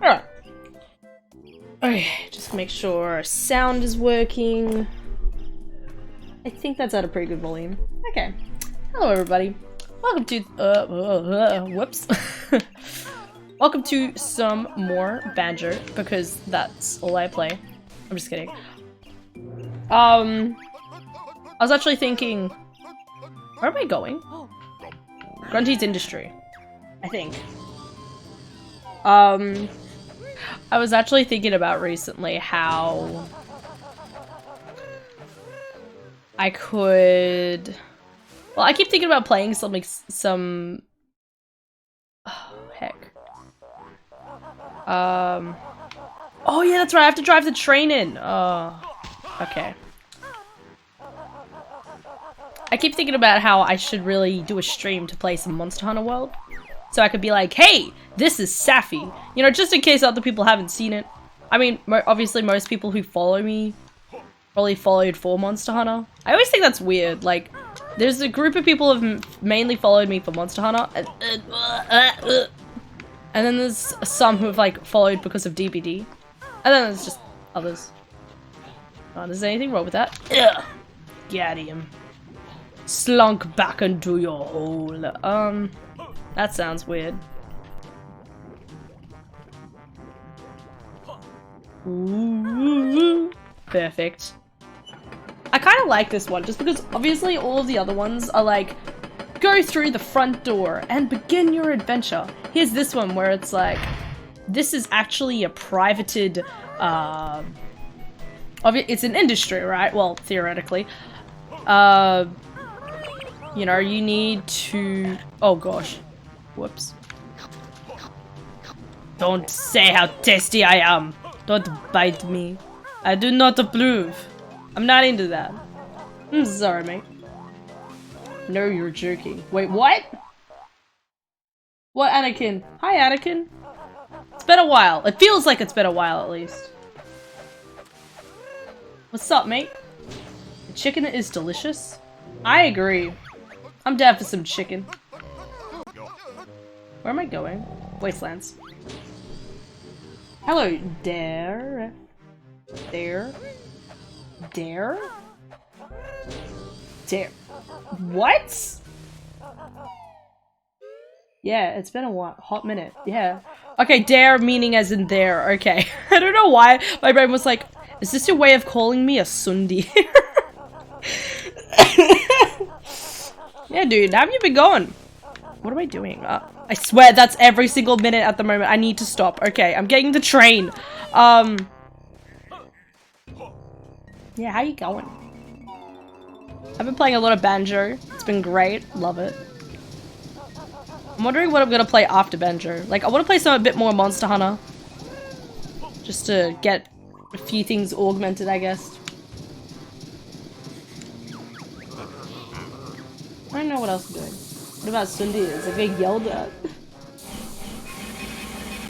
Alright. Okay, just make sure our sound is working. I think that's at a pretty good volume. Okay. Hello everybody. Welcome to whoops. Welcome to some more Banjo, because that's all I play. I'm just kidding. I was actually thinking, where am I going? Grunty's Industry, I think. I was actually thinking about recently how I could, well, I keep thinking about playing some, oh, heck. Oh yeah, that's right, I have to drive the train in. Oh, okay. I keep thinking about how I should really do a stream to play some Monster Hunter World. So I could be like, hey, this is Safi. You know, just in case other people haven't seen it. I mean, obviously most people who follow me probably followed for Monster Hunter. I always think that's weird. Like, there's a group of people who have mainly followed me for Monster Hunter. And then there's some who have, like, followed because of DBD. And then there's just others. Oh, there's anything wrong with that? Ugh. Get him. Slunk back into your hole. That sounds weird. Ooh, perfect. I kind of like this one, just because obviously all of the other ones are like, go through the front door and begin your adventure. Here's this one where it's like, this is actually a privated, it's an industry, right? Well, theoretically. You know, you need to, oh gosh. Whoops. Don't say how tasty I am. Don't bite me. I do not approve. I'm not into that. I'm sorry, mate. No, you're joking. Wait, what? What, Anakin? Hi, Anakin. It's been a while. It feels like it's been a while, at least. What's up, mate? The chicken is delicious. I agree. I'm down for some chicken. Where am I going? Wastelands. Hello, Dare. Dare? Dare? Dare. What? Yeah, it's been a while. Hot minute. Yeah. Okay, dare meaning as in there. Okay. I don't know why my brain was like, is this your way of calling me a Sundi? Yeah, dude, how have you been going? What am I doing? I swear that's every single minute at the moment. I need to stop. Okay, I'm getting the train. Yeah, how you going? I've been playing a lot of Banjo. It's been great. Love it. I'm wondering what I'm gonna play after Banjo. Like, I want to play some a bit more Monster Hunter. Just to get a few things augmented, I guess. I don't know what else I'm doing. What about Sundi? Is it getting yelled at?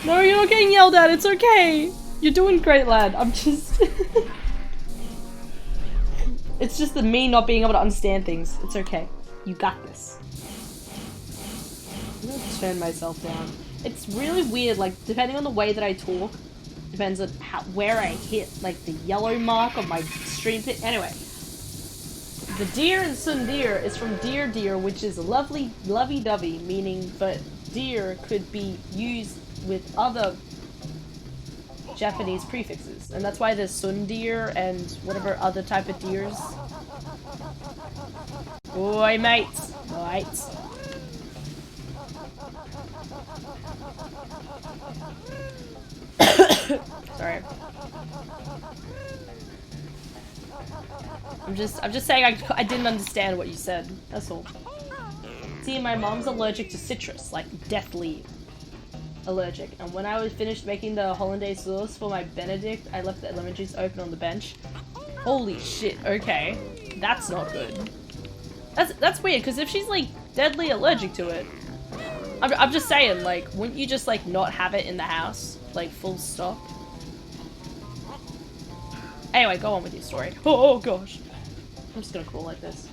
No, you're not getting yelled at. It's okay. You're doing great, lad. I'm just... It's just the me not being able to understand things. It's okay. You got this. I'm gonna turn myself down. It's really weird, like, depending on the way that I talk, depends on where I hit, like, the yellow mark on my stream thing. Anyway. The deer in Sundir is from deer deer, which is lovely, lovey-dovey, meaning, but deer could be used with other Japanese prefixes, and that's why there's Sundir and whatever other type of deers. Oi, mate! Right. Sorry. I'm just saying I didn't understand what you said. That's all. See, my mom's allergic to citrus, like deathly allergic. And when I was finished making the hollandaise sauce for my Benedict, I left the lemon juice open on the bench. Holy shit, okay. That's not good. That's weird, because if she's like deadly allergic to it, I'm just saying, like, wouldn't you just like not have it in the house? Like, full stop? Anyway, go on with your story. Oh gosh. I'm just gonna crawl like this.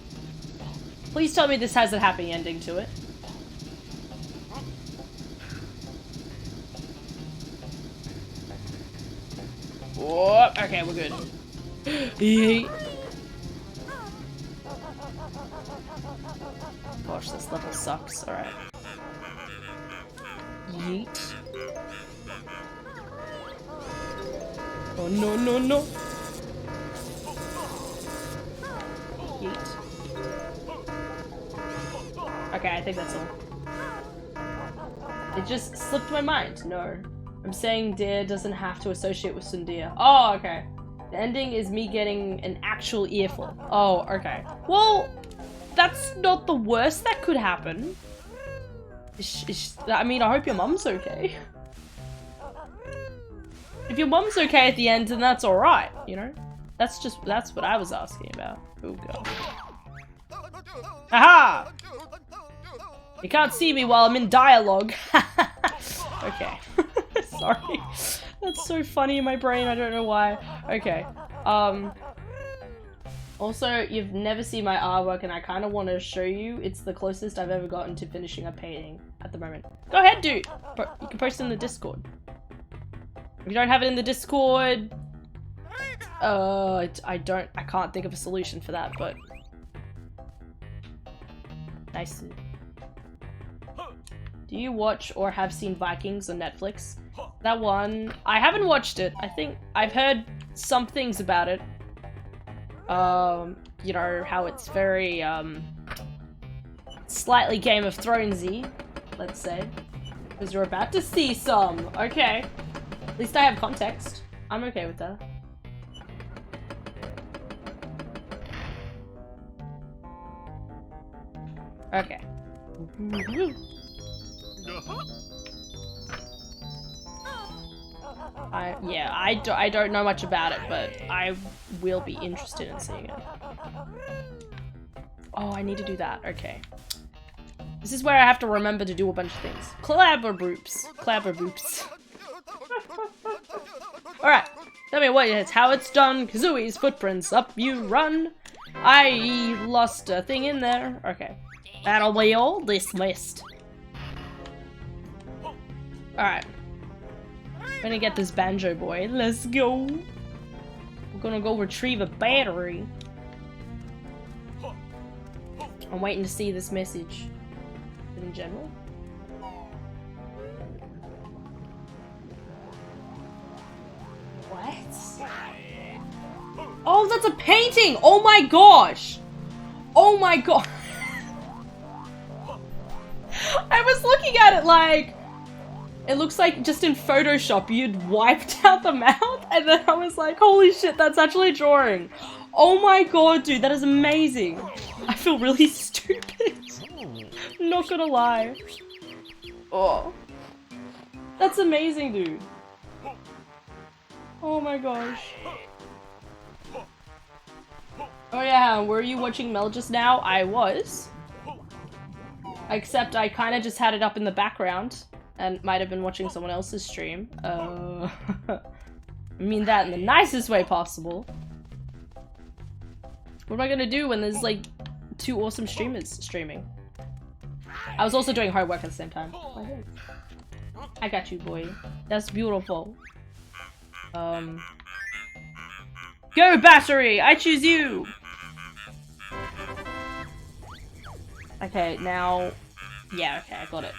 Please tell me this has a happy ending to it. Oh, okay, we're good. Yeet. Gosh, this level sucks. Alright. Yeet. Oh no, no, no. Yeet. Okay, I think that's all. It just slipped my mind. No. I'm saying deer doesn't have to associate with Sundir. Oh, okay. The ending is me getting an actual earful. Oh, okay. Well, that's not the worst that could happen. I mean, I hope your mum's okay. If your mum's okay at the end, then that's alright, you know? That's what I was asking about. Oh, God. Aha! You can't see me while I'm in dialogue. Okay. Sorry. That's so funny in my brain, I don't know why. Okay. Also, you've never seen my artwork and I kind of want to show you. It's the closest I've ever gotten to finishing a painting at the moment. Go ahead, dude! You can post it in the Discord. If you don't have it in the Discord... I can't think of a solution for that, but... Nice. Do you watch or have seen Vikings on Netflix? That one... I haven't watched it. I think I've heard some things about it. You know, how it's very, slightly Game of Thronesy, let's say. Because you're about to see some. Okay. At least I have context. I'm okay with that. Okay. I don't know much about it, but I will be interested in seeing it. Oh, I need to do that. Okay. This is where I have to remember to do a bunch of things. Clabberboops. Clabberboops. Alright. Tell me what it's how it's done. Kazooie's footprints. Up you run. I lost a thing in there. Okay. That'll be all dismissed. Alright. I'm gonna get this Banjo boy. Let's go. We're gonna go retrieve a battery. I'm waiting to see this message. In general. What? Oh, that's a painting! Oh my gosh! Oh my god! I was looking at it like... It looks like just in Photoshop you'd wiped out the mouth and then I was like, holy shit, that's actually a drawing. Oh my god, dude, that is amazing. I feel really stupid. Not gonna lie. Oh. That's amazing, dude. Oh my gosh. Oh yeah, were you watching Mel just now? I was. Except I kind of just had it up in the background. And might have been watching someone else's stream. I mean that in the nicest way possible. What am I gonna do when there's like 2 awesome streamers streaming? I was also doing hard work at the same time. I got you, boy. That's beautiful. Go, battery! I choose you! Okay, now... Yeah, okay, I got it.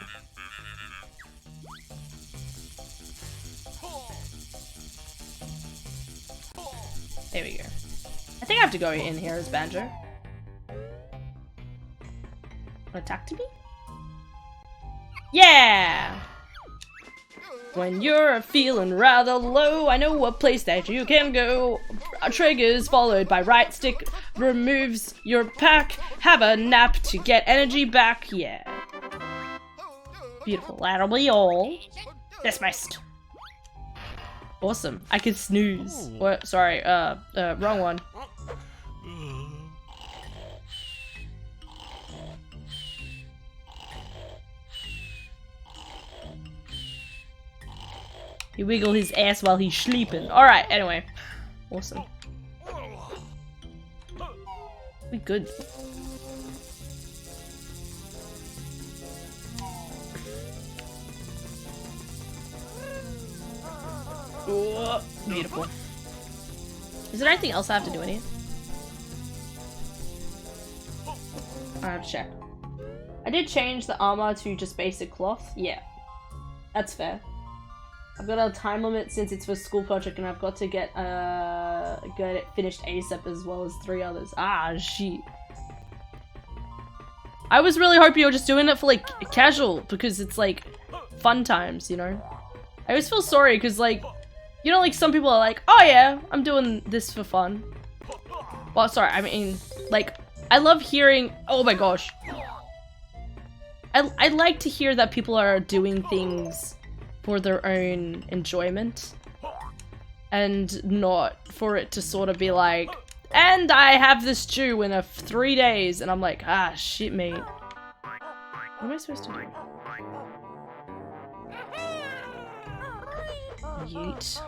There we go. I think I have to go in here as Banjo. Attack to me? Yeah! When you're feeling rather low, I know a place that you can go. Triggers followed by right stick removes your pack. Have a nap to get energy back. Yeah. Beautiful. That'll be all. Dismissed. Awesome. I could snooze. What? Sorry. Wrong one. He wiggle his ass while he's sleeping. Alright, anyway. Awesome. We good. Oh, beautiful. Is there anything else I have to do in here? I have to check. I did change the armor to just basic cloth. Yeah. That's fair. I've got a time limit since it's for school project and I've got to get it finished ASAP as well as 3 others. Ah, shit. I was really hoping you were just doing it for like casual because it's like fun times, you know? I always feel sorry because like, you know, like some people are like, oh yeah, I'm doing this for fun. Well, sorry, I mean, like, I love hearing, oh my gosh. I like to hear that people are doing things for their own enjoyment and not for it to sort of be like, and I have this due in 3 days, and I'm like, ah, shit, mate. What am I supposed to do? Yeet.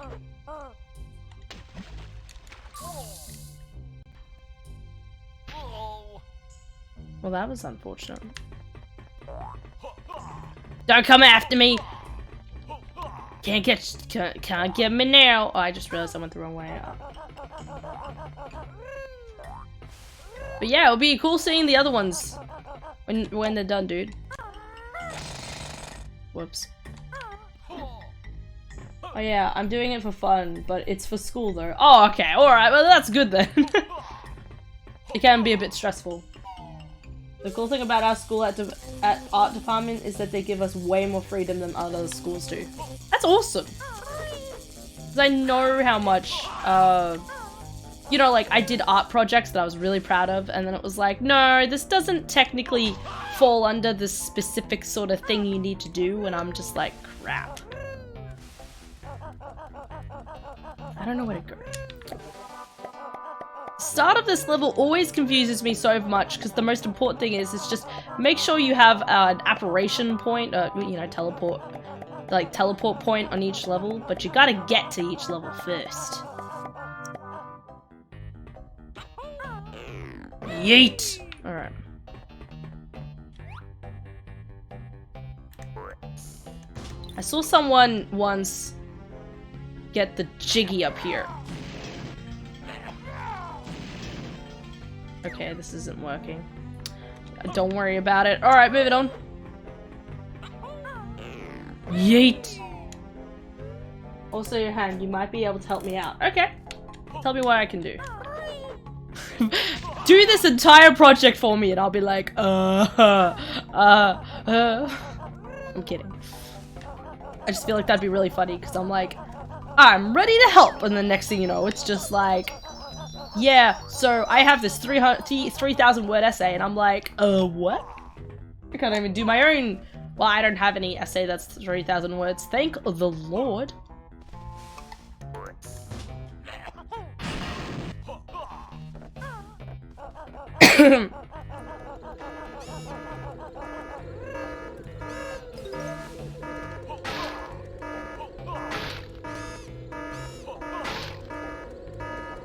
Well, that was unfortunate. Don't come after me! Can't get me now! Oh, I just realized I went the wrong way. But yeah, it'll be cool seeing the other ones when they're done, dude. Whoops. Oh yeah, I'm doing it for fun, but it's for school though. Oh, okay, alright, well that's good then. It can be a bit stressful. The cool thing about our school at art department is that they give us way more freedom than other schools do. That's awesome! Because I know how much, you know, like I did art projects that I was really proud of, and then it was like, no, this doesn't technically fall under this specific sort of thing you need to do, and I'm just like, crap. I don't know where to go. Start of this level always confuses me so much because the most important thing is just make sure you have an apparition point, you know, teleport point on each level, but you gotta get to each level first. Yeet! Alright. I saw someone once get the jiggy up here. Okay, this isn't working. Don't worry about it. Alright, moving on. Yeet! Also your hand, you might be able to help me out. Okay. Tell me what I can do. Do this entire project for me and I'll be like, I'm kidding. I just feel like that'd be really funny because I'm like, I'm ready to help, and the next thing you know, it's just like, yeah, so I have this 3,000 word essay, and I'm like, what? I can't even do my own. Well, I don't have any essay that's 3,000 words. Thank the Lord.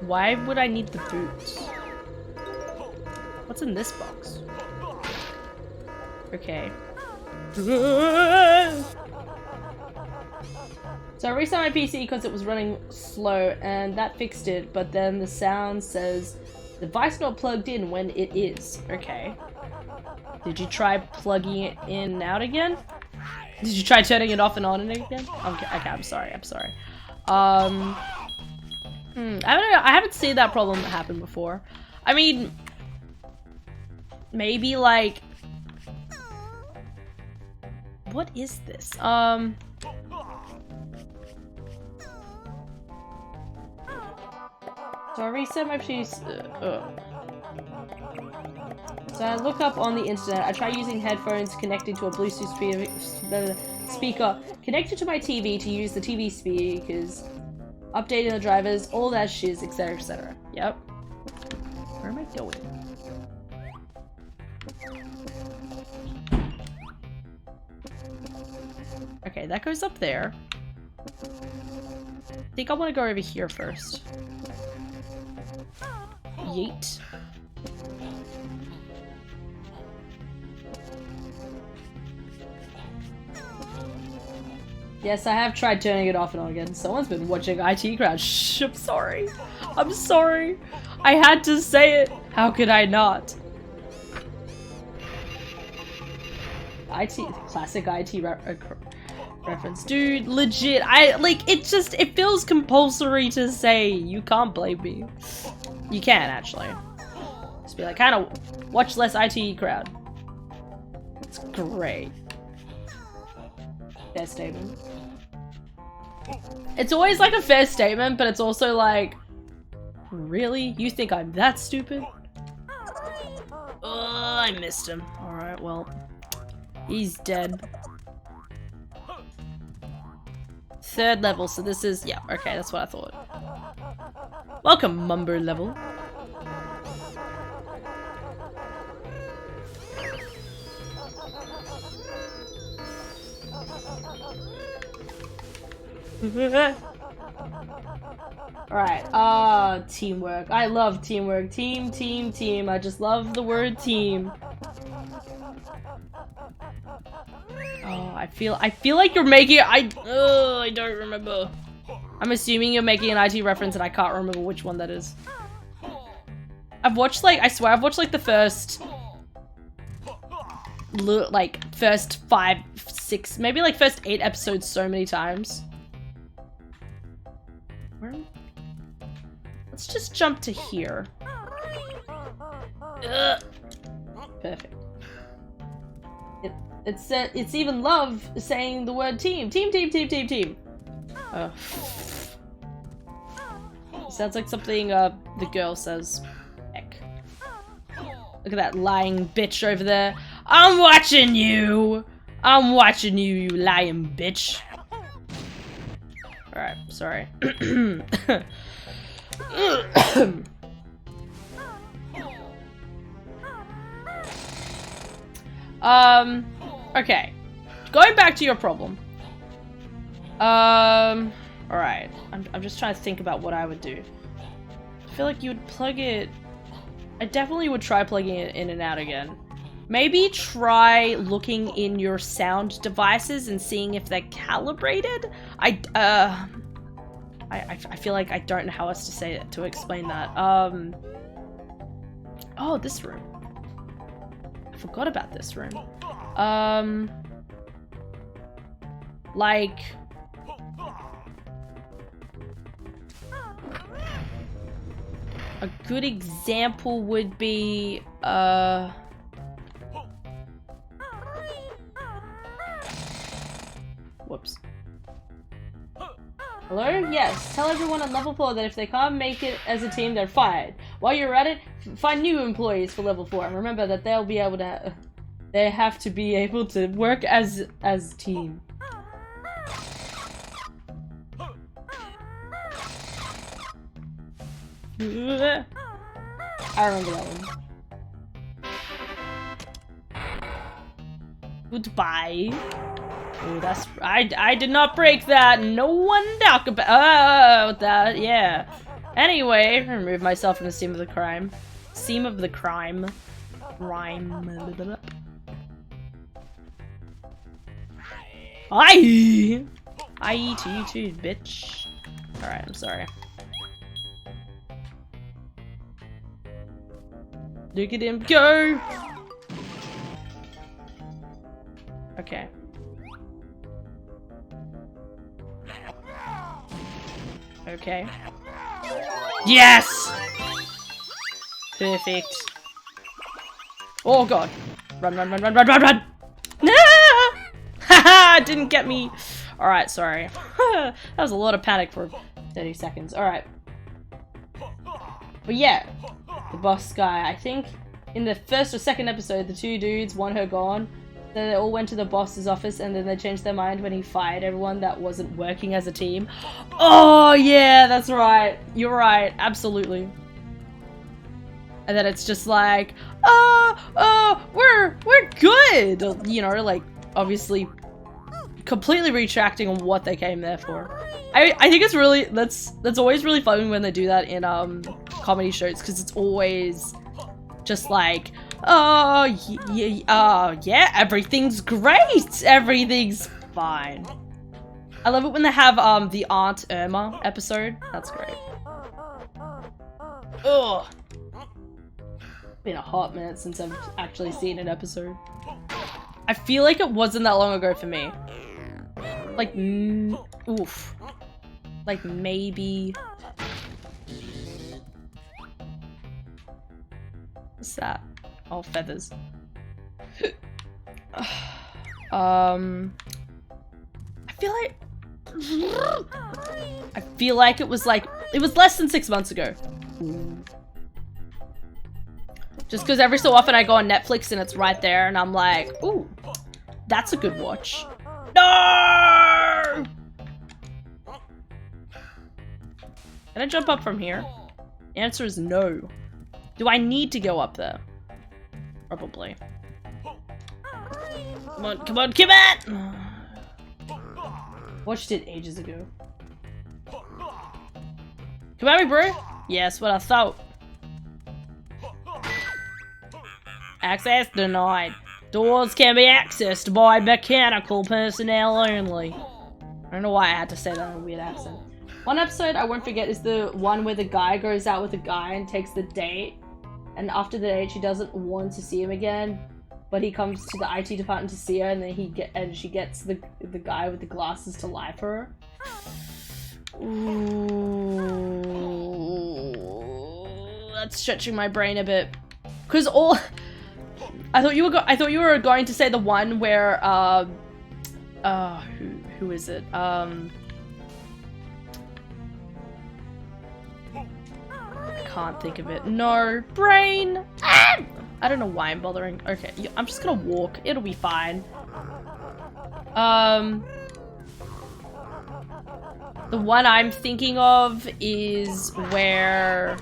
Why would I need the boots? What's in this box? Okay. So I reset my PC because it was running slow and that fixed it, but then the sound says device not plugged in when it is. Okay. Did you try plugging it in and out again? Did you try turning it off and on and again? Okay, I'm sorry. I don't know, I haven't seen that problem happen before. I mean, maybe like, what is this? So I reset my PC. So I look up on the internet. I try using headphones connecting to a Bluetooth speaker connected to my TV to use the TV speakers. Updating the drivers, all that shiz, etc, etc. Yep. Where am I going? Okay, that goes up there. I think I want to go over here first. Yeet. Yes, I have tried turning it off and on again. Someone's been watching IT Crowd. Shh, I'm sorry. I'm sorry. I had to say it. How could I not? Classic IT reference. Dude, legit. It feels compulsory to say. You can't blame me. You can, actually. Just be like, kind of watch less IT Crowd. It's great. Fair statement. It's always like a fair statement, but it's also like, really? You think I'm that stupid? Oh, I missed him. Alright, well, he's dead. 3rd level, so this is, yeah, okay, that's what I thought. Welcome, Mumber level. Alright, teamwork. I love teamwork. Team, team, team. I just love the word team. Oh, I feel like you're making it. I don't remember. I'm assuming you're making an IT reference and I can't remember which one that is. I've watched I swear I've watched the first first 5, 6, maybe first 8 episodes so many times. Let's just jump to here. Ugh. Perfect. It's even love saying the word team. Team, team, team, team, team. Sounds like something the girl says. Heck. Look at that lying bitch over there. I'm watching you. I'm watching you, you lying bitch. Alright, sorry. Okay. Going back to your problem. Alright. I'm just trying to think about what I would do. I feel like you would plug it... I definitely would try plugging it in and out again. Maybe try looking in your sound devices and seeing if they're calibrated. I feel like I don't know how else to say it, to explain that. Oh, this room. I forgot about this room. Like... a good example would be, whoops. Hello? Yes. Tell everyone on level 4 that if they can't make it as a team, they're fired. While you're at it, find new employees for level 4. And remember that they'll be able to... they have to be able to work as a team. I remember that one. Goodbye. Oh, that's... I did not break that. No one talk about that. Yeah. Anyway, remove myself from the scene of the crime. Scene of the crime. Rhyme. Hi. Hi to you too, bitch. Alright, I'm sorry. Look at him go! Okay. Okay. Yes! Perfect. Oh god. Run, run, run, run, run, run, run! No! Haha! Didn't get me. Alright, sorry. That was a lot of panic for 30 seconds. Alright. But yeah. The boss guy, I think in the first or second episode, the two dudes want her gone. Then they all went to the boss's office and then they changed their mind when he fired everyone that wasn't working as a team. Oh yeah, that's right. You're right, absolutely. And then it's just like, we're good. You know, like obviously completely retracting on what they came there for. I think it's really, that's always really fun when they do that in comedy shows, because it's always just like, oh yeah, everything's great, everything's fine. I love it when they have the Aunt Irma episode. That's great. Ugh. Been a hot minute since I've actually seen an episode. I feel like it wasn't that long ago for me. Like, oof. Like maybe. What's that? Oh, feathers. I feel like it was less than 6 months ago. Just because every so often I go on Netflix and it's right there and I'm like, ooh, that's a good watch. No! Can I jump up from here? The answer is no. Do I need to go up there? Probably. Come on, come on, come on! Watched it ages ago. Come at me, bro. Yes, what I thought. Access denied. Doors can be accessed by mechanical personnel only. I don't know why I had to say that in a weird accent. One episode I won't forget is the one where the guy goes out with a guy and takes the date. And after the date, she doesn't want to see him again. But he comes to the IT department to see her, and then she gets the guy with the glasses to lie for her. Ooh, that's stretching my brain a bit. Cause I thought you were going to say the one where who is it? I can't think of it. No brain. I don't know why I'm bothering. Okay, I'm just gonna walk. It'll be fine. The one I'm thinking of is where...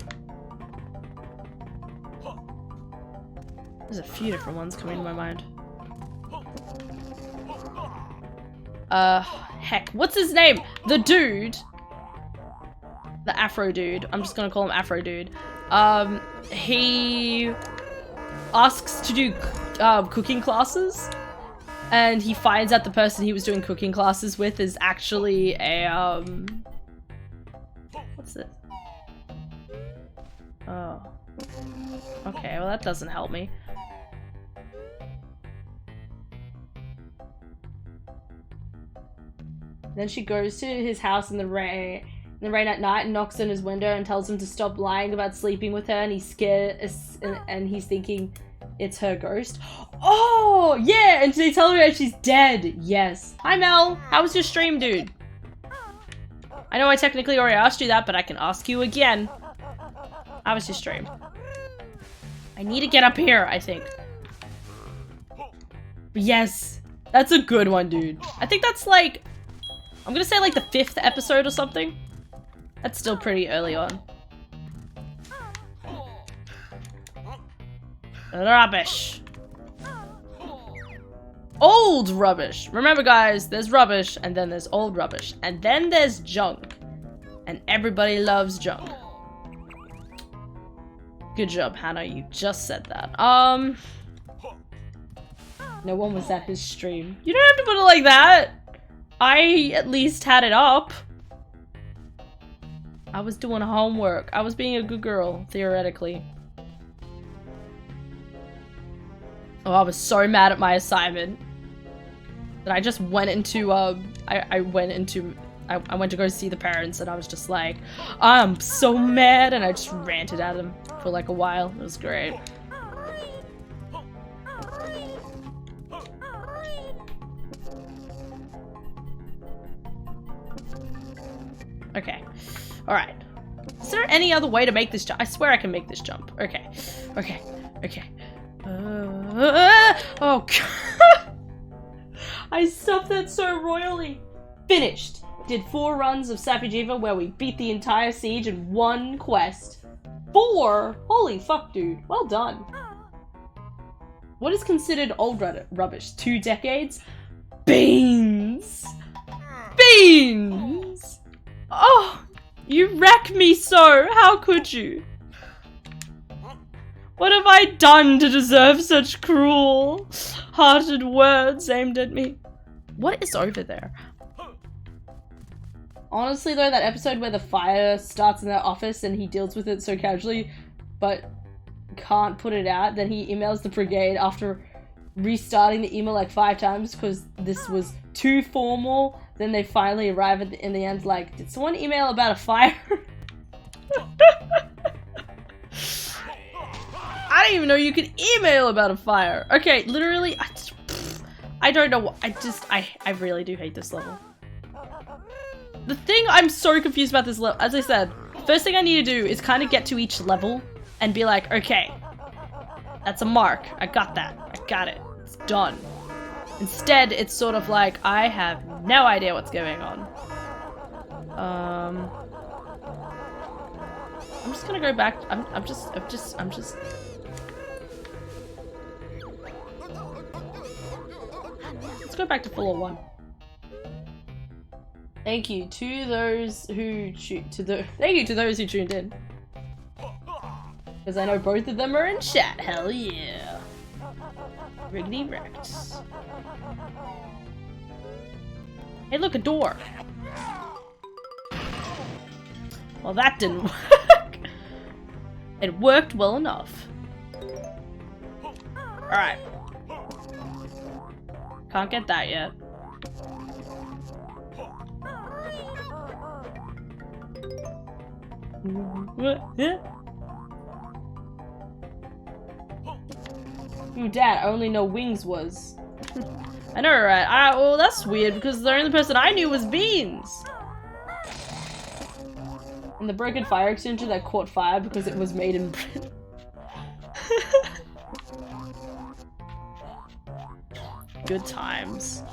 There's a few different ones coming to my mind. Heck, what's his name? The dude. The Afro dude. I'm just gonna call him Afro dude. He asks to do cooking classes, and he finds out the person he was doing cooking classes with is actually a what's this? Oh, okay, well that doesn't help me. Then she goes to his house in the rain at night and knocks on his window and tells him to stop lying about sleeping with her, and he's scared and he's thinking it's her ghost. Oh, yeah, and they tell her that she's dead. Yes. Hi, Mel. How was your stream, dude? I know I technically already asked you that, but I can ask you again. How was your stream? I need to get up here, I think. Yes. That's a good one, dude. I think that's like... I'm gonna say like the 5th episode or something. That's still pretty early on. Rubbish. Old rubbish. Remember guys, there's rubbish and then there's old rubbish. And then there's junk. And everybody loves junk. Good job, Hannah, you just said that. No one was at his stream. You don't have to put it like that. I at least had it up. I was doing homework. I was being a good girl, theoretically. Oh, I was so mad at my assignment that I just went into, I went to go see the parents, and I was just like, I'm so mad, and I just ranted at them for like a while. It was great. Okay. Alright. Is there any other way to make this jump? I swear I can make this jump. Okay. Okay. Okay. Oh, God. I stopped that so royally. Finished. Did 4 runs of Sapijiva where we beat the entire siege in 1 quest. 4? Holy fuck, dude. Well done. What is considered old rubbish? 2 decades? Beans! Beans! Oh, you wreck me so. How could you? What have I done to deserve such cruel-hearted words aimed at me? What is over there? Honestly though, that episode where the fire starts in their office and he deals with it so casually, but can't put it out, then he emails the brigade after restarting the email like 5 times because this was too formal. Then they finally arrive at in the end like, did someone email about a fire? I didn't even know you could email about a fire. Okay, literally, I don't know. I really do hate this level. The thing I'm so confused about this level, as I said, first thing I need to do is kind of get to each level and be like, okay, that's a mark. I got that. I got it. It's done. Instead, it's sort of like, I have no idea what's going on. I'm just gonna go back. I'm just. Let's go back to floor 1. Thank you to those who thank you to those who tuned in. Because I know both of them are in chat. Hell yeah. Riggedy wrecked. Hey, look, a door. Well, that didn't work. It worked well enough. Alright. Can't get that yet. Ooh, Dad, I only know Wings was. I know, right? Well, that's weird because the only person I knew was Beans. And the broken fire extinguisher that caught fire because it was made in Britain. Good times.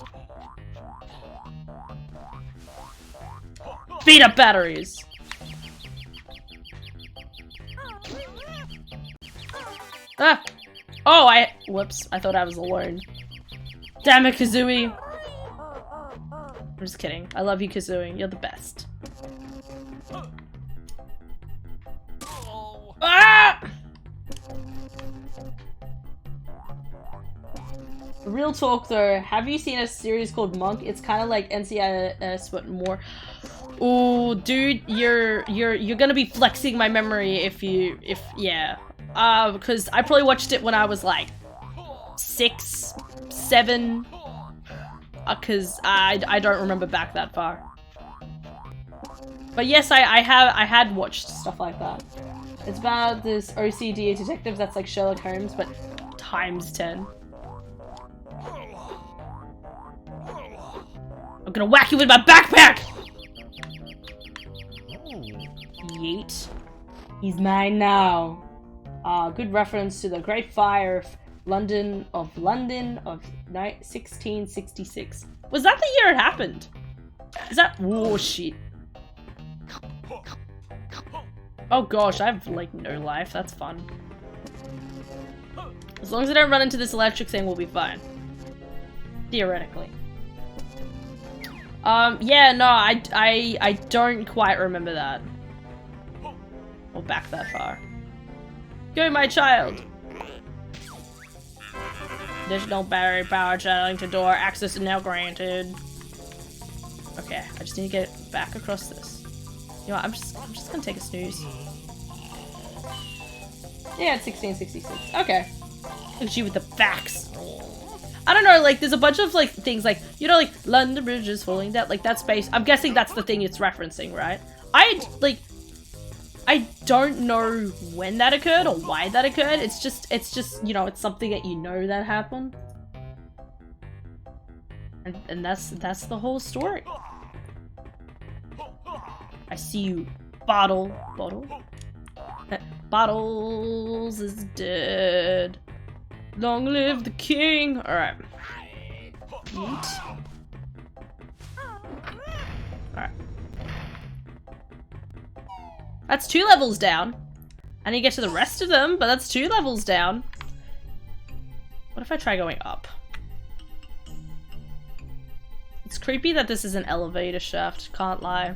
Beat up batteries. Ah! Oh, whoops, I thought I was alone. Damn it, Kazooie! I'm just kidding. I love you, Kazooie. You're the best. Ah! Real talk though, have you seen a series called Monk? It's kind of like NCIS but more. Ooh, dude, you're gonna be flexing my memory yeah. Because I probably watched it when I was like 6, 7. Because I don't remember back that far. But yes, I had watched stuff like that. It's about this OCD detective that's like Sherlock Holmes, but times 10. I'm gonna whack you with my backpack! Yeet. He's mine now. Good reference to the Great Fire of London of 1666. Was that the year it happened? Is that— oh shit. Oh gosh, I have like no life. That's fun. As long as I don't run into this electric thing, we'll be fine. Theoretically. Yeah, no, I don't quite remember that. Or back that far. Go, my child! Additional battery power channeling to door. Access now granted. Okay, I just need to get back across this. You know what, I'm just gonna take a snooze. Yeah, it's 1666. Okay. Look at you with the facts. I don't know, like, there's a bunch of, like, things like, you know, like, London Bridge is falling down. Like, that's based— I'm guessing that's the thing it's referencing, right? I don't know when that occurred or why that occurred. It's just, you know, it's something that you know that happened. And that's the whole story. I see you. Bottle. Bottles is dead. Long live the king. Alright. Eat. Alright. That's 2 levels down. I need to get to the rest of them, but that's 2 levels down. What if I try going up? It's creepy that this is an elevator shaft, can't lie.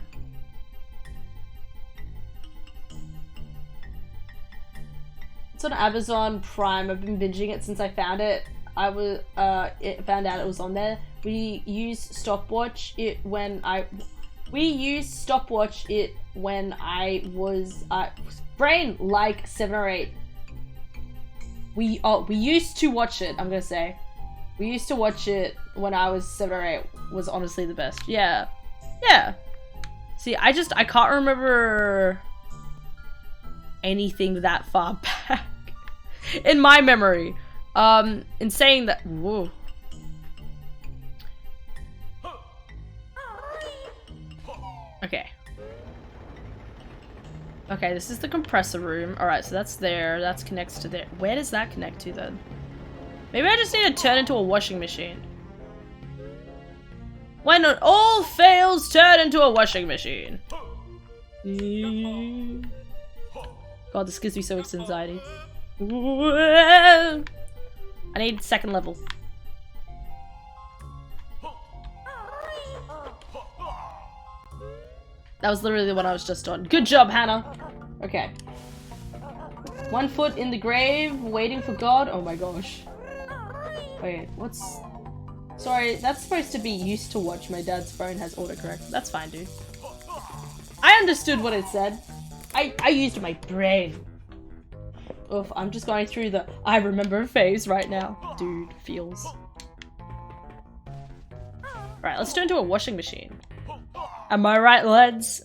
It's on Amazon Prime. I've been binging it since I found it. I was found out it was on there. We use stopwatch it when We used stopwatch it when I was brain like 7 or 8. We used to watch it, I'm gonna say. We used to watch it when I was 7 or 8. Was honestly the best. Yeah. Yeah. See, I can't remember anything that far back in my memory. In saying that, whoa. Okay. Okay, this is the compressor room. Alright, so that's there. That connects to there. Where does that connect to then? Maybe I just need to turn into a washing machine. When all fails, turn into a washing machine. God, this gives me so much anxiety. I need second level. That was literally the one I was just on. Good job, Hannah. Okay. 1 foot in the grave, waiting for God. Oh my gosh. Wait, what's... Sorry, that's supposed to be used to watch. My dad's phone has autocorrect. That's fine, dude. I understood what it said. I used my brain. Oof, I'm just going through the I remember phase right now. Dude, feels. Right, let's turn to a washing machine. Am I right, lads?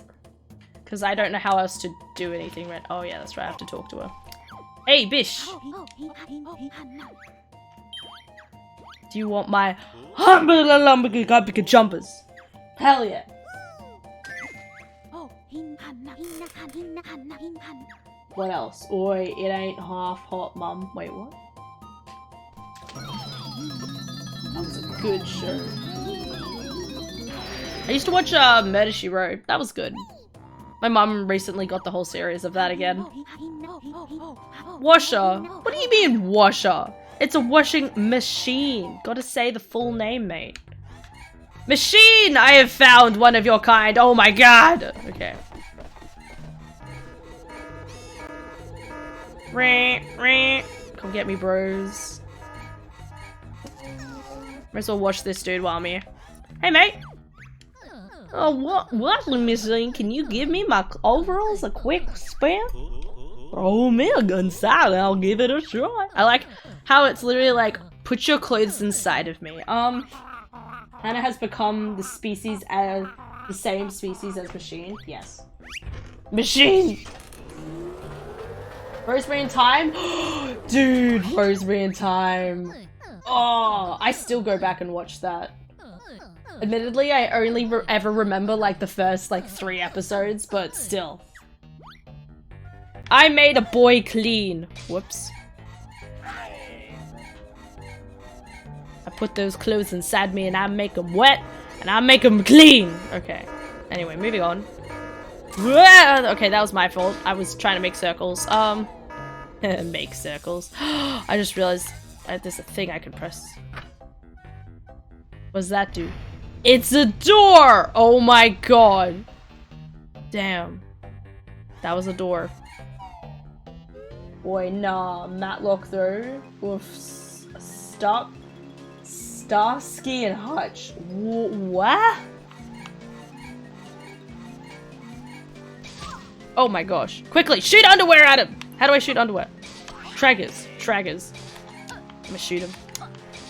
Because I don't know how else to do anything right. Oh yeah, that's right, I have to talk to her. Hey, bish! Do you want my jumpers? Hell yeah! What else? Oi, it ain't half hot, mum. Wait, what? That was a good show. I used to watch Murder, She Wrote. That was good. My mum recently got the whole series of that again. Washer? What do you mean, washer? It's a washing machine. Gotta say the full name, mate. Machine! I have found one of your kind. Oh my god! Okay. Come get me, bros. Might as well watch this dude while I'm here. Hey, mate! Oh, what, machine? Can you give me my overalls a quick spin? Throw me a gun side, I'll give it a try. I like how it's literally like, put your clothes inside of me. Hannah has become the species as the same species as Machine. Yes. Machine! Rosemary in Time? Dude, Rosemary in Time. Oh, I still go back and watch that. Admittedly, I only ever remember like the first like 3 episodes, but still. I made a boy clean. Whoops. I put those clothes inside me and I make them wet and I make them clean. Okay. Anyway, moving on. Okay, that was my fault. I was trying to make circles. Make circles. I just realized there's a thing I can press. What does that do? It's a door! Oh my god. Damn. That was a door. Boy, nah. Matlock though. With Starsky and Hutch. What? Oh my gosh. Quickly, shoot underwear at him! How do I shoot underwear? Traggers. I'm gonna shoot him.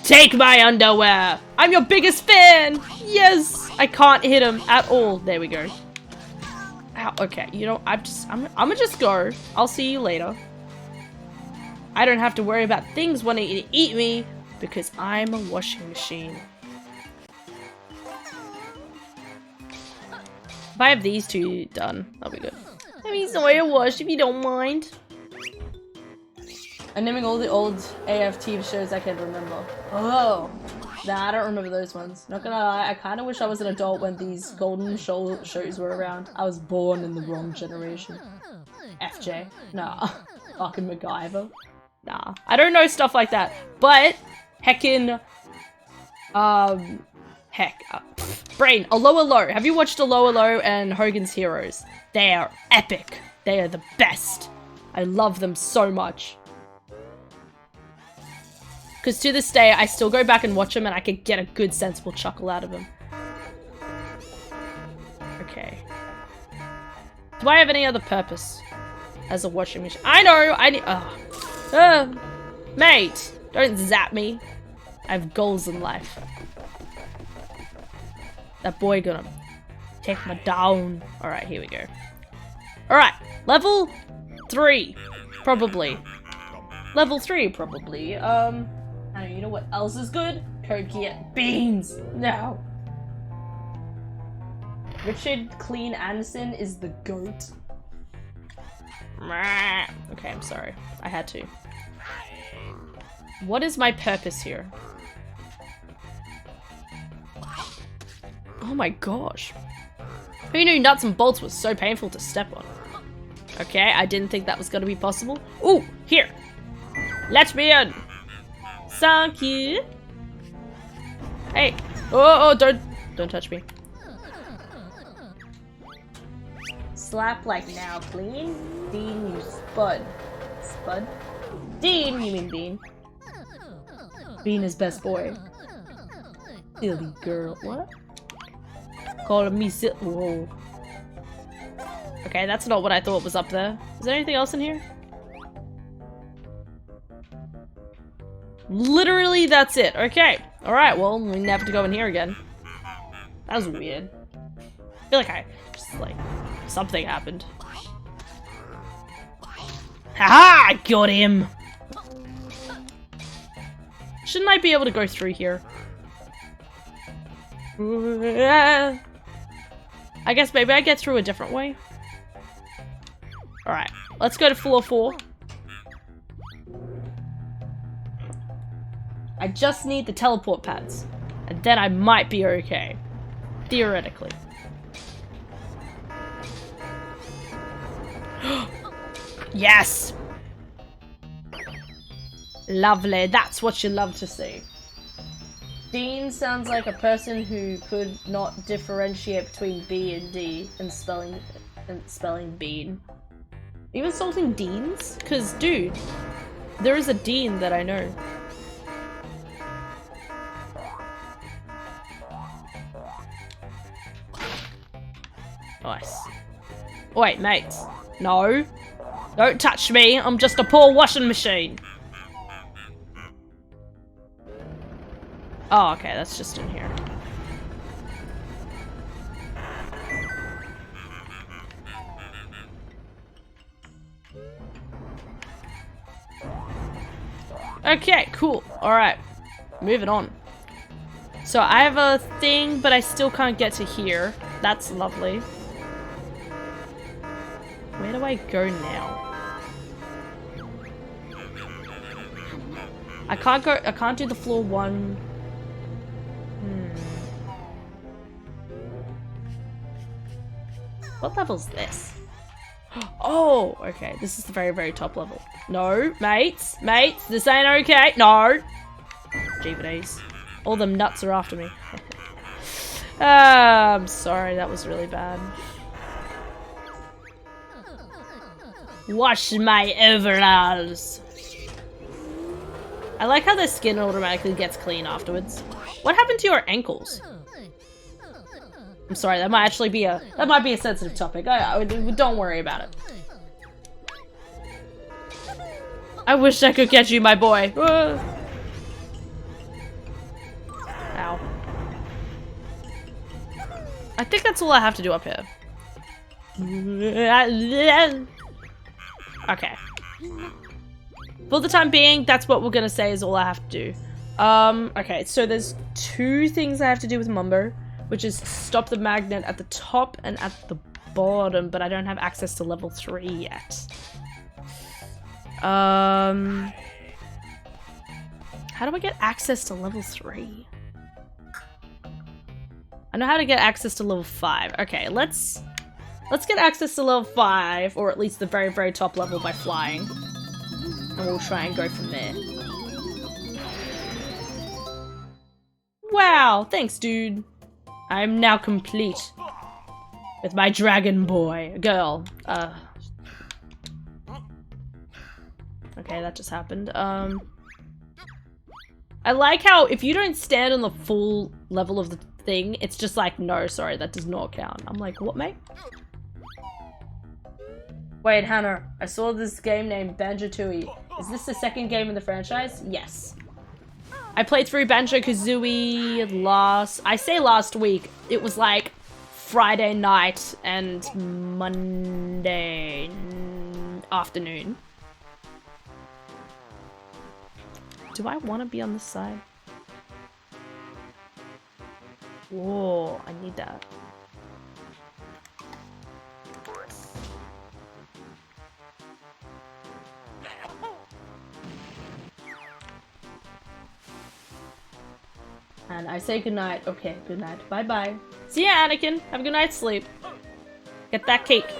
Take my underwear! I'm your biggest fan! Yes! I can't hit him at all. There we go. Ow, okay, you know, I'm gonna just go. I'll see you later. I don't have to worry about things wanting to eat me because I'm a washing machine. If I have these 2 done, that'll be good. I mean, sorry, a wash if you don't mind. I'm naming all the old AF TV shows I can remember. Oh, nah, I don't remember those ones. Not gonna lie, I kind of wish I was an adult when these golden shows were around. I was born in the wrong generation. FJ, nah. Fucking MacGyver, nah. I don't know stuff like that, but heckin', brain, Allo Allo. Have you watched Allo Allo and Hogan's Heroes? They are epic. They are the best. I love them so much. Because to this day, I still go back and watch them and I can get a good sensible chuckle out of them. Okay. Do I have any other purpose as a washing machine? I know! I need- mate! Don't zap me. I have goals in life. That boy gonna take me down. Alright, here we go. Alright, level 3. Probably. Level 3, probably. I don't you know what else is good? Coconut beans! No. Richard Clean Anderson is the GOAT. Okay, I'm sorry. I had to. What is my purpose here? Oh my gosh. Who knew nuts and bolts was so painful to step on? Okay, I didn't think that was gonna be possible. Ooh, here. Let me in. Thank you. Hey. Oh, don't touch me. Slap like now, clean. Dean, you spud. Spud? Dean, you mean Bean. Bean is best boy. Silly girl. What? Calling me whoa. Okay, that's not what I thought was up there. Is there anything else in here? Literally, that's it. Okay. Alright, well, we never have to go in here again. That was weird. I feel like I just, like, something happened. Haha! I got him! Shouldn't I be able to go through here? I guess maybe I get through a different way. Alright, let's go to floor 4. I just need the teleport pads. And then I might be okay. Theoretically. Yes! Lovely, that's what you love to see. Dean sounds like a person who could not differentiate between B and D and spelling bean. Are you insulting Deans? Cause dude, there is a Dean that I know. Nice. Wait, mates. No. Don't touch me, I'm just a poor washing machine. Oh, okay, that's just in here. Okay, cool. Alright. Moving on. So I have a thing, but I still can't get to here. That's lovely. Where do I go now? I can't do the floor 1. What level's this? Oh, okay. This is the very, very top level. No, mates, this ain't okay. No. GBDs. All them nuts are after me. I'm sorry, that was really bad. Wash my overalls. I like how their skin automatically gets clean afterwards. What happened to your ankles? I'm sorry, that might be a sensitive topic. Don't worry about it. I wish I could catch you, my boy. Ow. I think that's all I have to do up here. Okay. For the time being, that's what we're gonna say is all I have to do. Okay, so there's 2 things I have to do with Mumbo, which is stop the magnet at the top and at the bottom, but I don't have access to level 3 yet. How do I get access to level 3? I know how to get access to level 5. Okay, let's get access to level 5, or at least the very, very top level by flying. And we'll try and go from there. Wow, thanks, dude. I'm now complete with my dragon boy. Girl. Okay, that just happened. I like how if you don't stand on the full level of the thing, it's just like, no, sorry, that does not count. I'm like, what, mate? Wait, Hannah, I saw this game named Banjo Tooie. Is this the second game in the franchise? Yes. I played through Banjo-Kazooie last week. It was like Friday night and Monday afternoon. Do I want to be on this side? Whoa, I need that. And I say goodnight. Okay, goodnight. Bye-bye. See ya, Anakin. Have a good night's sleep. Get that cake.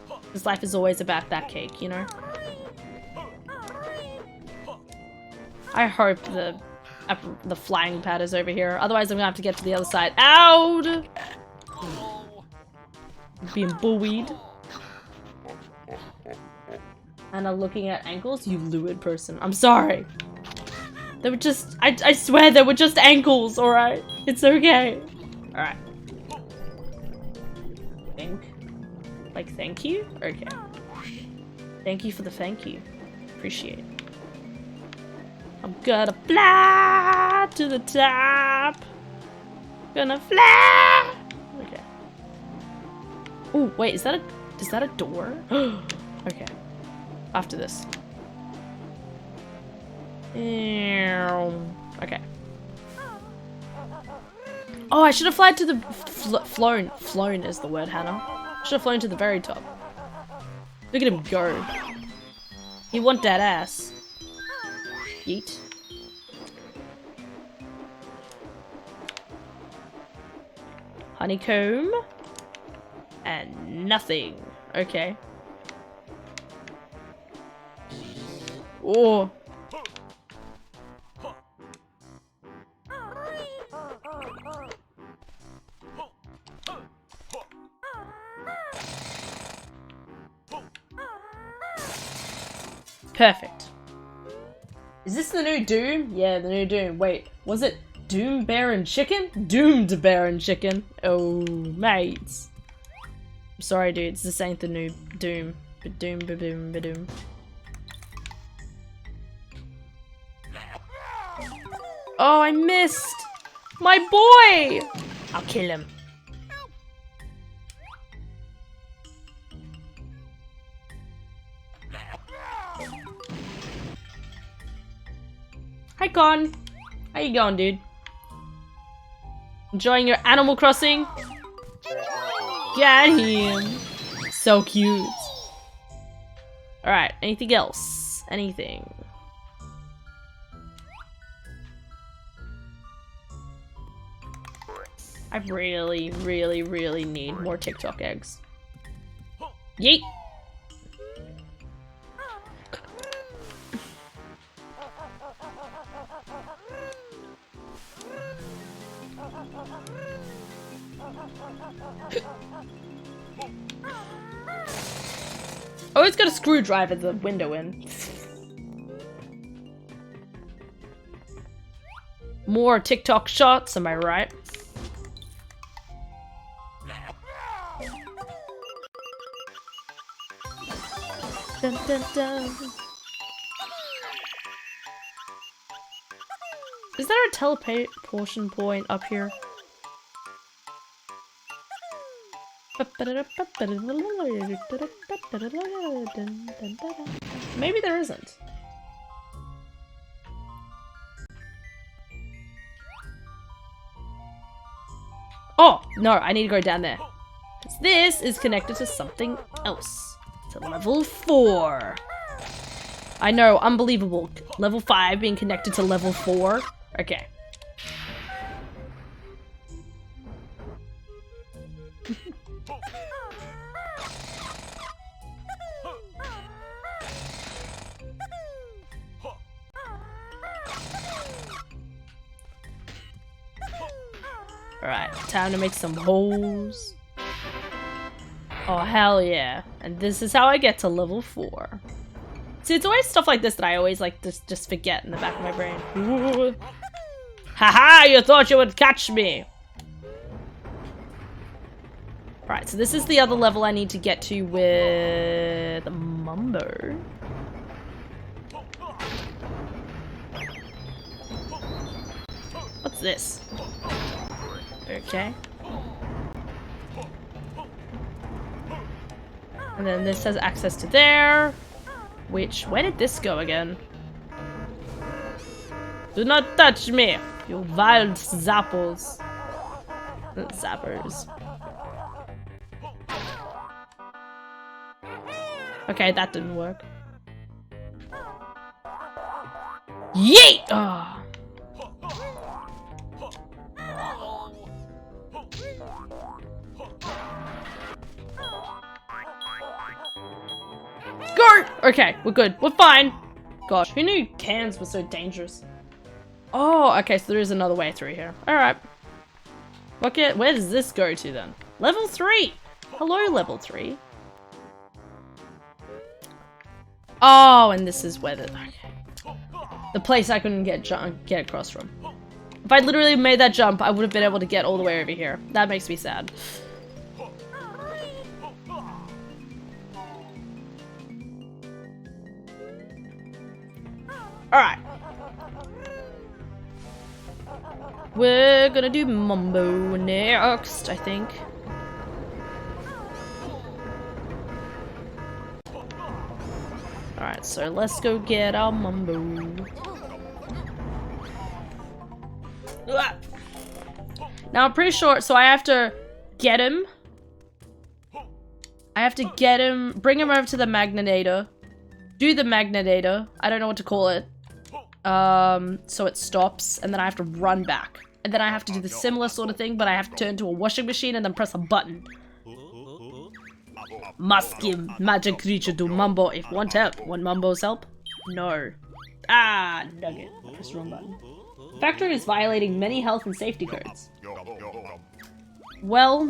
Because life is always about that cake, you know? I hope the flying pad is over here. Otherwise, I'm gonna have to get to the other side. Ow! Being buoyed. And I'm looking at ankles? You lewd person. I'm sorry. They were just- I swear they were just ankles, alright? It's okay. Alright. Like, thank you? Okay. Thank you for the thank you. Appreciate it. I'm gonna fly to the top. Gonna fly. Okay. Oh, wait, is that a door? Okay. After this. Okay. Oh, I should have flown to the flown. Flown is the word, Hannah. Should have flown to the very top. Look at him go. He want that ass. Yeet. Honeycomb. And nothing. Okay. Oh. Perfect. Is this the new Doom? Yeah, the new Doom. Wait, was it Doom, Bear, and Chicken? Doomed Bear and Chicken. Oh, mates. I'm sorry, dudes. This ain't the new Doom. Ba-doom, ba-doom, ba-doom. Oh, I missed! My boy! I'll kill him. Hi, Con. How you going, dude? Enjoying your Animal Crossing? Get him! So cute. Alright, anything else? Anything? I really, really, really need more TikTok eggs. Yeet! Oh, it's got a screwdriver the window in. More TikTok shots, am I right? Dun, dun, dun. Is there a teleportation point up here? Maybe there isn't. Oh, no, I need to go down there. This is connected to something else. To level 4. I know, unbelievable. Level 5 being connected to level 4. Okay. Alright, time to make some holes. Oh, hell yeah. And this is how I get to level 4. See, it's always stuff like this that I always like just forget in the back of my brain. Ooh. Haha, you thought you would catch me! Right, so this is the other level I need to get to with Mumbo. What's this? Okay. And then this has access to there. Which, where did this go again? Do not touch me, you wild zappers. Zappers. Okay, that didn't work. Yeet! Oh. Go! Okay, we're good. We're fine. Gosh, who knew cans were so dangerous? Oh, okay, so there is another way through here. Alright. Okay, where does this go to then? Level 3! Hello, level 3. Oh, and this is where the place I couldn't get across from. If I literally made that jump, I would have been able to get all the way over here. That makes me sad. Alright. We're gonna do Mumbo next, I think. Alright, so let's go get our Mumbo. Now I'm pretty sure, so I have to get him. I have to get him, bring him over to the Magnetator. Do the Magnetator. I don't know what to call it. So it stops, and then I have to run back. And then I have to do the similar sort of thing, but I have to turn to a washing machine and then press a button. Must give magic creature to Mumbo if want help. Want Mumbo's help? No. Ah, nugget. Press the wrong button. Factory is violating many health and safety codes. Well,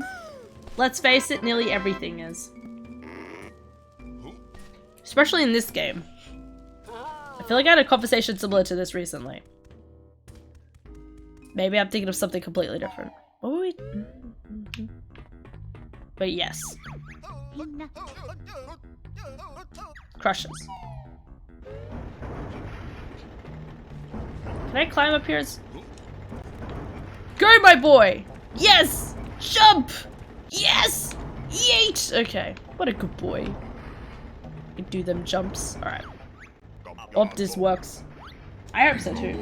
let's face it, nearly everything is. Especially in this game. I feel like I had a conversation similar to this recently. Maybe I'm thinking of something completely different. What were we? But yes. Crushes. Can I climb up here? Go, my boy! Yes! Jump! Yes! Yeet! Okay. What a good boy. I do them jumps. Alright. Hope this works. I hope so too.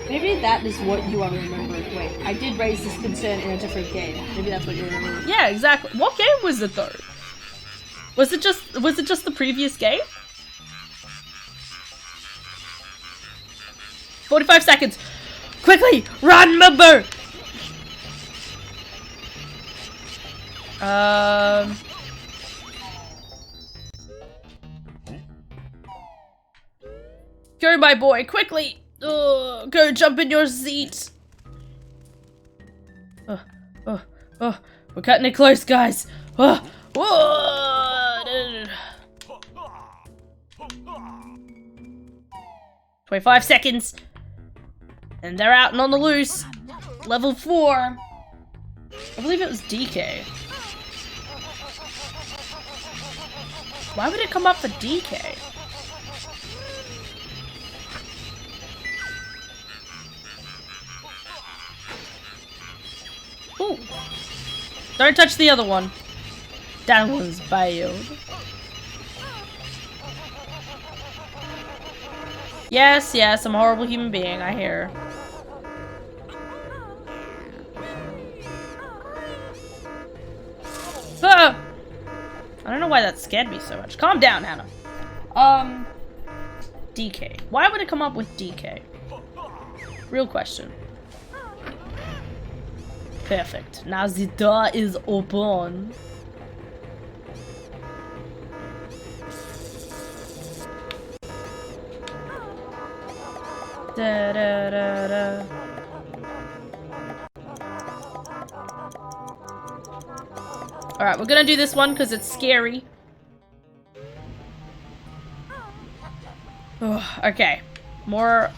Maybe that is what you are remembering. Wait, I did raise this concern in a different game. Maybe that's what you remember. Yeah, exactly. What game was it though? Was it just the previous game? 45 seconds. Quickly, run, Mumbo! Go, my boy, quickly! Go jump in your seat. We're cutting it close, guys. 25 seconds. And they're out and on the loose. Level 4. I believe it was DK. Why would it come up for DK? Ooh. Don't touch the other one. That one's bailed. Yes, yes, I'm a horrible human being, I hear. Ah! I don't know why that scared me so much. Calm down, Hannah. DK. Why would it come up with DK? Real question. Perfect. Now the door is open. Da, da, da, da. Alright, we're gonna do this one because it's scary. Ugh, okay. More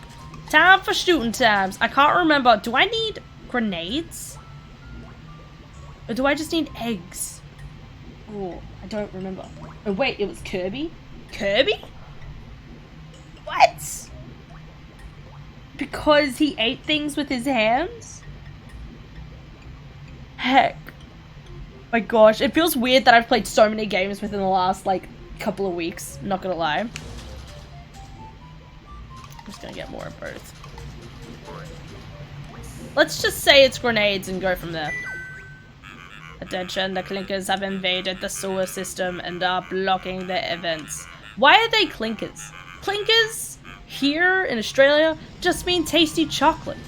time for shooting times. I can't remember. Do I need grenades? Or do I just need eggs? Oh, I don't remember. Oh wait, it was Kirby? Kirby? What? Because he ate things with his hands? Heck. My gosh, it feels weird that I've played so many games within the last, like, couple of weeks. Not gonna lie. I'm just gonna get more of both. Let's just say it's grenades and go from there. Attention, the clinkers have invaded the sewer system and are blocking the events. Why are they clinkers? Clinkers here in Australia just mean tasty chocolate.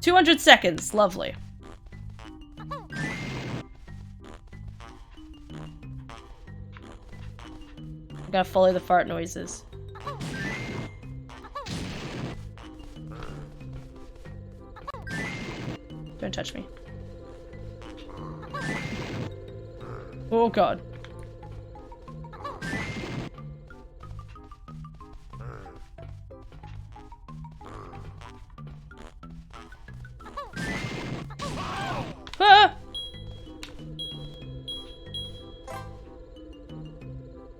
200 seconds, lovely. I gotta follow the fart noises. Don't touch me. Oh god. Ah!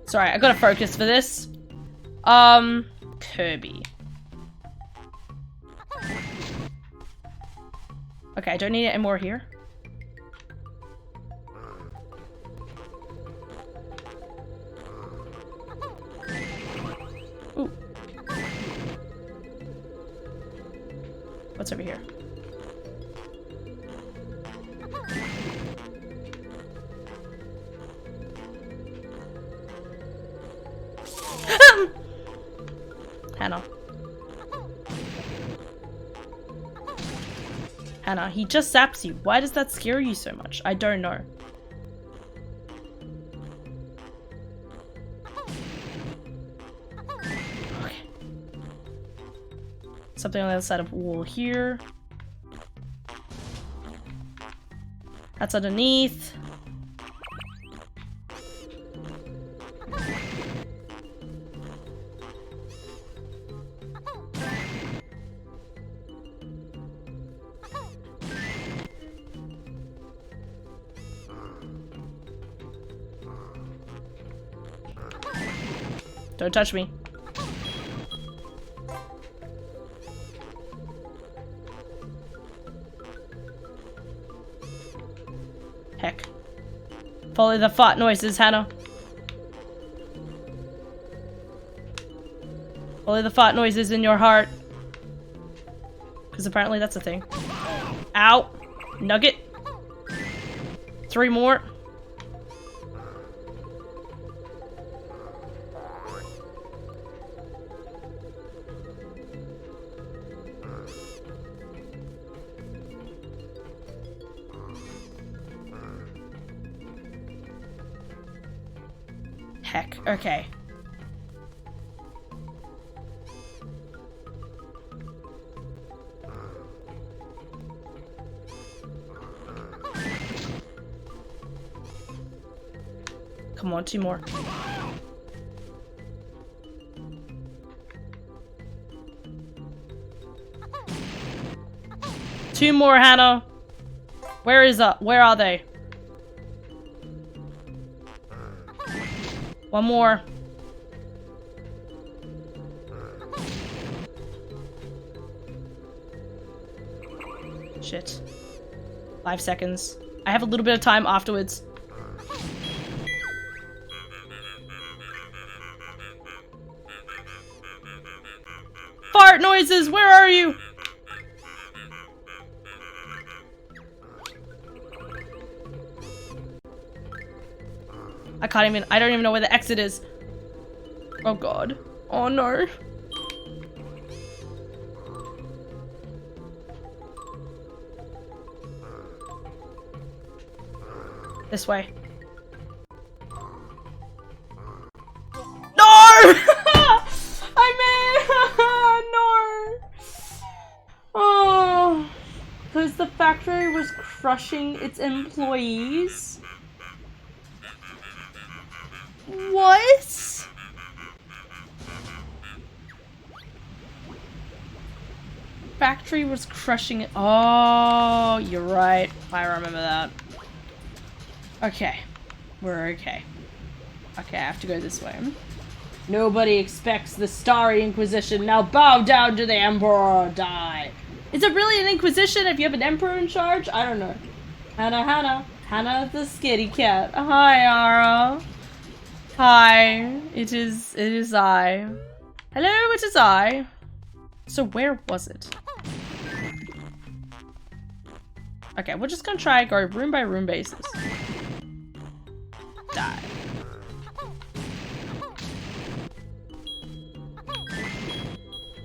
Sorry, I gotta focus for this. Kirby. Okay, I don't need any more here. Ooh. What's over here? Hannah. Hannah, he just zaps you. Why does that scare you so much? I don't know. Okay. Something on the other side of the wall here. That's underneath. Don't touch me. Heck. Follow the fart noises, Hannah. Follow the fart noises in your heart. Because apparently that's a thing. Ow. Nugget. 3 more. Heck, okay. Come on, 2 more. Two more, Hannah. Where are they? 1 more. Shit. 5 seconds. I have a little bit of time afterwards. Fart noises, where are you? I don't even know where the exit is. Oh god. Oh no. This way. No! I mean, no. Oh, because the fact factory was crushing its employees? What? Factory was crushing it. Oh, you're right. I remember that. Okay. We're okay. Okay, I have to go this way. Nobody expects the Starry Inquisition. Now bow down to the Emperor or die. Is it really an Inquisition if you have an Emperor in charge? I don't know. Hannah. Hannah the skitty cat. Hi, Ara. Hi. It is I. Hello, it is I. So where was it? Okay, we're just gonna try go room by room basis. Die.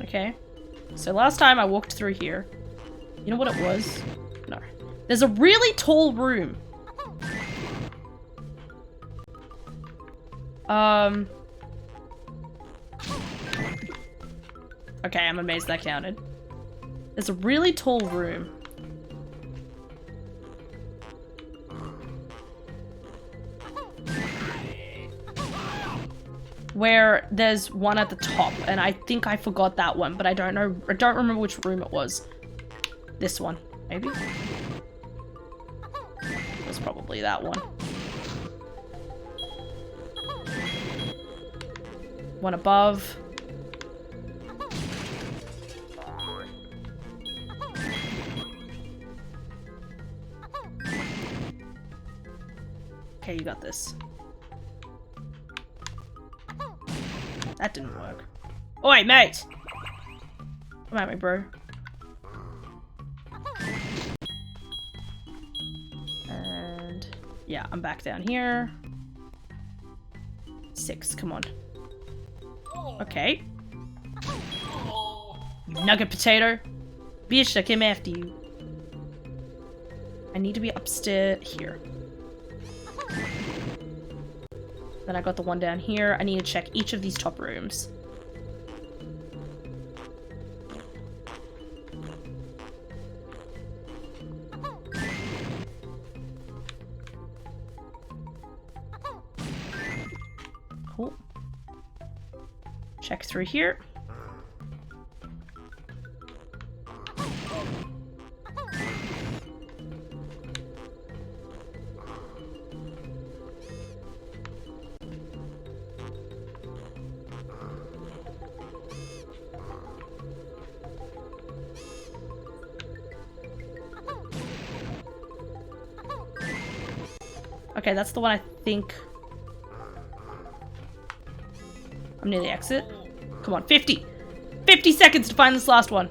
Okay. So last time I walked through here. You know what it was? No. There's a really tall room. Okay, I'm amazed that counted. There's a really tall room. Where there's one at the top, and I think I forgot that one, but I don't know. I don't remember which room it was. This one, maybe? It was probably that one. One above. Okay, you got this. That didn't work. Oi, mate! Come at me, bro. And yeah, I'm back down here. 6, come on. Okay. You nugget potato. Bitch, I came after you. I need to be upstairs here. Then I got the one down here. I need to check each of these top rooms. Cool. Check through here. Okay, that's the one I think. I'm near the exit. Come on, 50! 50 seconds to find this last one.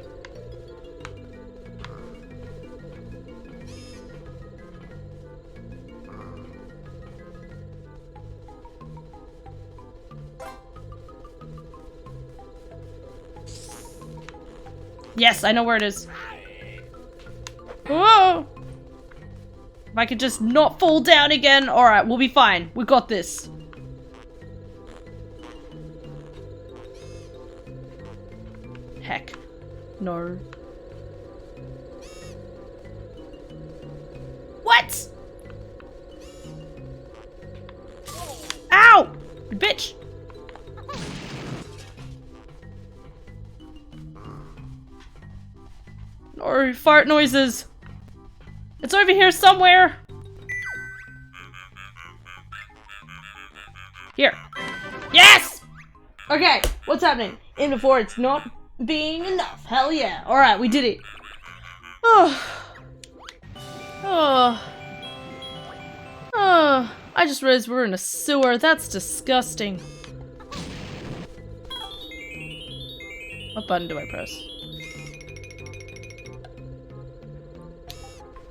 Yes, I know where it is. Whoa! If I could just not fall down again. Alright, we'll be fine. We got this. Heck. No. What? Ow! You bitch! No, fart noises. It's over here somewhere! Here. Yes! Okay, what's happening? In before it's not being enough. Hell yeah. Alright, we did it. Oh. Oh. Oh. I just realized we're in a sewer. That's disgusting. What button do I press?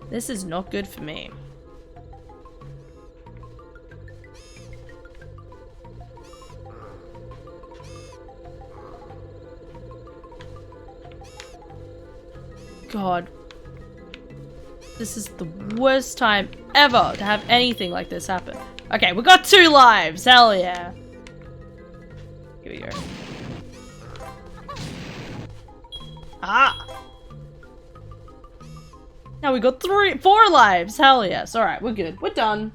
This is not good for me. God. This is the worst time ever to have anything like this happen. Okay, we got 2 lives. Hell yeah. Here we go. Ah! Now we got 4 lives. Hell yes. Alright, we're good. We're done.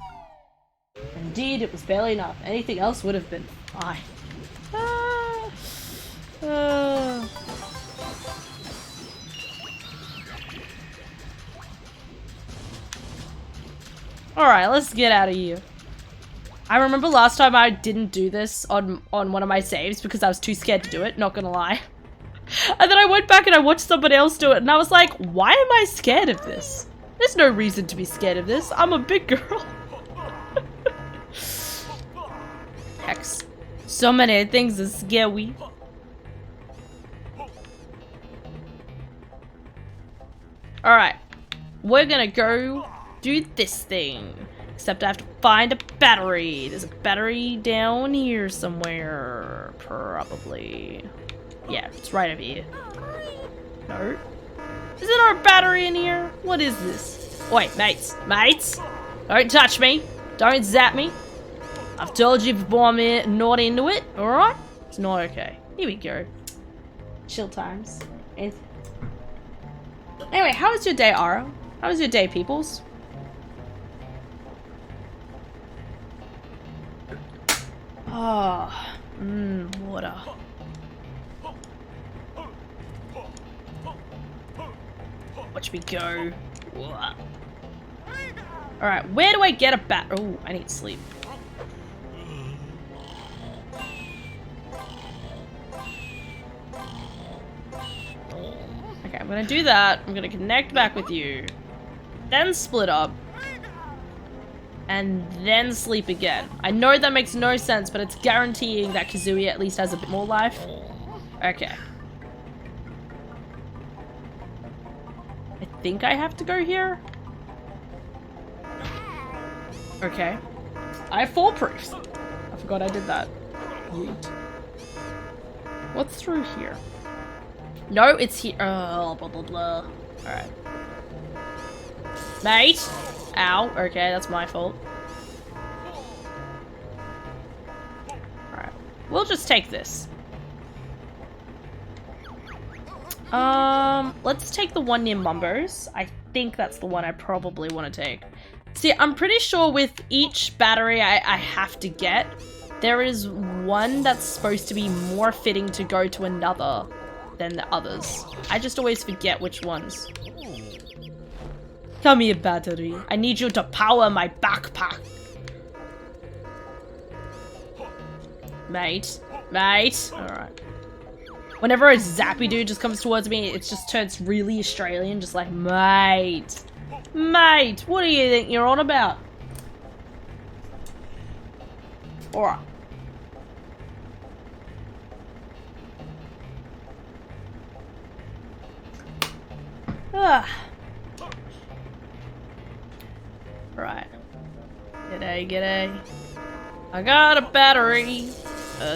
Indeed, it was barely enough. Anything else would have been fine. Alright, let's get out of here. I remember last time I didn't do this on one of my saves because I was too scared to do it, not gonna lie. And then I went back and I watched somebody else do it and I was like, why am I scared of this? There's no reason to be scared of this. I'm a big girl. Hex. So many things are scary. Alright. We're gonna go do this thing. Except I have to find a battery. There's a battery down here somewhere. Probably. Yeah, it's right over here. No. Is there a battery in here? What is this? Wait, mates. Mates! Don't touch me. Don't zap me. I've told you before I'm not into it, alright? It's not okay. Here we go. Chill times. Anyway, how was your day, Ara? How was your day, peoples? Oh, water. Watch me go. Alright, where do I get a bat? Oh, I need sleep. Okay, I'm gonna do that. I'm gonna connect back with you. Then split up. And then sleep again. I know that makes no sense, but it's guaranteeing that Kazooie at least has a bit more life. Okay. I think I have to go here. Okay. I have foolproof. I forgot I did that. Yeet. What's through here? No, it's here. Oh, blah, blah, blah. Alright. Mate! Ow. Okay, that's my fault. Alright. We'll just take this. Let's take the one near Mumbo's. I think that's the one I probably want to take. See, I'm pretty sure with each battery I have to get, there is one that's supposed to be more fitting to go to another than the others. I just always forget which ones. Come here, battery. I need you to power my backpack. Mate. Mate. Alright. Whenever a zappy dude just comes towards me, it just turns really Australian, just like, mate. Mate, what do you think you're on about? Alright. Ah. Right. G'day, g'day. I got a battery.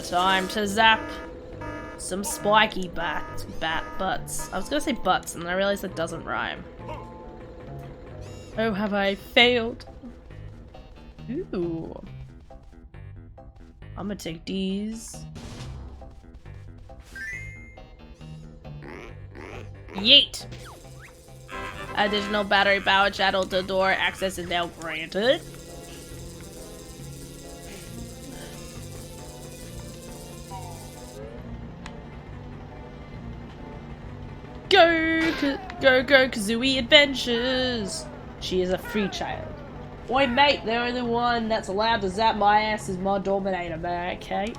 Time to zap some spiky butts. I was gonna say butts, and then I realized that doesn't rhyme. Oh, have I failed? Ooh. I'm gonna take these. Yeet! Additional battery power channel to door access is now granted. Go, Kazooie Adventures! She is a free child. Oi, mate, the only one that's allowed to zap my ass is my Dominator, man, okay?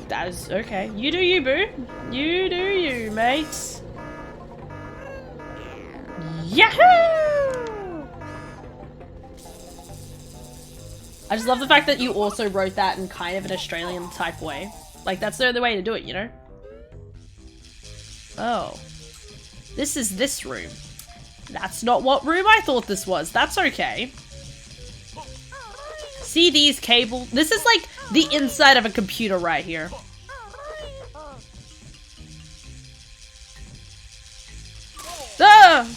That is okay. You do you, boo. You do you, mate. Yahoo! I just love the fact that you also wrote that in kind of an Australian type way. Like, that's the only way to do it, you know? Oh. This is this room. That's not what room I thought this was. That's okay. See these cables? This is like the inside of a computer right here. Ah!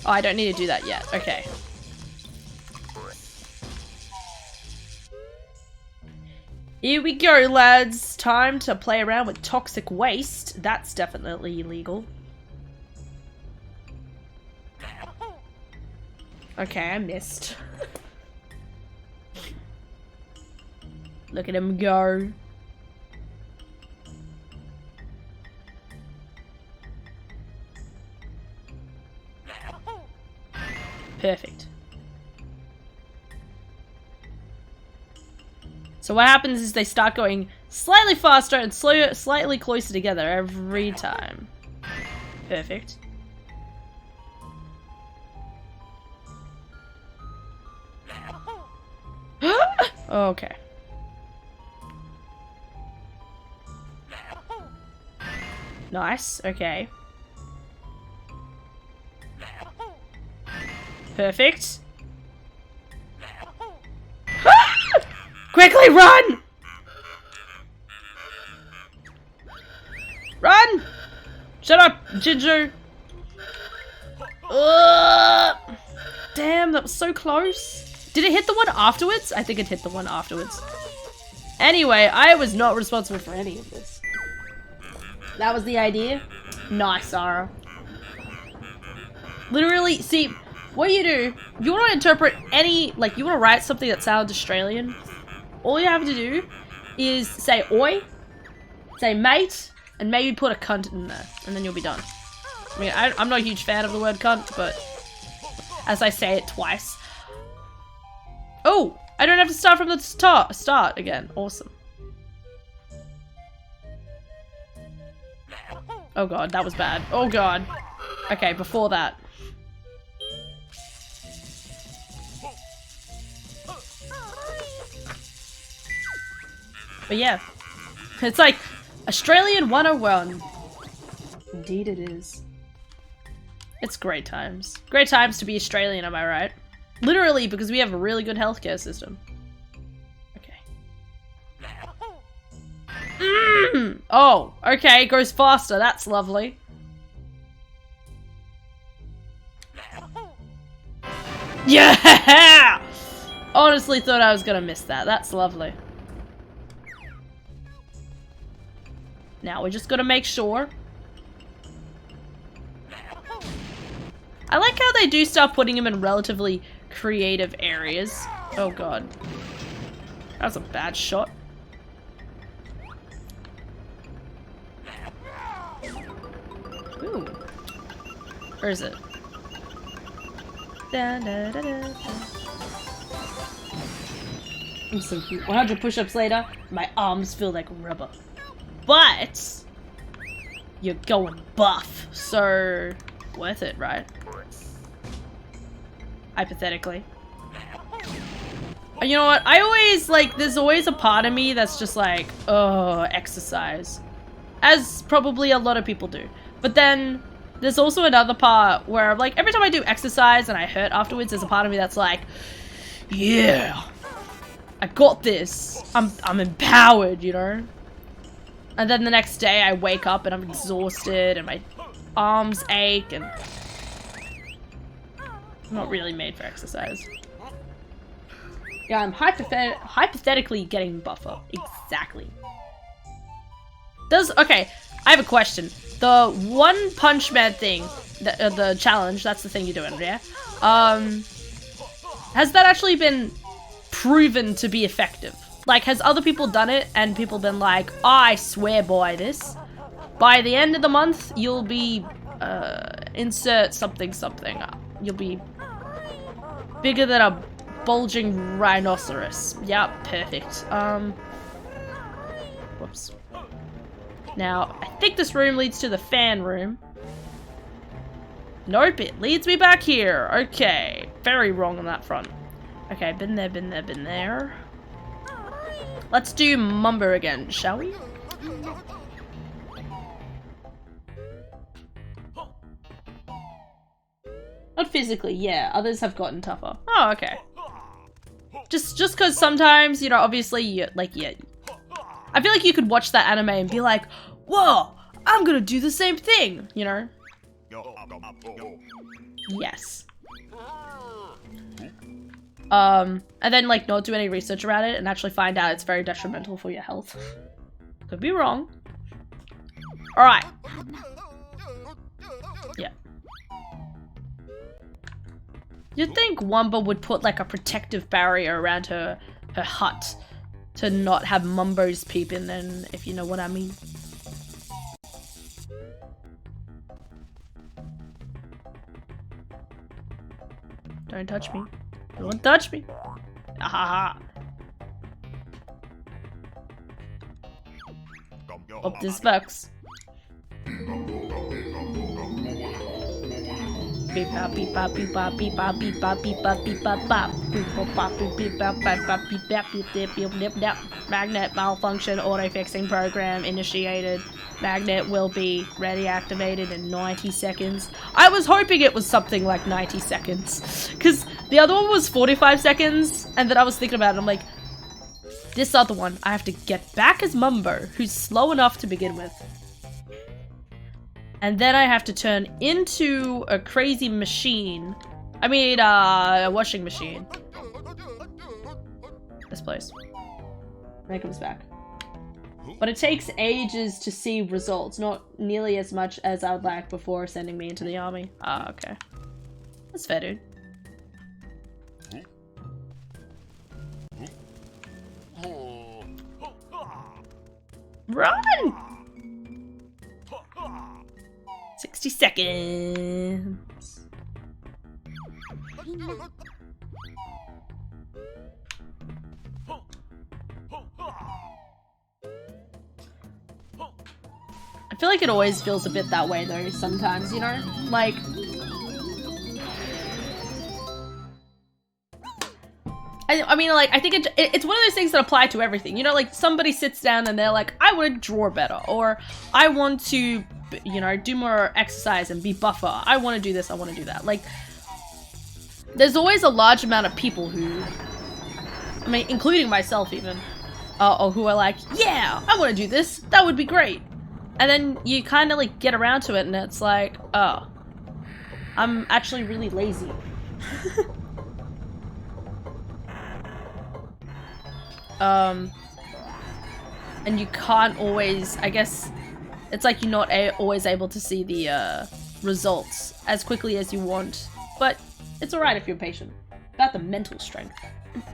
Oh, I don't need to do that yet. Okay. Here we go, lads. Time to play around with toxic waste. That's definitely illegal. Okay, I missed. Look at him go. Perfect. So what happens is they start going slightly faster and slightly closer together every time. Perfect. Okay. Nice, okay. Perfect. Quickly run! Run! Shut up, Ginger! Damn, that was so close. Did it hit the one afterwards? I think it hit the one afterwards. Anyway, I was not responsible for any of this. That was the idea. Nice, Sarah. Literally, see, what you do, you want to interpret any, like, you want to write something that sounds Australian, all you have to do is say oi, say mate, and maybe put a cunt in there, and then you'll be done. I mean, I'm not a huge fan of the word cunt, but as I say it twice. Oh, I don't have to start from the start again. Awesome. Oh god, that was bad. Oh god. Okay, before that. But yeah, it's like Australian 101. Indeed it is. It's great times. Great times to be Australian, am I right? Literally, because we have a really good healthcare system. Okay. Oh, okay, it goes faster. That's lovely. Yeah! Honestly thought I was gonna miss that. That's lovely. Now we're just gonna make sure. I like how they do start putting him in relatively creative areas. Oh god. That was a bad shot. Ooh. Where is it? Da, da, da, da, da. I'm so cute. 100 push-ups later, my arms feel like rubber. But you're going buff, so worth it, right? Hypothetically. You know what? I always, like, there's always a part of me that's just like, oh, exercise. As probably a lot of people do. But then there's also another part where, like, every time I do exercise and I hurt afterwards, there's a part of me that's like, yeah, I got this. I'm empowered, you know? And then the next day I wake up and I'm exhausted and my arms ache and I'm not really made for exercise. Yeah, I'm hypothetically getting buffer. Exactly. Okay, I have a question. The One Punch Man thing, the challenge, that's the thing you're doing, yeah? Has that actually been proven to be effective? Like, has other people done it and people been like, oh, I swear by this. By the end of the month, you'll be, insert something something. You'll be bigger than a bulging rhinoceros. Yep, perfect. Whoops. Now, I think this room leads to the fan room. Nope, it leads me back here. Okay, very wrong on that front. Okay, been there, been there, been there. Let's do Mumber again, shall we? Not physically, yeah. Others have gotten tougher. Oh, okay. Just because sometimes, you know, obviously, yeah. I feel like you could watch that anime and be like, whoa, I'm gonna do the same thing, you know? Yes. And then like not do any research around it and actually find out it's very detrimental for your health. Could be wrong. Alright. Yeah. You'd think Wumba would put like a protective barrier around her hut to not have Mumbos peep in then, if you know what I mean. Don't touch me. Don't touch me. Ahaha. Up this box. Beep bop beep bop beep bop beep bop beep bop beep bop beep bop bop beep bop bop beep beep bop bop bop beep bop beep dip beep dip dip. Magnet malfunction auto fixing program initiated. Magnet will be ready activated in 90 seconds. I was hoping it was something like 90 seconds. Because the other one was 45 seconds. And then I was thinking about it. I'm like, this other one, I have to get back as Mumbo, who's slow enough to begin with. And then I have to turn into a crazy machine. I mean, a washing machine. This place. And it comes back. But it takes ages to see results, not nearly as much as I would like before sending me into the army. Ah, okay. That's fair, dude. Run! 60 seconds. I feel like it always feels a bit that way though, sometimes, you know? Like... I mean, like, I think it's one of those things that apply to everything. You know, like, somebody sits down and they're like, I want to draw better, or I want to, you know, do more exercise and be buffer. I want to do this, I want to do that. Like, there's always a large amount of people who, I mean, including myself even, who are like, yeah, I want to do this, that would be great. And then you kind of, like, get around to it and it's like, oh, I'm actually really lazy. And you can't always, I guess, it's like you're not always able to see the results as quickly as you want, but it's alright if you're patient. About the mental strength.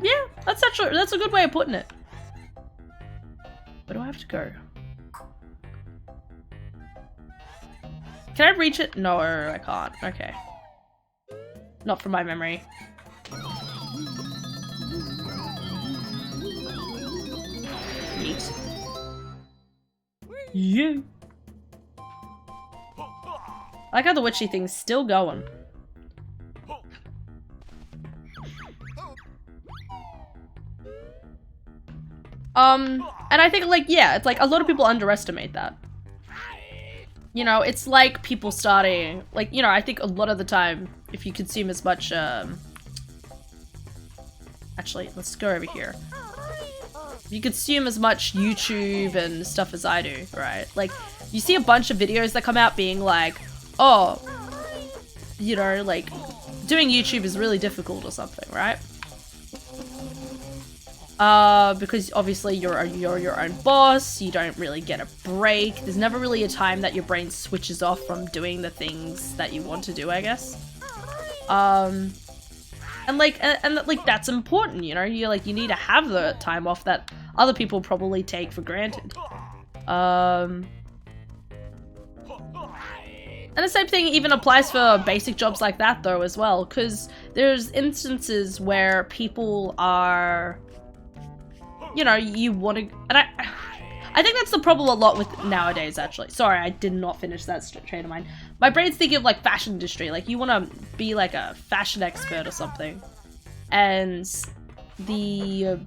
Yeah, that's a good way of putting it. Where do I have to go? Can I reach it? No, I can't. Okay. Not from my memory. Neat. Yeah. I like how the witchy thing's still going. And I think, like, yeah, it's like a lot of people underestimate that. You know, it's like people starting, like, you know, I think a lot of the time, if you consume as much, actually, let's go over here. If you consume as much YouTube and stuff as I do, right? Like, you see a bunch of videos that come out being like, oh, you know, like, doing YouTube is really difficult or something, right? Because obviously you're your own boss, you don't really get a break, there's never really a time that your brain switches off from doing the things that you want to do, I guess. And like that's important, you know, you need to have the time off that other people probably take for granted. And the same thing even applies for basic jobs like that though as well, because there's instances where people are, you know, you want to, and I think that's the problem a lot with nowadays, actually. Sorry, I did not finish that train of mind. My brain's thinking of, like, fashion industry. Like, you want to be, like, a fashion expert or something. And you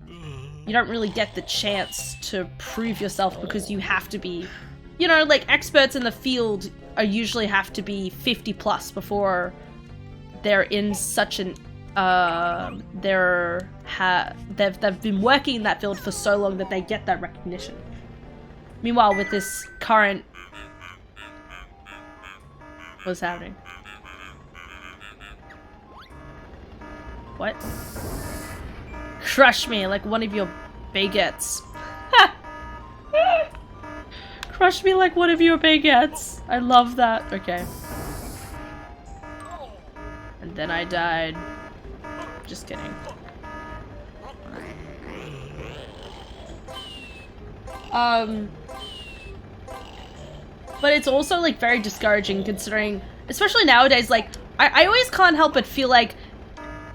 don't really get the chance to prove yourself because you have to be, you know, like, experts in the field are usually have to be 50 plus before they're in such an they've been working in that field for so long that they get that recognition. Meanwhile, with this current, what's happening? What? Crush me like one of your baguettes. Crush me like one of your baguettes. I love that. Okay. And then I died. Just kidding. But it's also like very discouraging considering, especially nowadays, like I always can't help but feel like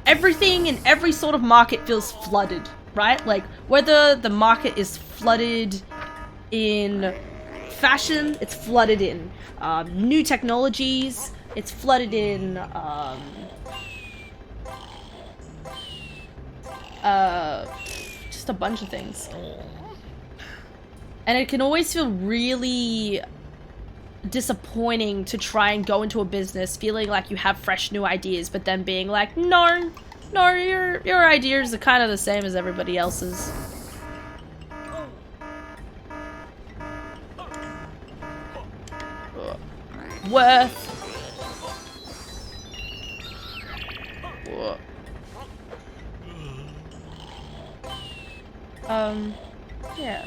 everything in every sort of market feels flooded, right? Like whether the market is flooded in fashion, it's flooded in new technologies, it's flooded in just a bunch of things. And it can always feel really disappointing to try and go into a business feeling like you have fresh new ideas, but then being like, no, your ideas are kind of the same as everybody else's. Worth. Yeah.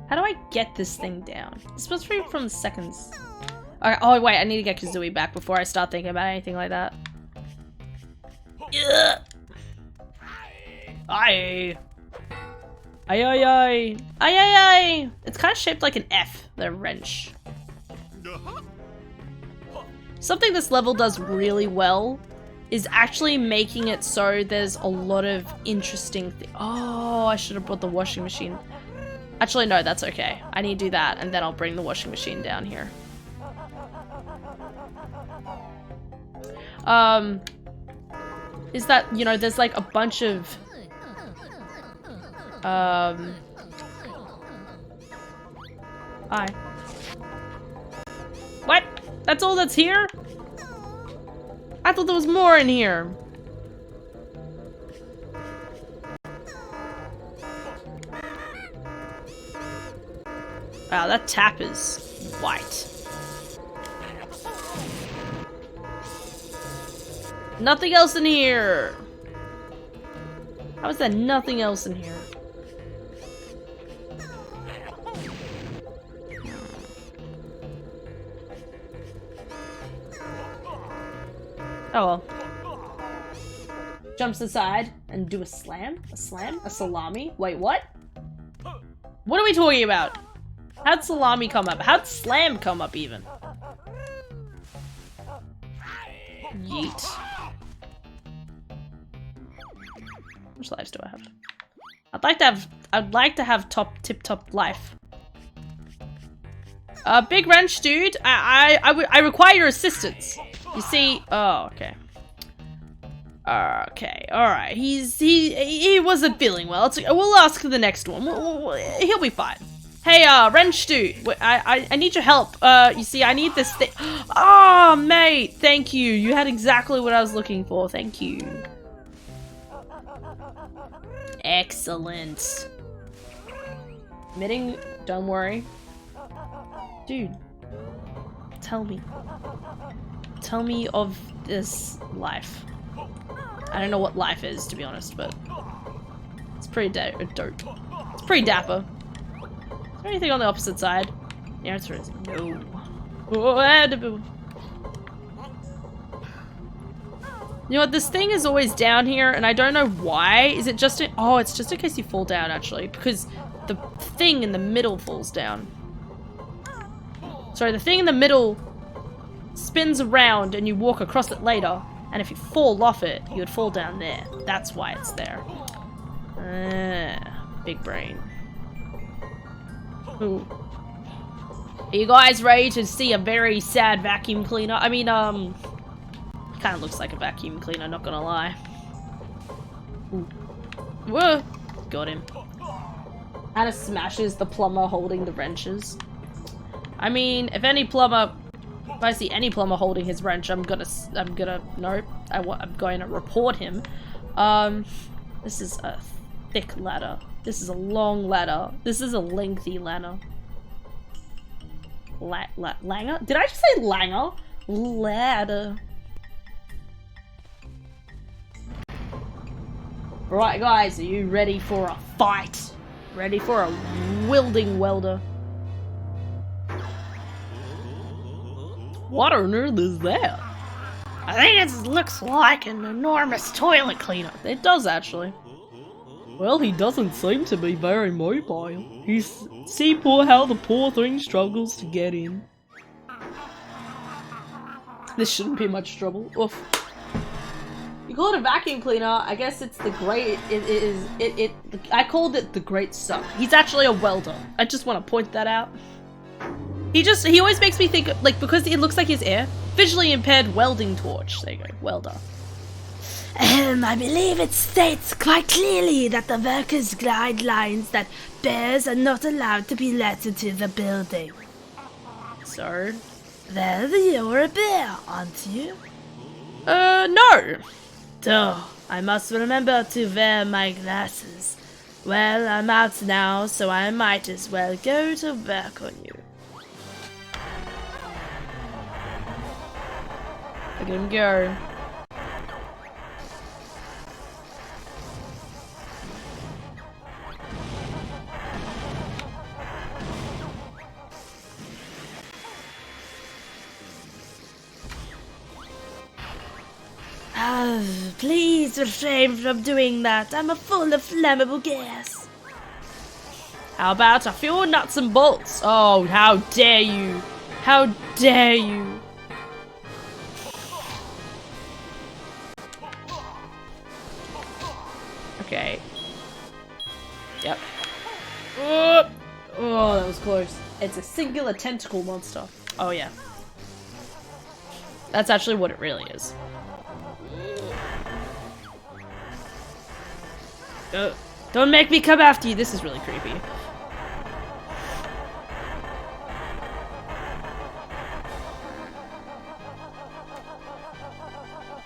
How do I get this thing down? It's supposed to be from the seconds. Okay, oh wait, I need to get Kazooie back before I start thinking about anything like that. Ugh. Aye. Aye aye aye. Aye aye aye. It's kind of shaped like an F, the wrench. Something this level does really well is actually making it so there's a lot of interesting things. Oh, I should have brought the washing machine. Actually, no, that's okay. I need to do that, and then I'll bring the washing machine down here. Is that, you know, there's like a bunch of... Hi. What? That's all that's here? I thought there was more in here. Wow, that tap is white. Nothing else in here. How is there nothing else in here? Oh well. Jumps aside and do a slam? A slam? A salami? Wait, what? What are we talking about? How'd salami come up? How'd slam come up even? Yeet. How much lives do I have? I'd like to have tip-top life. Big wrench dude, I require your assistance. You see, oh, okay. Okay, alright. He wasn't feeling well. We'll ask the next one. He'll be fine. Hey, wrench dude, I need your help. You see, I need this thing. Oh, mate, thank you. You had exactly what I was looking for. Thank you. Excellent. Admitting, don't worry. Dude, tell me. Tell me of this life. I don't know what life is, to be honest, but it's pretty dope. It's pretty dapper. Is there anything on the opposite side? The answer is no. You know what? This thing is always down here, and I don't know why. Is it just oh, it's just in case you fall down, actually, because the thing in the middle falls down. Sorry, the thing in the middle spins around, and you walk across it later. And if you fall off it, you would fall down there. That's why it's there. Big brain. Ooh. Are you guys ready to see a very sad vacuum cleaner? I mean, kind of looks like a vacuum cleaner, not gonna lie. Ooh. Whoa! Got him. Anna smashes the plumber holding the wrenches. I mean, if any plumber I see any plumber holding his wrench, nope. I'm going to report him. This is a thick ladder. This is a long ladder. This is a lengthy ladder. Langer? Did I just say langer? Ladder. Right, guys, are you ready for a fight? Ready for a wielding welder? What on earth is that? I think it looks like an enormous toilet cleaner. It does, actually. Well, he doesn't seem to be very mobile. See how the poor thing struggles to get in. This shouldn't be much trouble. Oof. You call it a vacuum cleaner, I guess it's the great, I called it the great suck. He's actually a welder. I just want to point that out. He always makes me think, like, because it looks like his air, visually impaired welding torch. There you go, welder. I believe it states quite clearly that the workers' guidelines that bears are not allowed to be let into the building. So? Well, you're a bear, aren't you? No! Duh, I must remember to wear my glasses. Well, I'm out now, so I might as well go to work on you. Look at him go. Please refrain from doing that. I'm full of flammable gas. How about a few nuts and bolts? Oh, how dare you! How dare you! Okay. Yep. Oh, that was close. It's a singular tentacle monster. Oh yeah. That's actually what it really is. Don't make me come after you. This is really creepy.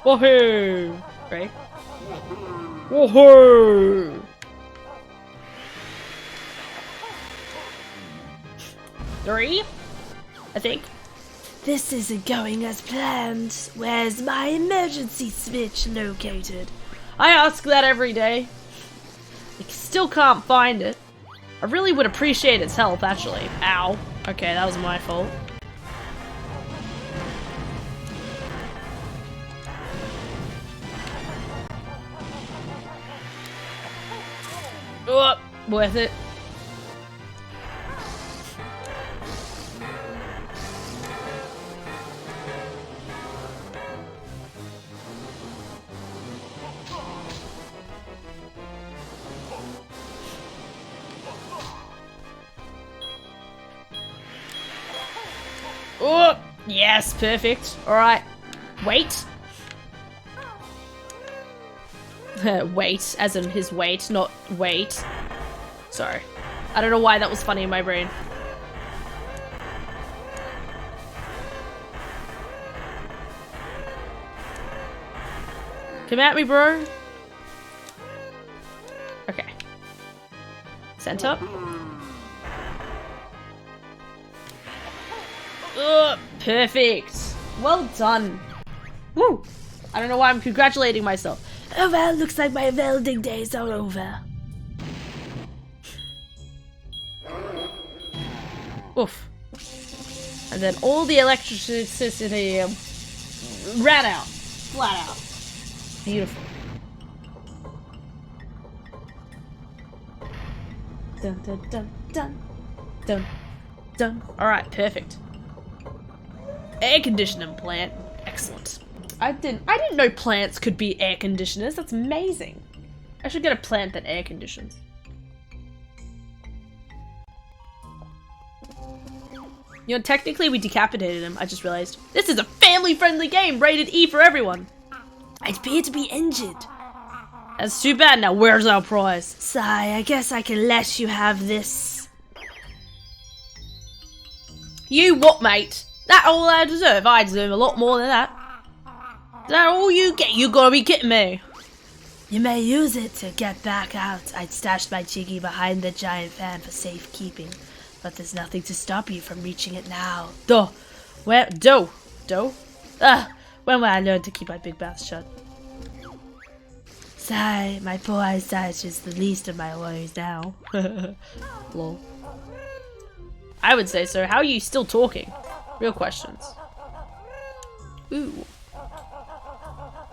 Woohoo! Right? Woohoo! 3, I think. This isn't going as planned. Where's my emergency switch located? I ask that every day. I still can't find it. I really would appreciate its help, actually. Ow. Okay, that was my fault. Oh, worth it. Oh, yes, perfect. Alright. Wait. Wait, as in his weight, not wait. Sorry. I don't know why that was funny in my brain. Come at me, bro. Okay. Center. Ugh, perfect. Well done. Woo. I don't know why I'm congratulating myself. Oh well, looks like my welding days are over. Oof. And then all the electricity ran out. Flat out. Beautiful. Dun dun dun dun. Dun dun. Alright, perfect. Air conditioning plant. Excellent. I didn't know plants could be air conditioners. That's amazing. I should get a plant that air conditions. You know, technically we decapitated him, I just realized. This is a family-friendly game, rated E for everyone. I appear to be injured. That's too bad. Now where's our prize? Sigh, I guess I can let you have this. You what, mate? That all I deserve? I deserve a lot more than that. Is that all you get? You gotta be kidding me. You may use it to get back out. I'd stashed my Jiggy behind the giant fan for safekeeping, but there's nothing to stop you from reaching it now. Duh. Where? Dough. When will I learn to keep my big mouth shut? Sigh, my poor eyesight is the least of my worries now. Lol. I would say so. How are you still talking? Real questions. Ooh.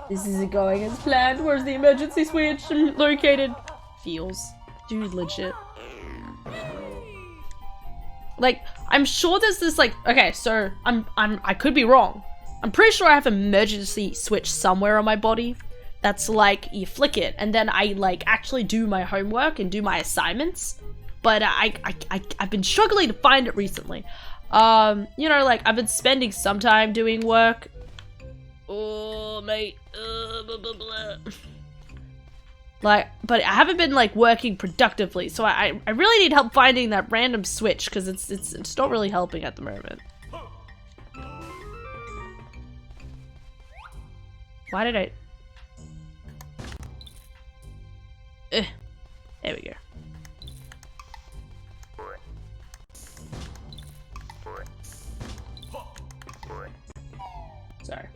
This isn't going as planned. Where's the emergency switch located? Feels. Dude, legit. Like, I'm sure there's this, like, okay, so I could be wrong. I'm pretty sure I have an emergency switch somewhere on my body that's like, you flick it and then I like actually do my homework and do my assignments. But I've been struggling to find it recently. You know, like, I've been spending some time doing work. Oh, mate. Blah, blah, blah. Like, but I haven't been, like, working productively, so I really need help finding that random switch, because it's not really helping at the moment. Why did I... There we go. Sorry.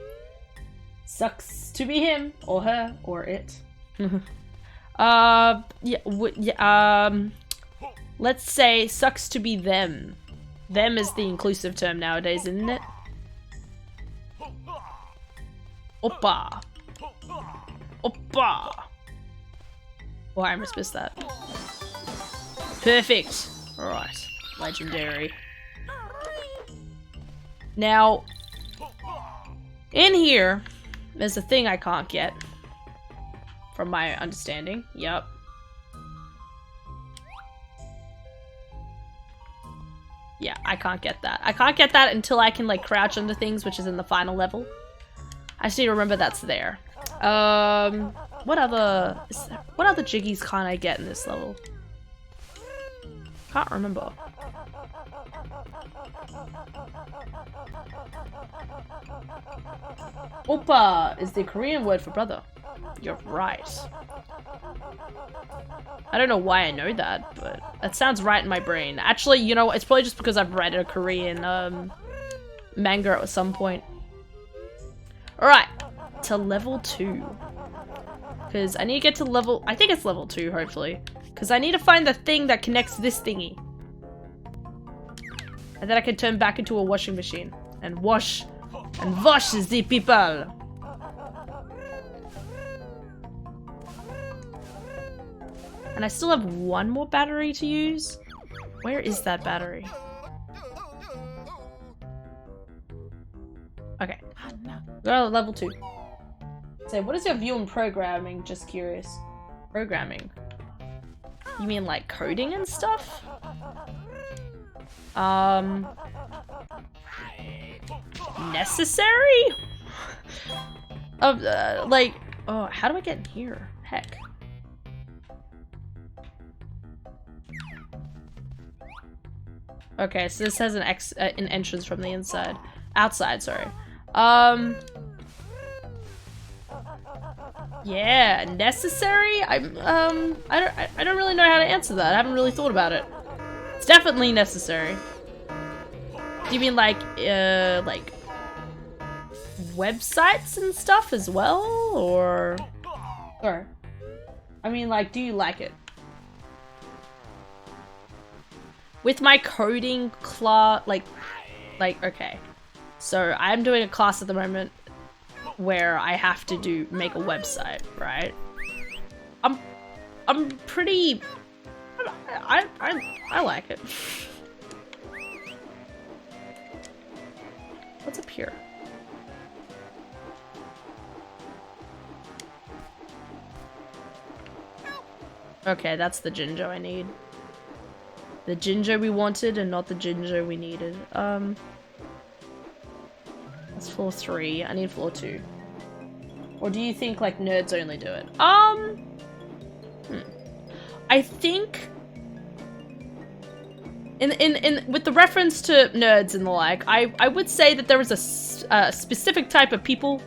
Sucks to be him, or her, or it. Let's say sucks to be them. Them is the inclusive term nowadays, isn't it? Oppa. Oppa. Oh, I almost missed that. Perfect. Alright. Legendary. Now, in here, there's a thing I can't get. From my understanding. Yup. Yeah, I can't get that. I can't get that until I can, like, crouch under things, which is in the final level. I just need to remember that's there. What other jiggies can't I get in this level? Can't remember. Oppa is the Korean word for brother. You're right. I don't know why I know that, but that sounds right in my brain. Actually, you know, it's probably just because I've read a Korean manga at some point. Alright, to level 2. Because I need to get to level... I think it's level 2, hopefully. Because I need to find the thing that connects this thingy. And then I can turn back into a washing machine. And wash the people. And I still have one more battery to use. Where is that battery? Okay. Go to level 2. So, what is your view on programming? Just curious. Programming? You mean like coding and stuff? Necessary? Like, oh, how do I get in here? Heck. Okay, so this has an entrance from the inside. Outside, sorry. Yeah, necessary? I don't really know how to answer that. I haven't really thought about it. It's definitely necessary. Do you mean like websites and stuff as well, or I mean, like, do you like it? With my coding class, like, okay. So I'm doing a class at the moment where I have to make a website, right? I'm pretty, I like it. What's up here? Okay, that's the ginger I need. The ginger we wanted and not the ginger we needed. That's floor 3. I need floor 2. Or do you think like nerds only do it? I think with the reference to nerds and the like, I would say that there is a specific type of people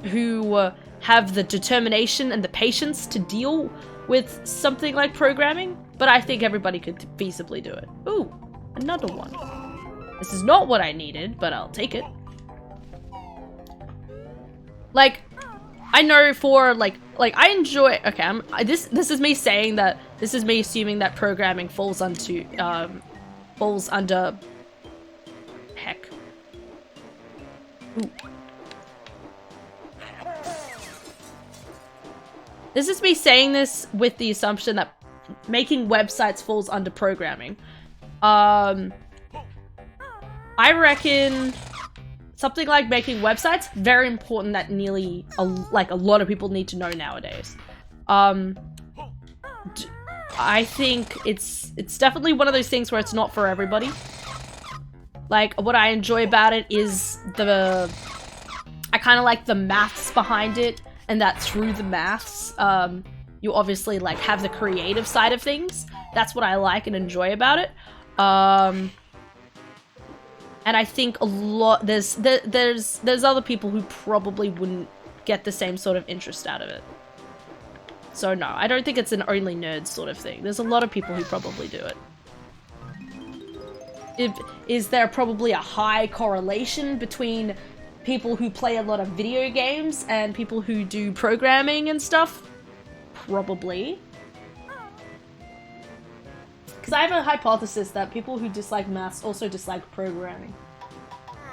who have the determination and the patience to deal with something like programming, but I think everybody could feasibly do it. Ooh, another one. This is not what I needed, but I'll take it. Like, I know for like I enjoy. Okay, this is me saying that. This is me assuming that programming falls under. Heck. Ooh. This is me saying this with the assumption that making websites falls under programming. I reckon something like making websites, very important that nearly a lot of people need to know nowadays. I think it's definitely one of those things where it's not for everybody. Like, what I enjoy about it is I kind of like the maths behind it, and that through the maths, you obviously like have the creative side of things. That's what I like and enjoy about it. And I think a lot there's other people who probably wouldn't get the same sort of interest out of it. So no, I don't think it's an only nerds sort of thing. There's a lot of people who probably do it. Is there probably a high correlation between people who play a lot of video games and people who do programming and stuff? Probably. Because I have a hypothesis that people who dislike maths also dislike programming.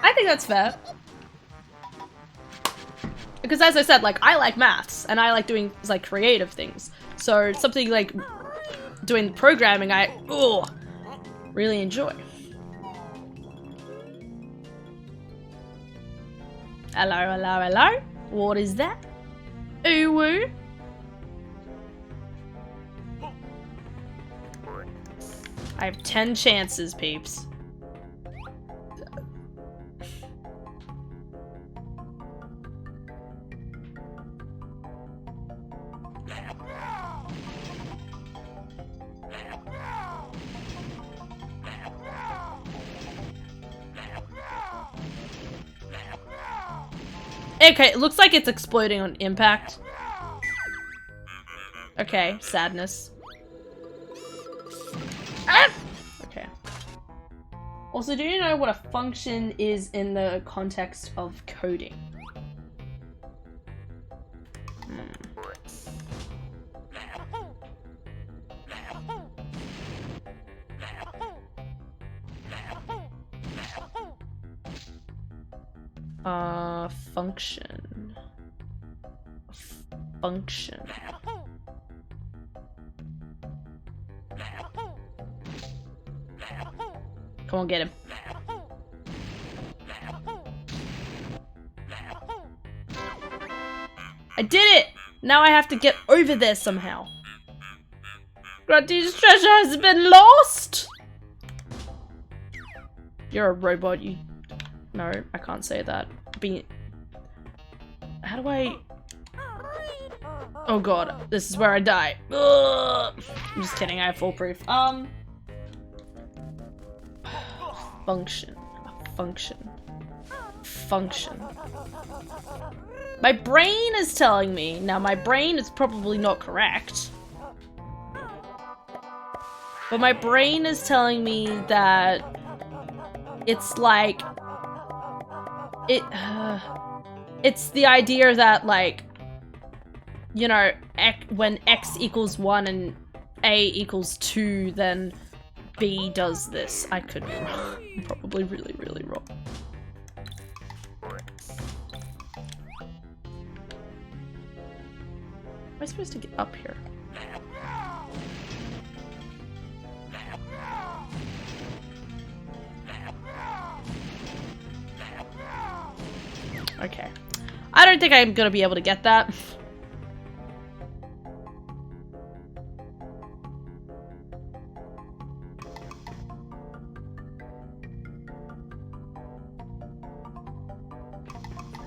I think that's fair. Because as I said, like, I like maths, and I like doing, like, creative things. So something like doing programming, I really enjoy. Hello, hello, hello. What is that? Ooh. I have 10 chances, peeps. Okay, it looks like it's exploding on impact. Okay, sadness. Ah! Okay. Also, do you know what a function is in the context of coding? Function. Function. Come on, get him. I did it! Now I have to get over there somehow. Grunty's treasure has been lost! You're a robot, you... No, I can't say that. How do I... Oh god, this is where I die. Ugh. I'm just kidding, I have foolproof. Function. Function. My brain is telling me. Now, my brain is probably not correct. But my brain is telling me that it's like... It's the idea that, like, you know, when x equals 1 and a equals 2, then b does this. I could be wrong. I'm probably really, really wrong. Am I supposed to get up here? Okay. I don't think I'm gonna be able to get that.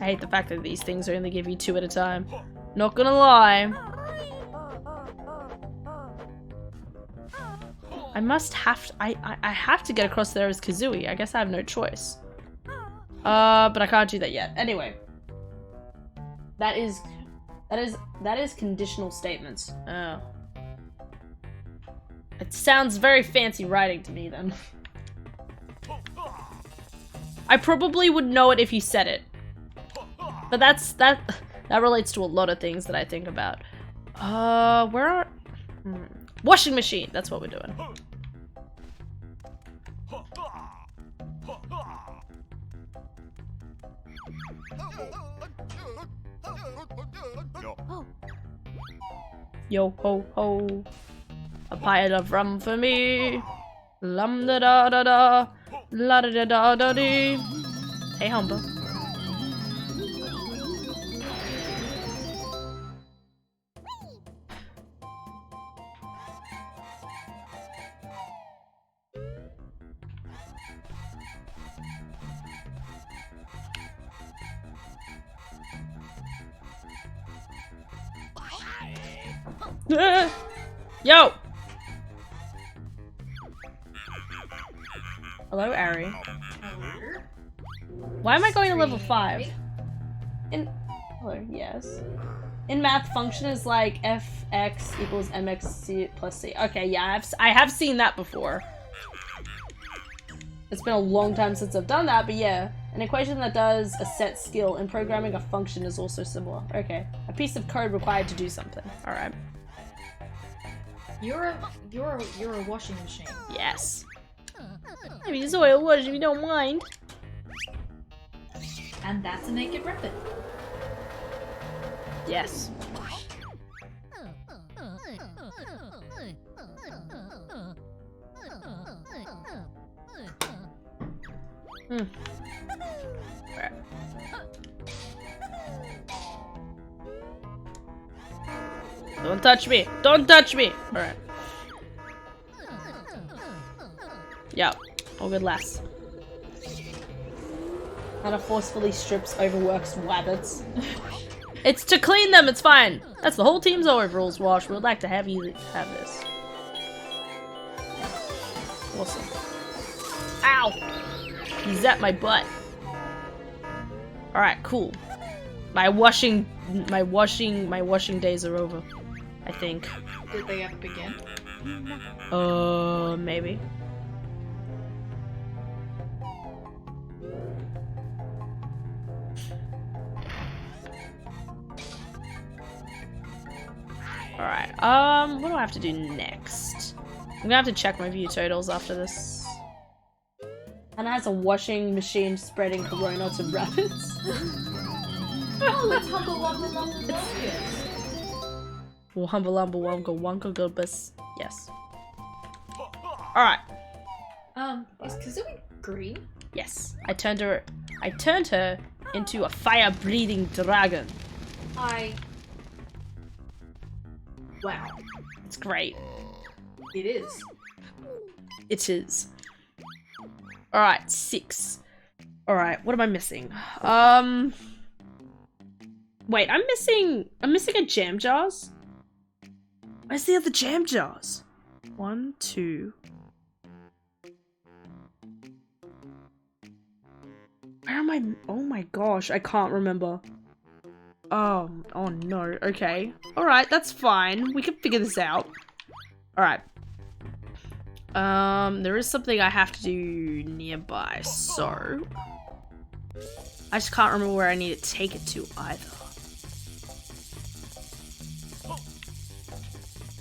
I hate the fact that these things only give you 2 at a time. Not gonna lie. I have to get across there as Kazooie. I guess I have no choice. But I can't do that yet. Anyway. That is conditional statements. Oh. It sounds very fancy writing to me then. I probably would know it if you said it. But that relates to a lot of things that I think about. Where are... Washing machine! That's what we're doing. Yo ho ho. A pile of rum for me. Lum da da da da. La da da da da dee. Hey Humber. Yo! Hello, Ari. Why am I going to level 5? Hello, yes. In math, function is like fx equals mx plus c. Okay, yeah, I have seen that before. It's been a long time since I've done that, but yeah. An equation that does a set skill in programming a function is also similar. Okay. A piece of code required to do something. Alright. You're a washing machine. Yes. I mean, it's oil wash if you don't mind. And that's a naked rabbit. Yes. Right. Don't touch me! Don't touch me! Alright. Yeah. All good lass. Kinda forcefully strips overworks rabbits. It's to clean them, it's fine! That's the whole team's overalls wash. We'd like to have you have this. Awesome. Ow! He's at my butt. Alright, cool. My washing days are over. I think. Did they ever begin? Maybe. Alright, what do I have to do next? I'm gonna have to check my view totals after this. And it has a washing machine spreading corona to rabbits. Oh, let's humble wumble wumble Well, humble umble wonka wonka goodbus. Yes. Alright. Is Kazooie green? Yes. I turned her into a fire-breathing dragon. Wow. It's great. It is. It is. Alright, 6. Alright, what am I missing? Wait, I'm missing a jam jars? Where's the other jam jars? 1, 2. Where am I? Oh my gosh, I can't remember. Oh no, okay. Alright, that's fine. We can figure this out. Alright. There is something I have to do nearby, so... I just can't remember where I need to take it to either.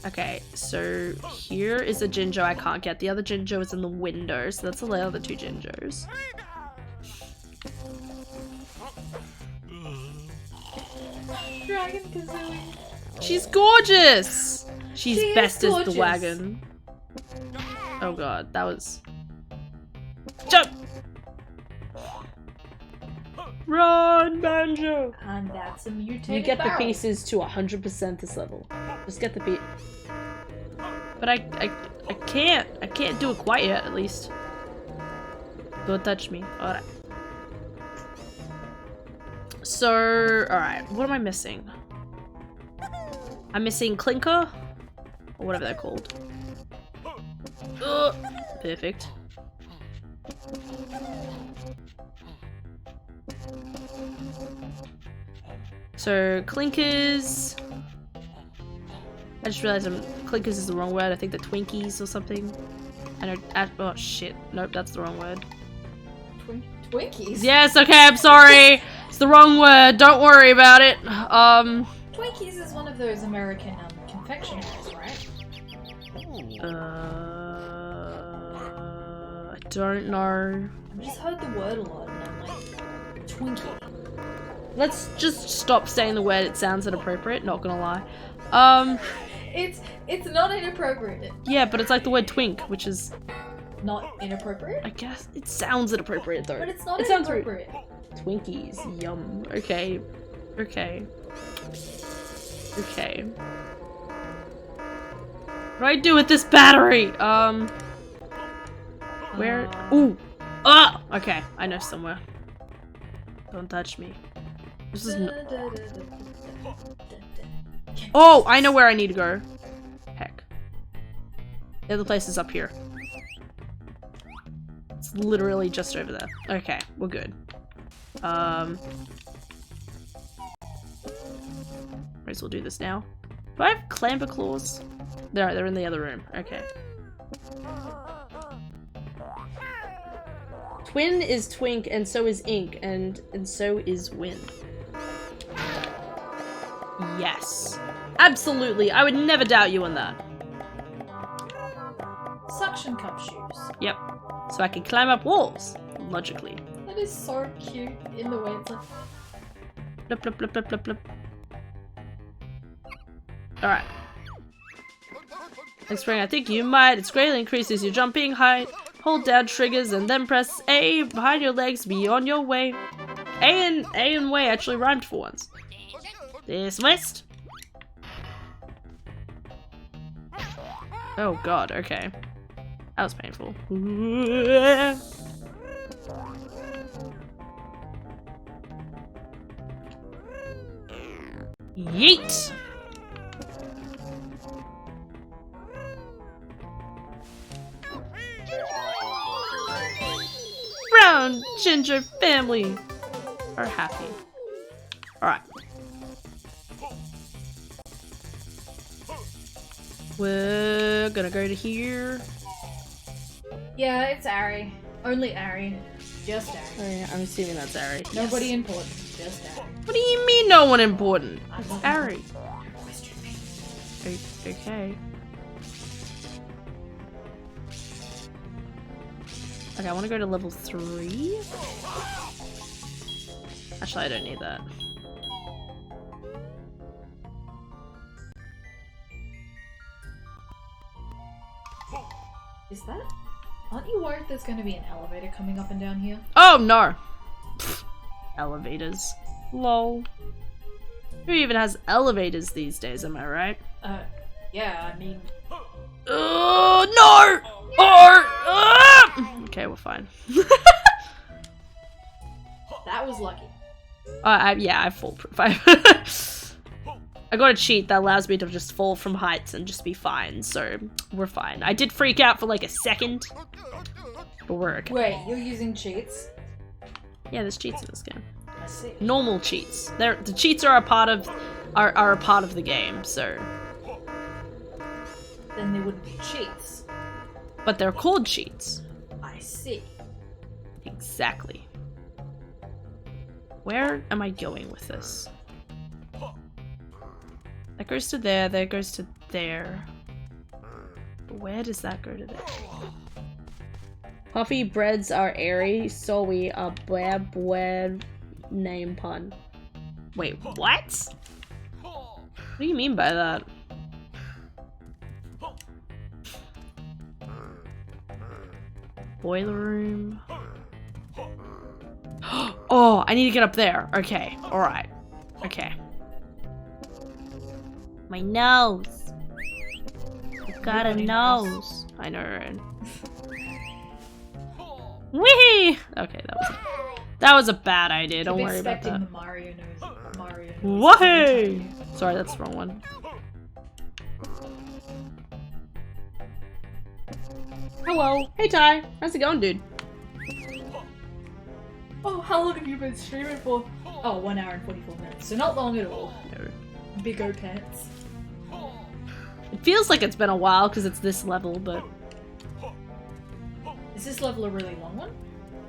Okay, so here is a Jinjo I can't get. The other Jinjo is in the window, so that's the other 2 Jinjos. Dragon Kazooie. She's gorgeous! She's She is best as gorgeous. the wagon. Oh god, that was... Jump! Run, Banjo! And that's a mutated You get the barrel. pieces to 100% this level. Just get the piece. But I can't do it quite yet, at least. Don't touch me. Alright. So, alright, what am I missing? I'm missing Clinker? Or whatever they're called. Perfect. So, clinkers. I just realized clinkers is the wrong word. I think they're Twinkies or something. Oh shit. Nope, that's the wrong word. Twinkies? Yes, okay, I'm sorry. It's the wrong word. Don't worry about it. Twinkies is one of those American confectionaries, right? I don't know. I've just heard the word a lot and I'm like, Twinkie. Let's just stop saying the word. It sounds inappropriate, not gonna lie. It's not inappropriate. Yeah, but it's like the word twink, which is... Not inappropriate? I guess it sounds inappropriate though. But it's not It sounds inappropriate. Twinkies, yum. Okay. Okay. Okay. What do I do with this battery? Where? Ooh! Ah! Okay, I know somewhere. Don't touch me. This is Oh! I know where I need to go. Heck. The other place is up here. It's literally just over there. Okay, we're good. Might as well do this now. Do I have clamber claws? They're in the other room. Okay. Twin is twink, and so is ink, and so is win. Yes. Absolutely. I would never doubt you on that. Suction cup shoes. Yep. So I can climb up walls. Logically. That is so cute in the way it's like... Blip, blip, blip, blip, blip, blip. Alright. Next spring, I think you might. It greatly increases your jumping height. Hold down triggers and then press A behind your legs. Be on your way. A and way actually rhymed for once. Dismissed. Oh god, okay. That was painful. Yeet! Brown ginger family are happy. Alright. We're gonna go to here. Yeah, it's Ari. Only Ari. Just Ari. Oh yeah, I'm assuming that's Ari. Nobody important. Just Ari. What do you mean no one important? I It's love Ari. Question me. Okay. Okay, I want to go to level 3. Actually, I don't need that. Is that? Aren't you worried there's going to be an elevator coming up and down here? Oh no! Pfft. Elevators. Lol. Who even has elevators these days, am I right? Yeah, I mean... No! Okay, we're fine. That was lucky. Yeah, I foolproof. I got a cheat that allows me to just fall from heights and just be fine, so we're fine. I did freak out for like a second, but we're okay. Wait, you're using cheats? Yeah, there's cheats in this game. I see. Normal cheats. The cheats are a part of a part of the game, so. Then they wouldn't be cheats. But they're called cheats. I see. Exactly. Where am I going with this? That goes to there, that goes to there. But where does that go to there? Puffy breads are airy, so we a blab name pun. Wait, what? What do you mean by that? Boiler room. Oh, I need to get up there. Okay, alright. Okay. My nose. I've got a nose. I know, right? Whee! Okay, that was a bad idea. Don't worry about that. The Mario nose. Whoa! Sorry, that's the wrong one. Hello. Hey, Ty. How's it going, dude? Oh, how long have you been streaming for? Oh, 1 hour and 44 minutes. So not long at all. No. Big O pants. It feels like it's been a while because it's this level, but Is this level a really long one?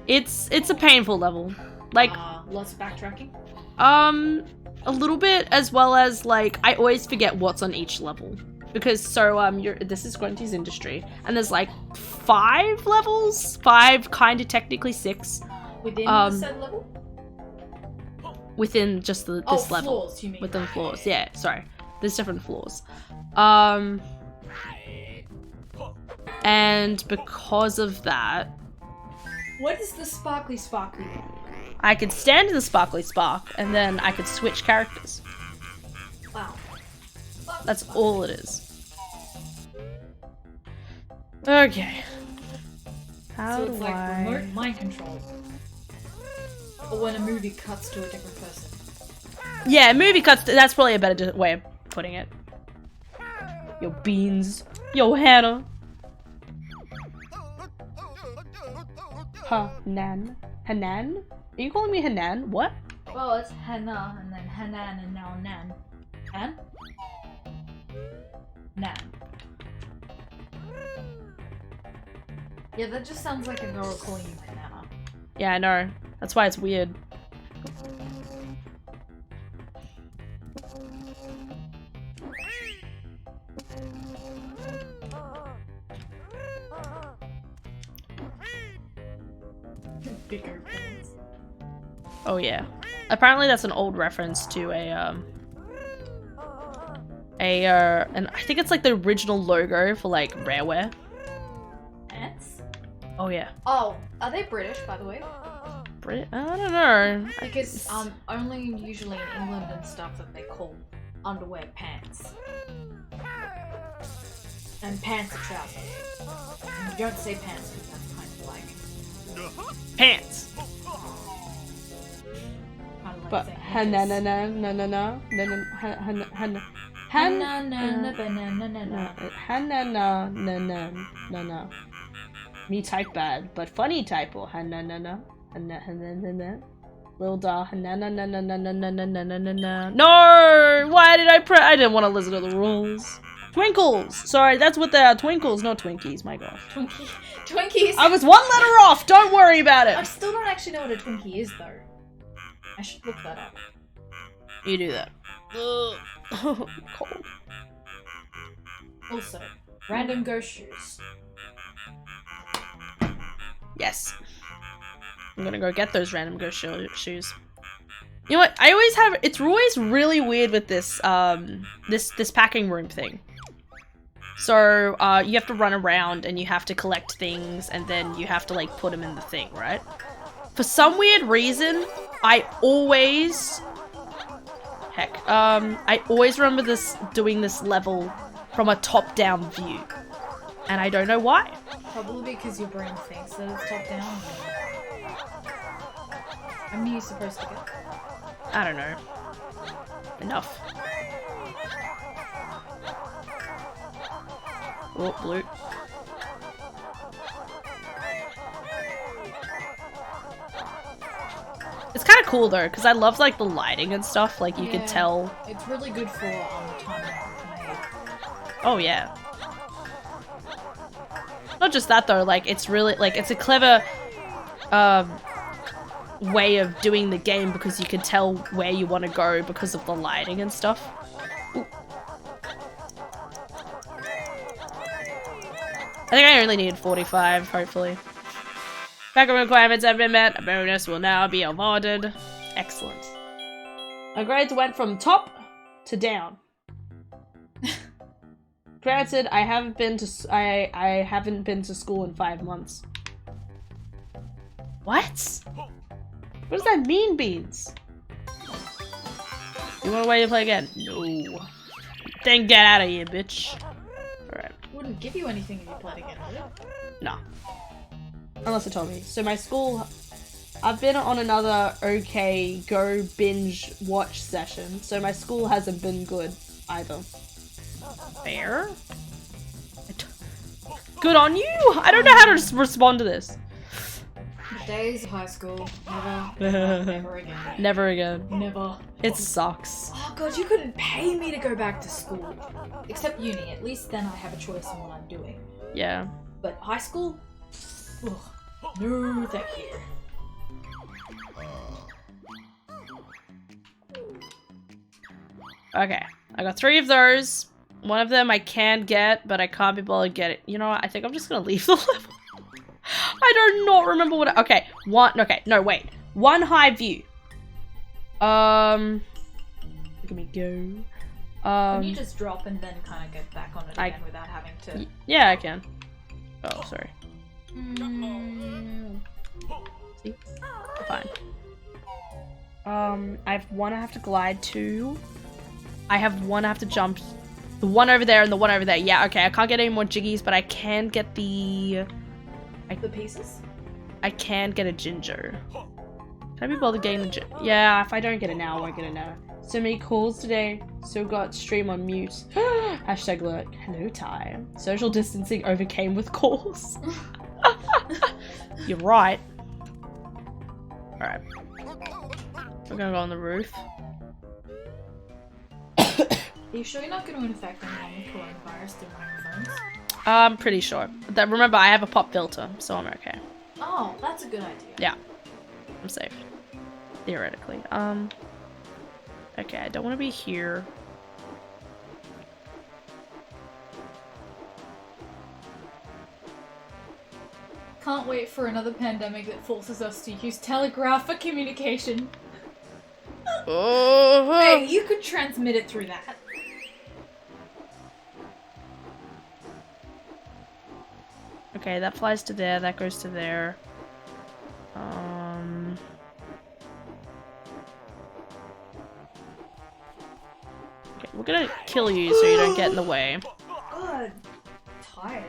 it's a painful level. Like, Lots of backtracking. a little bit, as well as like I always forget what's on each level because this is Grunty's Industry, and there's like 5 levels, 5 kind of technically 6 Within the said level? within just this level. Floors, you mean? Within floors, yeah. Sorry, there's different floors. And because of that, What is the sparkly? I could stand in the sparkly spark, and then I could switch characters. Wow. That's all it is. Okay. How So do it's like I... remote mind control. Or when a movie cuts to a different person. Yeah, movie cuts. That's probably a better way of putting it. Yo, Beans. Yo, Hannah. Hanan. Hanan? Are you calling me Hanan? What? Well, it's Hannah, and then Hanan, and now Nan. Nan? Nan. Yeah, that just sounds like a girl calling you Banana. Yeah, I know. That's why it's weird. Bigger pants. Oh yeah. Apparently that's an old reference to and I think it's like the original logo for like Rareware. Pants? Oh yeah. Oh, are they British, by the way? I don't know. Because only usually in England and stuff that they call underwear pants. And pants are trousers. And you don't say pants because that's kind of like Pants. But banana banana. Me type bad, but funny type or Lil da No! Why did I didn't want to listen to the rules. Twinkles! Sorry, that's what they are. Twinkles, not Twinkies, my gosh. Twinkies! I was 1 letter off! Don't worry about I it! still don't actually know what a Twinkie is, though. I should look that up. You do that. Cold. Also, random ghost shoes. Yes. I'm gonna go get those random ghost shoes. You know what? I always have. It's always really weird with this this packing room thing. So you have to run around and you have to collect things and then you have to like put them in the thing, right? For some weird reason, I always remember doing this level from a top-down view, and I don't know why. Probably because your brain thinks that it's top down. How many are you supposed to get? I don't know. Enough. Oh, blue. It's kind of cool though, because I love like the lighting and stuff. Like you could tell. It's really good for time made. Oh yeah. Not just that though. Like it's really like it's a clever way of doing the game because you can tell where you want to go because of the lighting and stuff. Ooh. I think I only needed 45, hopefully. Backup requirements have been met. A bonus will now be awarded. Excellent. My grades went from top to down. Granted, I haven't been to school in 5 months. What? What does that mean, Beans? You wanna wait to play again? No. Then get out of here, bitch. Alright. Wouldn't give you anything if you played again, would it? No. Unless it told me. So my school... I've been on another okay go binge watch session, so my school hasn't been good either. Fair? Good on you! I don't know how to respond to this. The days of high school. Never again. Never again. Never. It sucks. Oh god, you couldn't pay me to go back to school. Except uni, at least then I have a choice in what I'm doing. Yeah. But high school? Ugh. No, thank you. Okay, I got 3 of those. One of them I can get, but I can't be able to get it. You know what? I think I'm just gonna leave the level. I do not remember what. Okay, okay, no, wait. 1 high view. Let me go. Can you just drop and then kind of get back on it again without having to? Yeah, I can. Oh, sorry. See? Fine. I have 1 I have to glide to. I have 1 I have to jump. The 1 over there and the 1 over there. Yeah, okay. I can't get any more jiggies, but I can get the... The pieces? I can get a ginger. Can I be bothered getting the ginger? Yeah, if I don't get it now, I won't get it now. So many calls today. Still got stream on mute. Hashtag alert. Hello, time. Social distancing overcame with calls. You're right. Alright. We're gonna go on the roof. Are you sure you're not going to infect anyone with coronavirus through microphones? I'm pretty sure. Remember, I have a pop filter, so I'm okay. Oh, that's a good idea. Yeah. I'm safe. Theoretically. Okay, I don't want to be here. Can't wait for another pandemic that forces us to use telegraph for communication. Oh. Hey, you could transmit it through that. Okay, that flies to there, that goes to there. Okay, we're gonna kill you so you don't get in the way. God, tired.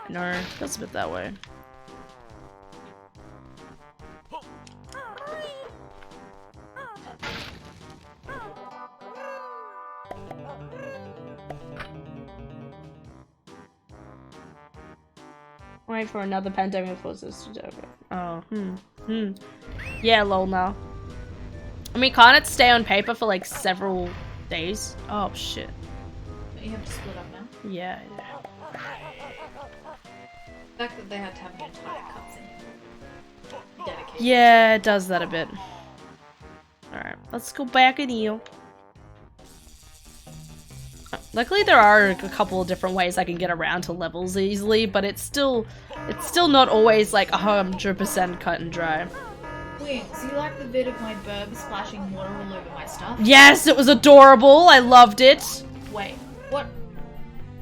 No, that's a bit that way. Wait for another pandemic forces to do it. Oh, Yeah, lol now. I mean, can't it stay on paper for like several days? Oh, shit. But you have to split up now. Yeah. The fact that they had to have an entire cutscene dedicated. Yeah, it does that a bit. Alright, let's go back and heal. Luckily there are a couple of different ways I can get around to levels easily, but it's still not always like 100% cut and dry. Wings, you like the vid of my burb splashing water all over my stuff? Yes, it was adorable. I loved it. Wait, what?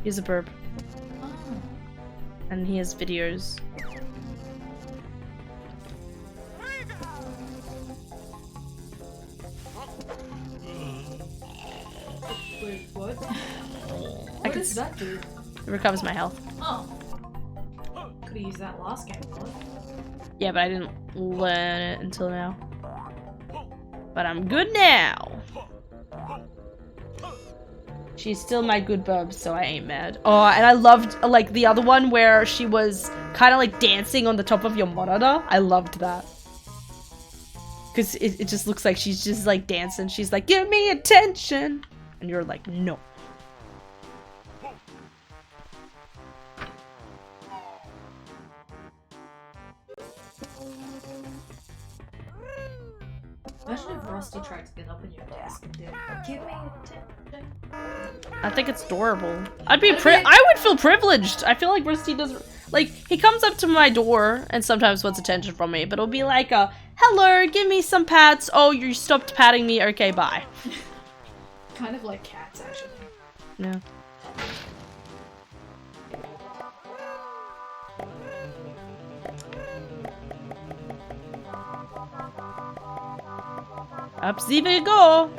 He's a burp. Oh. And he has videos. Wait, what? What does that do? It recovers my health. Oh. Could've used that last game, though. Yeah, but I didn't learn it until now. But I'm good now. She's still my good bub, so I ain't mad. Oh, and I loved like the other one where she was kind of like dancing on the top of your monitor. I loved that. Because it just looks like she's just like dancing. She's like, give me attention. And you're like, no. Imagine if Rusty tried to get up on your desk and did, give me attention. I think it's adorable. I would feel privileged. I feel like Rusty doesn't, like, he comes up to my door and sometimes wants attention from me, but it'll be like a, hello, give me some pats. Oh, you stopped patting me. Okay, bye. Kind of like cats, actually. Yeah. Up we go!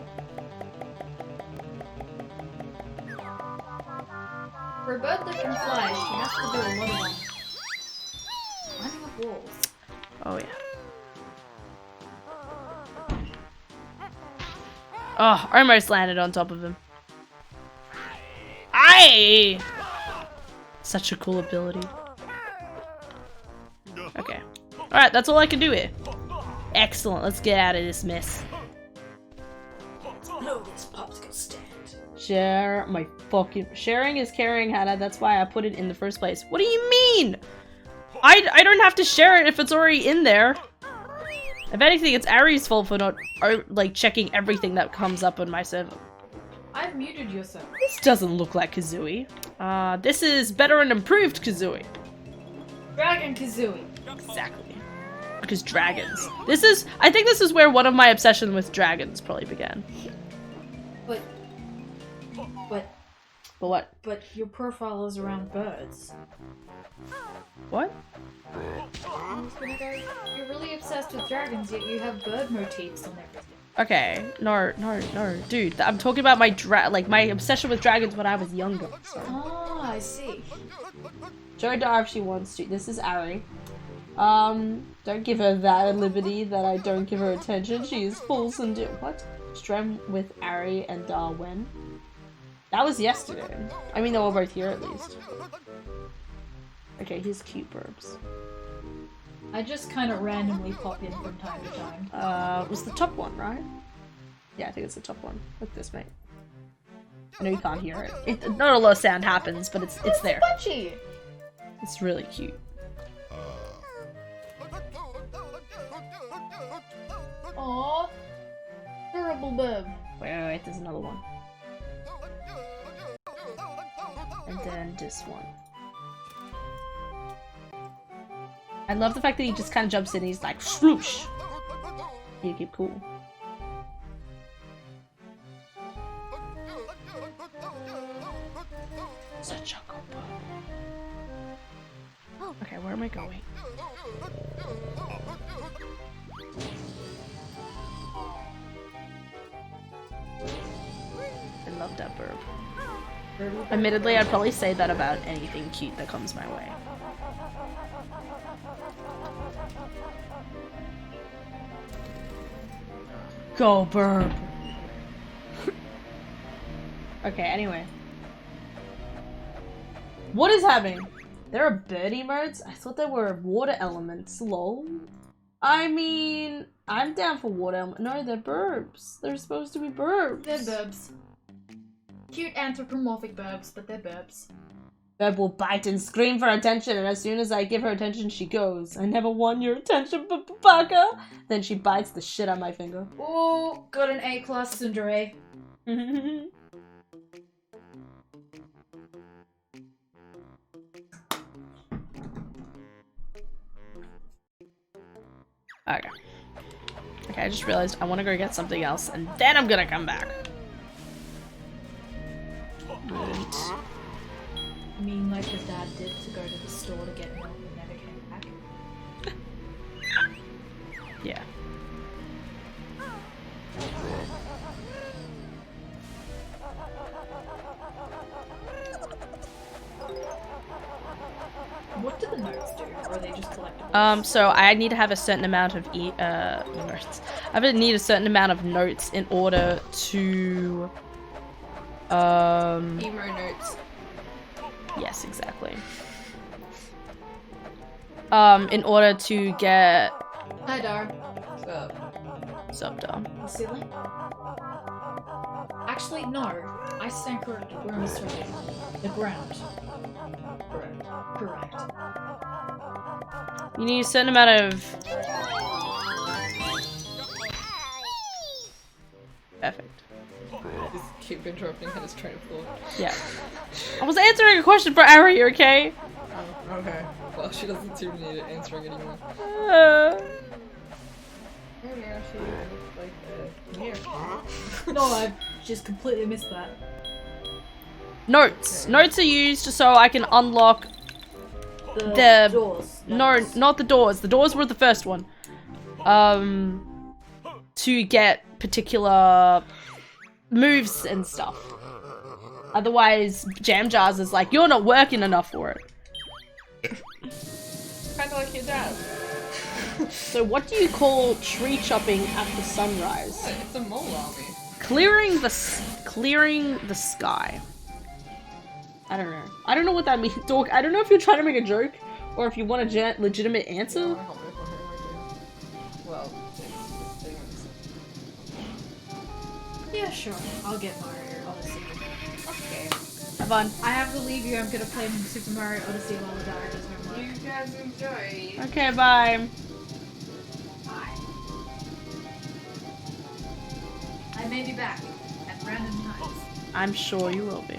For a bird that can fly, she has to do a lot of climbing up walls. Oh yeah. Oh, I almost landed on top of him. Aye! Such a cool ability. Alright, that's all I can do here. Excellent, let's get out of this mess. Blow this popsicle stand. Share my fucking... Sharing is caring, Hannah. That's why I put it in the first place. What do you mean? I don't have to share it if it's already in there. If anything, it's Ari's fault for not, like, checking everything that comes up on my server. I've muted yourself. This doesn't look like Kazooie. This is better and improved Kazooie. Dragon Kazooie. Exactly. Because dragons. I think this is where one of my obsession with dragons probably began. But what? But your profile is around birds. What? I was gonna go, you're really obsessed with dragons, yet you have bird motifs on everything. Okay, no, dude. I'm talking about my my obsession with dragons when I was younger. So. Oh, I see. Joe Dar if she wants to. This is Ari. Don't give her that liberty that I don't give her attention. She is fools and do what? Strem with Ari and Darwin. That was yesterday. I mean, they were both here at least. Okay, here's cute burbs. I just kind of randomly pop in from time to time. It was the top one, right? Yeah, I think it's the top one. Look at this, mate. I know you can't hear it. Not a lot of sound happens, but it's there. Spongy! It's really cute. Aww. Adorable bub. Wait, there's another one. And then this one. I love the fact that he just kind of jumps in and he's like, swoosh! You keep cool. Such a good one. Okay, where am I going? I love that burb. Admittedly, I'd probably say that about anything cute that comes my way. Go burb! Okay, anyway. What is happening? There are bird emotes? I thought they were water elements, lol. I mean, I'm down for water elements. No, they're burbs. They're supposed to be burbs. They're burbs. Cute anthropomorphic burbs, but they're burbs. Burb will bite and scream for attention, and as soon as I give her attention, she goes. I never won your attention, Baka! Then she bites the shit out of my finger. Oh, got an A-class tsundere. Okay. Okay, I just realized I want to go get something else, and then I'm gonna come back. Right. I mean, like your dad did to go to the store to get milk and never came back. Yeah. What do the notes do? Or are they just collectibles? So I need to have a certain amount of notes. I need a certain amount of notes in order to Emo notes. Yes, exactly. In order to get Hi, Dar. What's up? subbed up. The ceiling? Actually, no. I stand corrected. We're on the ground. Correct. You need a certain amount of... Perfect. Just keep interrupting his train of thought. Yeah. I was answering a question for Ari, okay? Oh, okay. Well, she doesn't seem to need it answering anymore. Uh, Oh yeah, she like here. No, I just completely missed that. notes. Notes are used so I can unlock The doors. No, not the doors. The doors were the first one. To get particular moves and stuff. Otherwise, Jam Jars is like, you're not working enough for it. Kinda like your dad. So what do you call tree chopping after sunrise? It's a mole army. Clearing the sky. I don't know. I don't know what that means, Dork. I don't know if you're trying to make a joke or if you want a legitimate answer. Yeah, I can't wait for her. Yeah, sure. I'll get Mario Odyssey. Okay. Have fun. I have to leave you. I'm gonna play Super Mario Odyssey while the daughter does homework. You guys enjoy. Okay, bye. Bye. I may be back at random times. I'm sure you will be.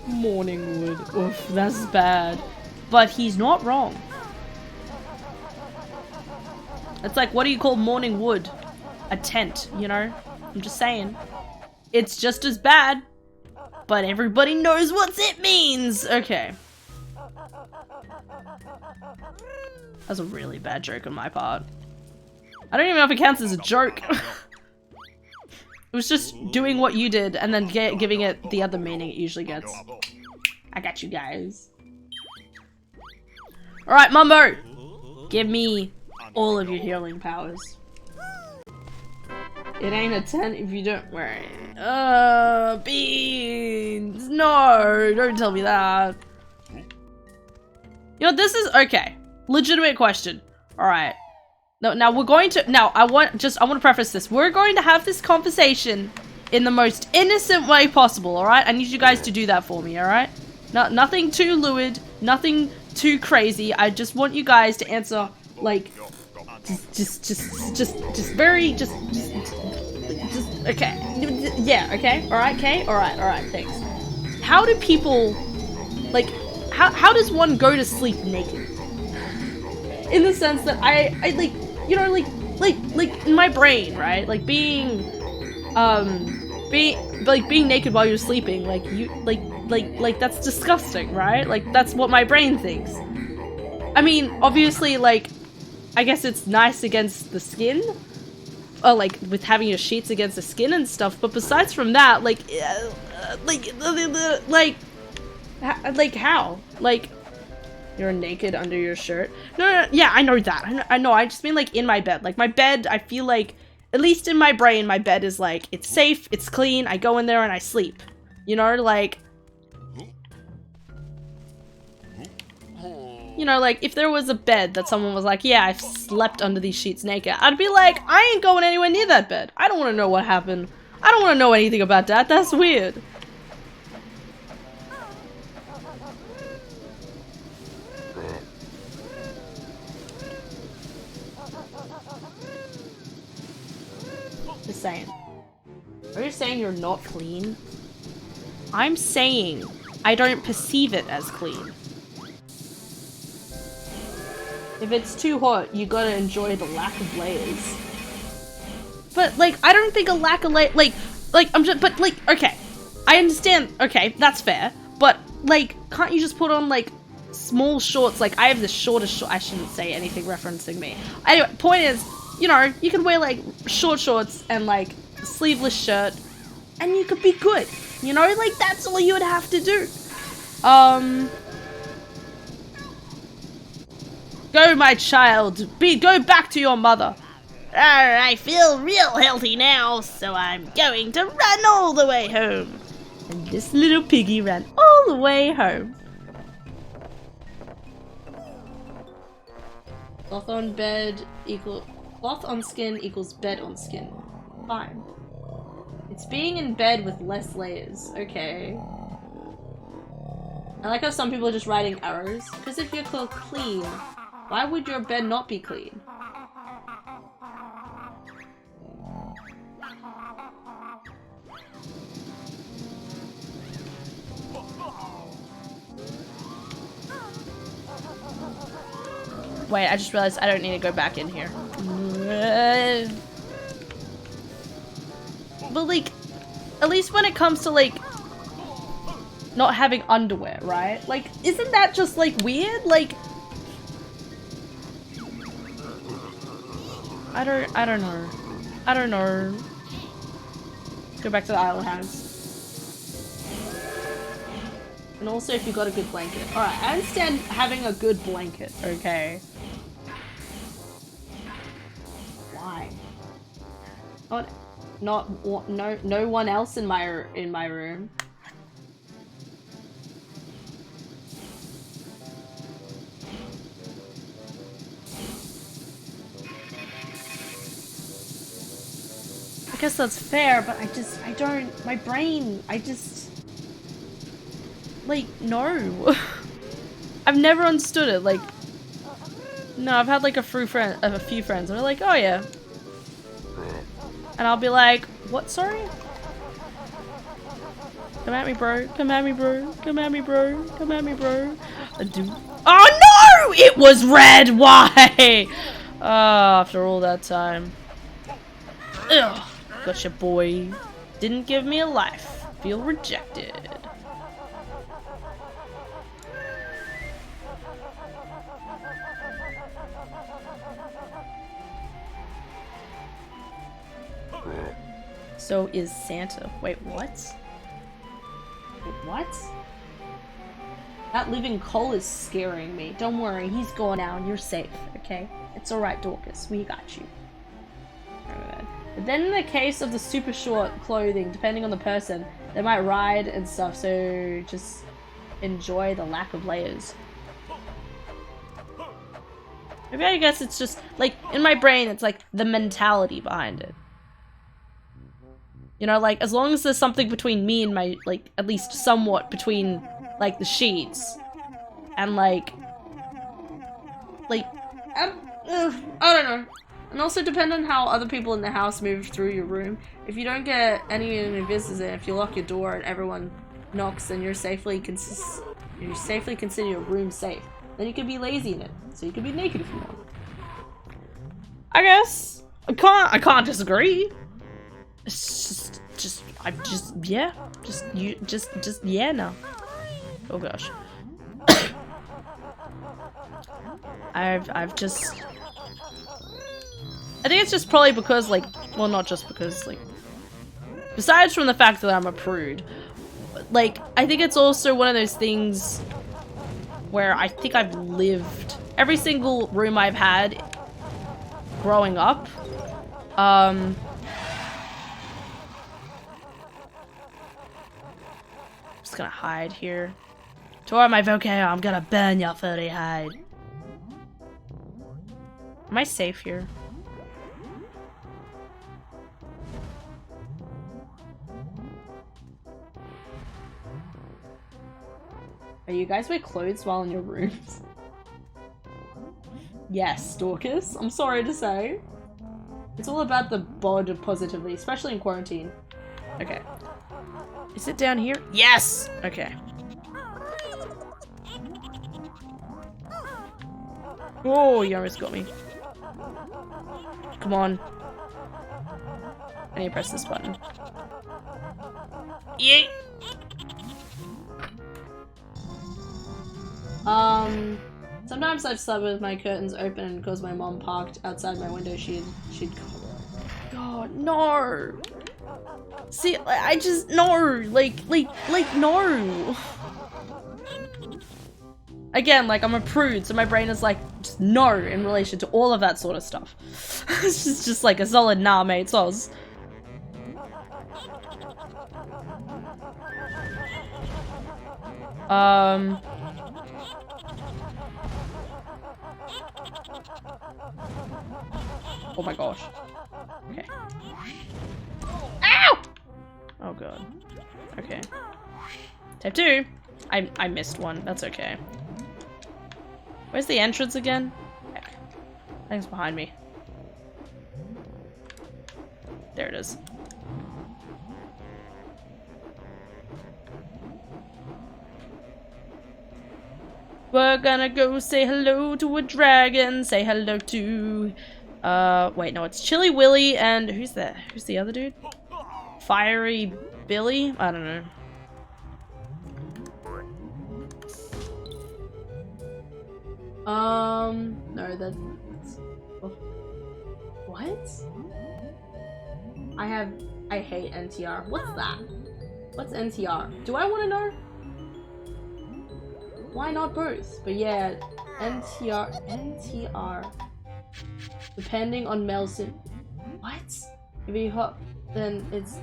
Morning wood. Oof, that's bad. But he's not wrong. It's like, what do you call morning wood? A tent, you know? I'm just saying. It's just as bad. But everybody knows what it means! Okay. That's a really bad joke on my part. I don't even know if it counts as a joke. It was just doing what you did and then giving it the other meaning it usually gets. I got you guys. Alright, Mumbo! Give me all of your healing powers. It ain't a tent if you don't wear it. Beans! No! Don't tell me that. You know, this is- okay. Legitimate question. Alright. No, now we're going to- now, I want to preface this. We're going to have this conversation in the most innocent way possible, alright? I need you guys to do that for me, alright? Nothing too lewd, nothing too crazy. I just want you guys to answer, like, just very, okay. Yeah, okay, alright, okay, alright, thanks. How do people, like, how does one go to sleep naked? In the sense that I like, you know, like in my brain, right? Like being naked while you're sleeping, like you, like that's disgusting, right? Like that's what my brain thinks. I mean, obviously, like, I guess it's nice against the skin, or like with having your sheets against the skin and stuff. But besides from that, like how? Like, you're naked under your shirt? No, yeah, I know that. I know. I just mean like in my bed. Like my bed, I feel like, at least in my brain, my bed is like, it's safe, it's clean, I go in there and I sleep. You know, like... You know, like, if there was a bed that someone was like, yeah, I've slept under these sheets naked, I'd be like, I ain't going anywhere near that bed. I don't want to know what happened. I don't want to know anything about that. That's weird. Just saying. Are you saying you're not clean? I'm saying I don't perceive it as clean. If it's too hot, you gotta enjoy the lack of layers. But, like, I don't think a lack of I'm just, but, like, okay. I understand, okay, that's fair. But, like, can't you just put on, like, small shorts? Like, I have the shortest short- I shouldn't say anything referencing me. Anyway, point is, you know, you can wear, like, short shorts and, like, a sleeveless shirt, and you could be good. You know, like, that's all you would have to do. Go, my child. Go back to your mother. I feel real healthy now, so I'm going to run all the way home. And this little piggy ran all the way home. Cloth on bed equal... Cloth on skin equals bed on skin. Fine. It's being in bed with less layers. Okay. I like how some people are just writing arrows. Because if you're clean, why would your bed not be clean? Wait, I just realized I don't need to go back in here. But like, at least when it comes to like not having underwear, right? Like, isn't that just like weird? Like, I don't know. Go back to the Isle of Hounds. And also if you got a good blanket. Alright, I understand having a good blanket, okay? Why? No one else in my room. guess that's fair, but I don't, my brain, like, no. I've never understood it, like, no, I've had like a few friends, and they're like, oh yeah. And I'll be like, what, sorry? Come at me, bro. Come at me, bro. Come at me, bro. Come at me, bro. I do. Oh no! It was red! Why? After all that time. Ugh. Gotcha, boy. Didn't give me a life. Feel rejected. So is Santa. Wait, what? Wait, what? That living coal is scaring me. Don't worry, he's gone now and you're safe, okay? It's alright, Dorcas. We got you. But then in the case of the super short clothing, depending on the person, they might ride and stuff, so just enjoy the lack of layers. Maybe I guess it's just, like, in my brain, it's like the mentality behind it. You know, like, as long as there's something between me and my, like, at least somewhat between, like, the sheets. And, like, I don't know. And also depend on how other people in the house move through your room. If you don't get any visitors in, if you lock your door and everyone knocks and you're safely consider your room safe, then you can be lazy in it. So you can be naked if you want. I guess. I can't disagree. It's yeah, no. Oh gosh. I think it's just probably because, like, well, not just because, like, besides from the fact that I'm a prude, like, I think it's also one of those things where I think I've lived every single room I've had growing up. Just gonna hide here. Tore my vocab, I'm gonna burn your furry hide. Am I safe here? Are you guys wear clothes while in your rooms? Yes, Dorcas. I'm sorry to say. It's all about the body positively, especially in quarantine. Okay. Is it down here? Yes! Okay. Oh, you almost got me. Come on. I need to press this button. Yeet! Sometimes I've slept with my curtains open and because my mom parked outside my window, she'd God, no! See, I just, no! Like, no! Again, like, I'm a prude, so my brain is like, just no in relation to all of that sort of stuff. It's just like a solid nah, mate, soz. Oh my gosh. Okay. Ow! Oh god. Okay. Type 2. I missed one. That's okay. Where's the entrance again? Heck. I think it's behind me. There it is. We're gonna go say hello to a dragon. Say hello to... wait, no, it's Chilly Willy and... Who's that? Who's the other dude? Fiery Billy? I don't know. No, that's... What? I hate NTR. What's that? What's NTR? Do I want to know? Why not both? But yeah, NTR. Depending on Melson. What? If you hop, then it's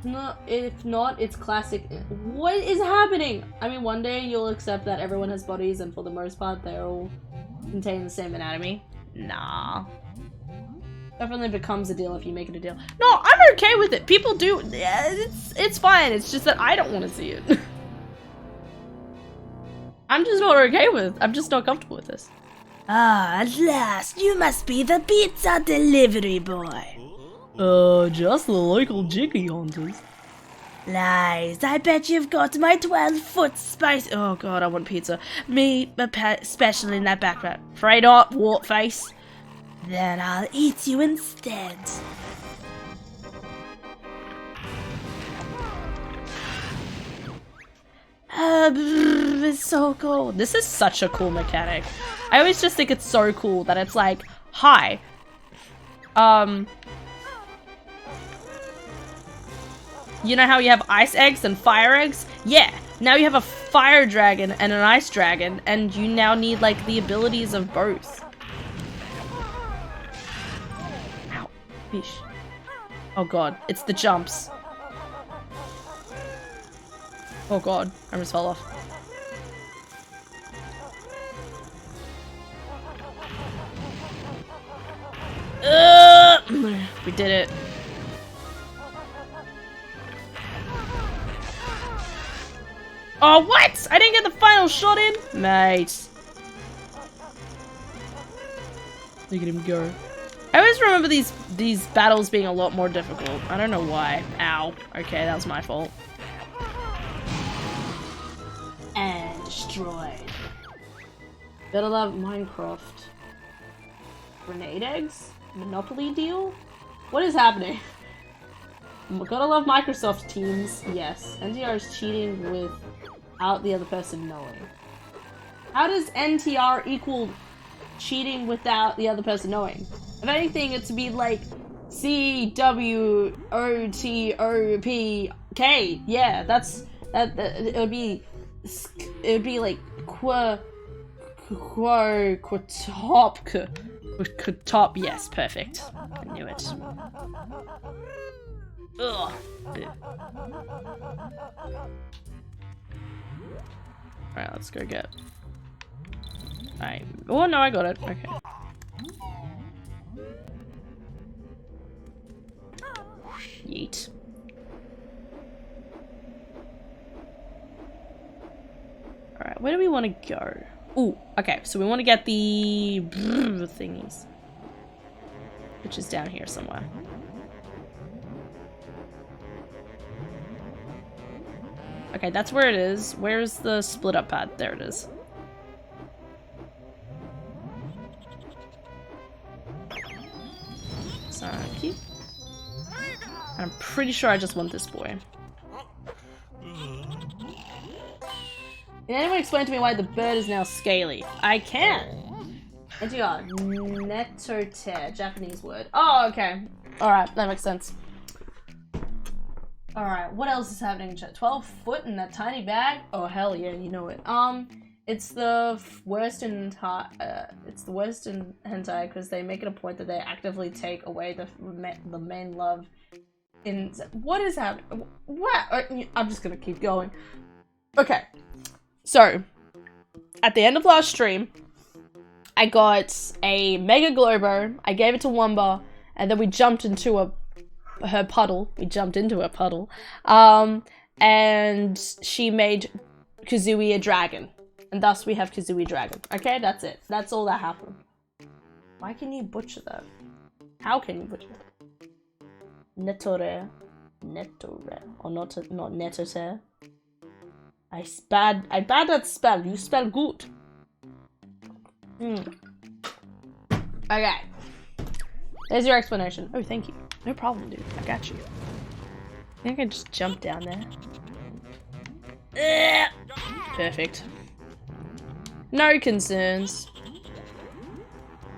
no. If not, it's classic. What is happening? I mean, one day you'll accept that everyone has bodies, and for the most part, they all contain the same anatomy. Nah. Definitely becomes a deal if you make it a deal. No, I'm okay with it. People do. Yeah, it's fine. It's just that I don't want to see it. I'm just not okay with. I'm just not comfortable with this. Ah, at last, you must be the pizza delivery boy. Just the local jiggy hunters. Lies, I bet you've got my 12-foot spice. Oh god, I want pizza. Me, especially in that background. Afraid not, wart face. Then I'll eat you instead. It's so cool. This is such a cool mechanic. I always just think it's so cool that it's like, hi. You know how you have ice eggs and fire eggs? Yeah, now you have a fire dragon and an ice dragon, and you now need, like, the abilities of both. Ow. Fish. Oh god, it's the jumps. Oh god, I almost fell off. We did it. Oh, what? I didn't get the final shot in? Mate. Look at him go. I always remember these battles being a lot more difficult. I don't know why. Ow. Okay, that was my fault. And destroyed. Gotta love Minecraft. Grenade eggs? Monopoly deal? What is happening? Gotta love Microsoft Teams. Yes. NTR is cheating without the other person knowing. How does NTR equal cheating without the other person knowing? If anything, it's to be like CWOTOPK. Yeah, that's that. It would be like top. Yes, perfect. I knew it. Ugh. Alright, let's go get. Alright. Oh no, I got it. Okay. Yeet. Alright, where do we want to go? Ooh, okay, so we want to get the thingies. Which is down here somewhere. Okay, that's where it is. Where's the split up pad? There it is. Thank you. And I'm pretty sure I just want this boy. Can anyone explain to me why the bird is now scaly? I can! NTR, netote, Japanese word. Oh, okay. Alright, that makes sense. Alright, what else is happening in chat? 12 foot in that tiny bag? Oh, hell yeah, you know it. It's the worst in hentai because they make it a point that they actively take away the main love in... What is happening? What? I'm just gonna keep going. Okay. So, at the end of last stream, I got a Mega Globo, I gave it to Wumba, and then we jumped into her puddle. We jumped into her puddle. And she made Kazooie a dragon. And thus we have Kazooie Dragon. Okay, that's it. That's all that happened. Why can you butcher that? How can you butcher that? Netore. Netore. Or not netore. I bad at spell. You spell good. Okay. There's your explanation. Oh, thank you. No problem, dude. I got you. I think I can just jump down there. Perfect. No concerns.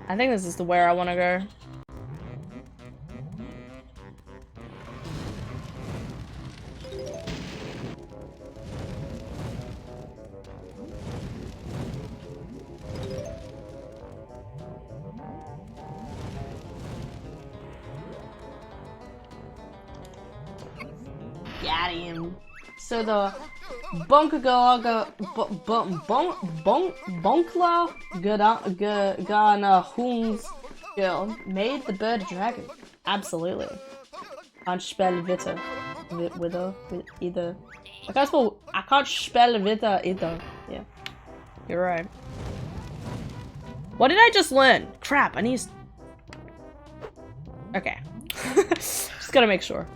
I think this is the where I want to go. Got him. So the Bonkla Gana Hoons Girl made the bird a dragon. Absolutely. Can't spell Witter. Wither. Either. I can't spell Witter either. Yeah. You're right. What did I just learn? Crap, I need to... Okay. Just gotta make sure.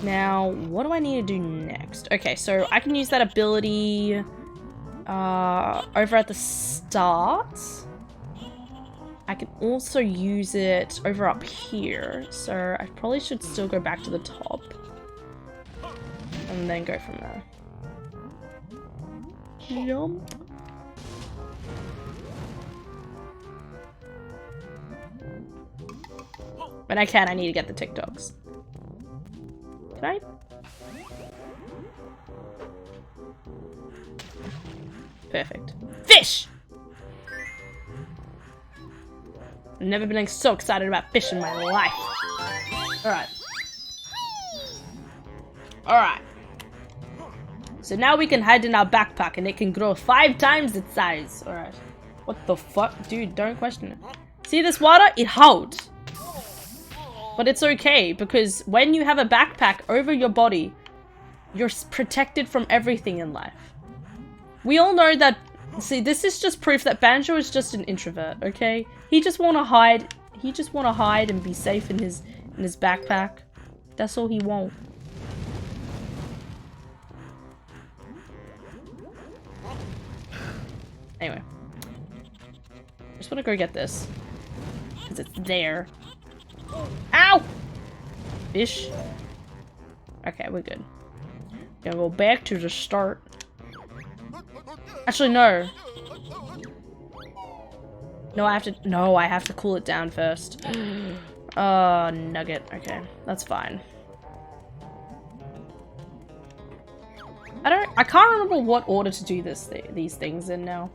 Now, what do I need to do next? Okay, so I can use that ability over at the start. I can also use it over up here, so I probably should still go back to the top and then go from there. Jump. When I can, I need to get the TikToks. Can I? Perfect. Fish! I've never been so excited about fish in my life. Alright. Alright. So now we can hide in our backpack and it can grow 5 times its size. Alright. What the fuck? Dude, don't question it. See this water? It holds. But it's okay, because when you have a backpack over your body, you're protected from everything in life. We all know that... See, this is just proof that Banjo is just an introvert, okay? He just wanna hide. He just wanna hide and be safe in his backpack. That's all he want. Anyway. I just wanna go get this. Because it's there. Ow! Fish. Okay, we're good. Gonna go back to the start. Actually, no. No, I have to cool it down first. Nugget. Okay, that's fine. I can't remember what order to do these things in now.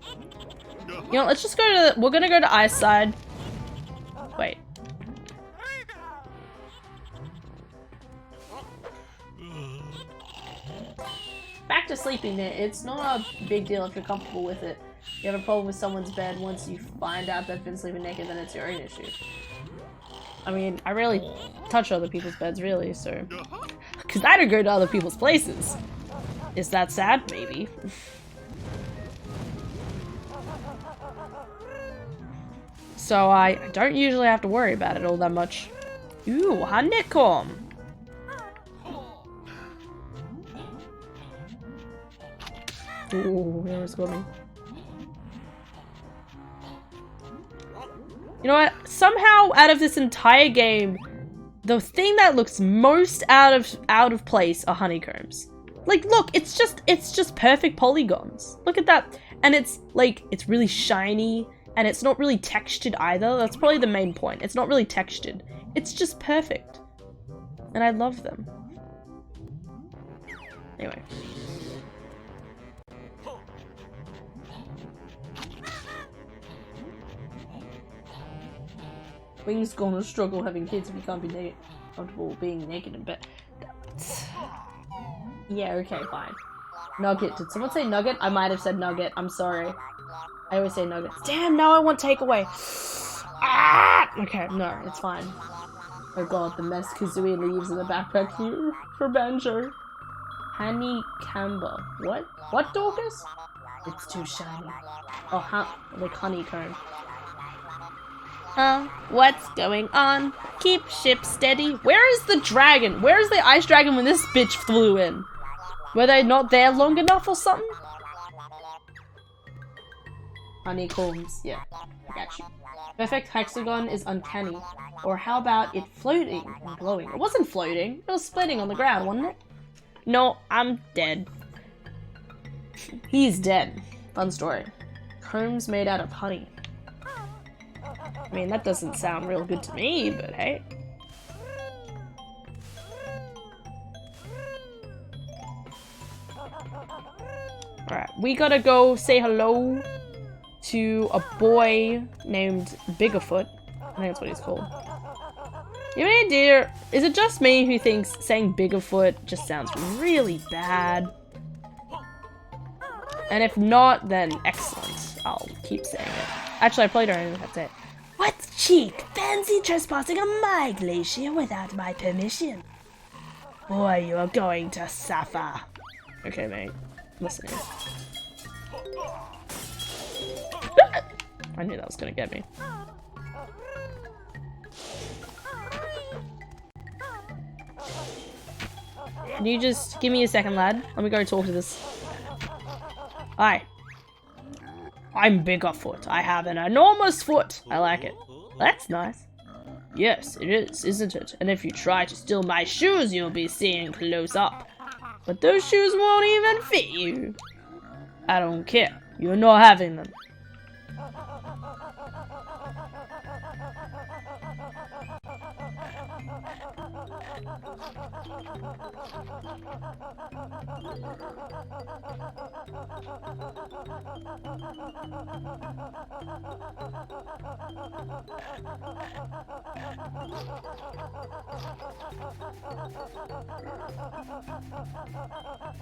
You know, let's just go to, we're gonna go to Ice Side. Wait. Back to sleeping there. It's not a big deal if you're comfortable with it. If you have a problem with someone's bed, once you find out they've been sleeping naked, then it's your own issue. I mean, I rarely touch other people's beds, really, so... Because I don't go to other people's places. Is that sad? Maybe. So I don't usually have to worry about it all that much. Ooh, honeycomb! Ooh, he almost got me. You know what? Somehow, out of this entire game, the thing that looks most out of place are honeycombs. Like, look, it's just perfect polygons. Look at that, and it's like it's really shiny, and it's not really textured either. That's probably the main point. It's not really textured. It's just perfect, and I love them. Anyway. Wing's gonna struggle having kids if you can't be comfortable being naked in bed. Yeah, okay, fine. Nugget. Did someone say nugget? I might have said nugget. I'm sorry. I always say nugget. Damn, now I want takeaway. Ah! Okay, no, it's fine. Oh god, the mess Kazooie leaves in the backpack here for Banjo. Honey Camber. What? What, Dorcas? It's too shiny. Oh, like honeycomb. What's going on? Keep ship steady. Where is the dragon? Where is the ice dragon when this bitch flew in? Were they not there long enough or something? Honeycombs. Yeah, I got you. Perfect hexagon is uncanny. Or how about it floating and glowing? It wasn't floating. It was splitting on the ground, wasn't it? No, I'm dead. He's dead. Fun story. Combs made out of honey. I mean, that doesn't sound real good to me, but hey. Alright, we gotta go say hello to a boy named Biggerfoot. I think that's what he's called. You have any idea? Is it just me who thinks saying Biggerfoot just sounds really bad? And if not, then excellent. I'll keep saying it. Actually, I probably don't even have to say it. What cheek! Fancy trespassing on my glacier without my permission. Boy, you are going to suffer. Okay, mate. Listening. I knew that was gonna get me. Can you just give me a second, lad? Let me go talk to this. Hi. I'm Biggerfoot. I have an enormous foot. I like it. That's nice. Yes, it is, isn't it? And if you try to steal my shoes, you'll be seeing close up. But those shoes won't even fit you. I don't care. You're not having them.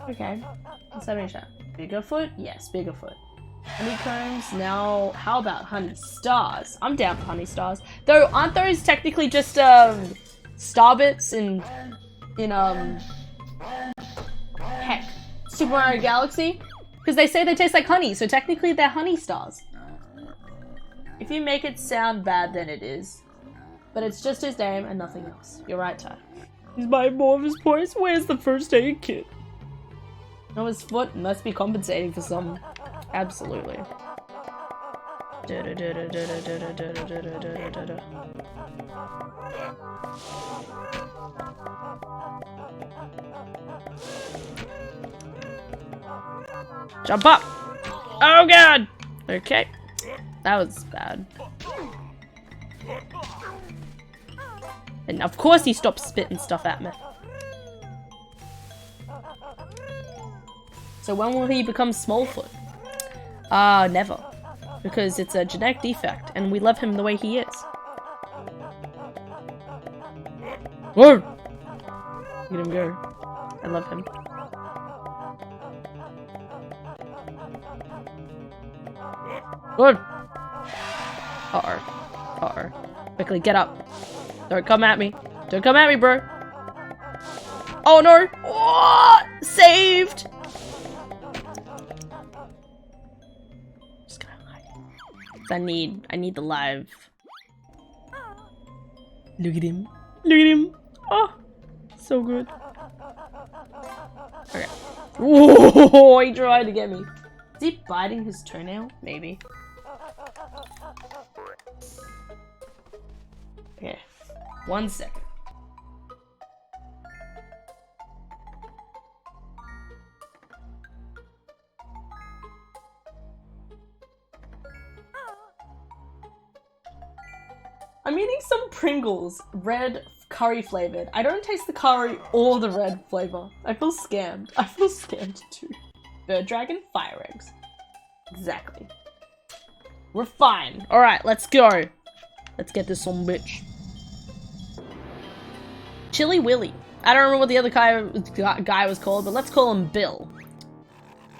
Okay, let's have a chat. Biggerfoot? Yes, Biggerfoot. Honeycombs, now how about honey stars? I'm down for honey stars. Though, aren't those technically just, star bits in heck, Super Mario Galaxy? Because they say they taste like honey, so technically they're honey stars. If you make it sound bad, then it is. But it's just his name and nothing else. You're right, Ty. He's my Morpheus voice. Where's the first aid kit? No, his foot must be compensating for some. Absolutely. Jump up! Oh god! Okay. That was bad. And of course he stopped spitting stuff at me. So when will he become Smallfoot? Never. Because it's a genetic defect, and we love him the way he is. Whoa! Let him go. I love him. Whoa! Uh-oh. Uh-oh. Quickly, get up. Don't come at me. Don't come at me, bro. Oh no! Oh, saved! Just gonna hide. I need the live. Look at him. Look at him. Oh, so good. Okay. Whoa, he tried to get me. Is he biting his toenail? Maybe. Okay. 1 second. I'm eating some Pringles, red curry flavored. I don't taste the curry or the red flavor. I feel scammed. I feel scammed too. Bird dragon, fire eggs. Exactly. We're fine. Alright, let's go. Let's get this on, bitch. Chili Willy. I don't remember what the other guy was called, but let's call him Bill.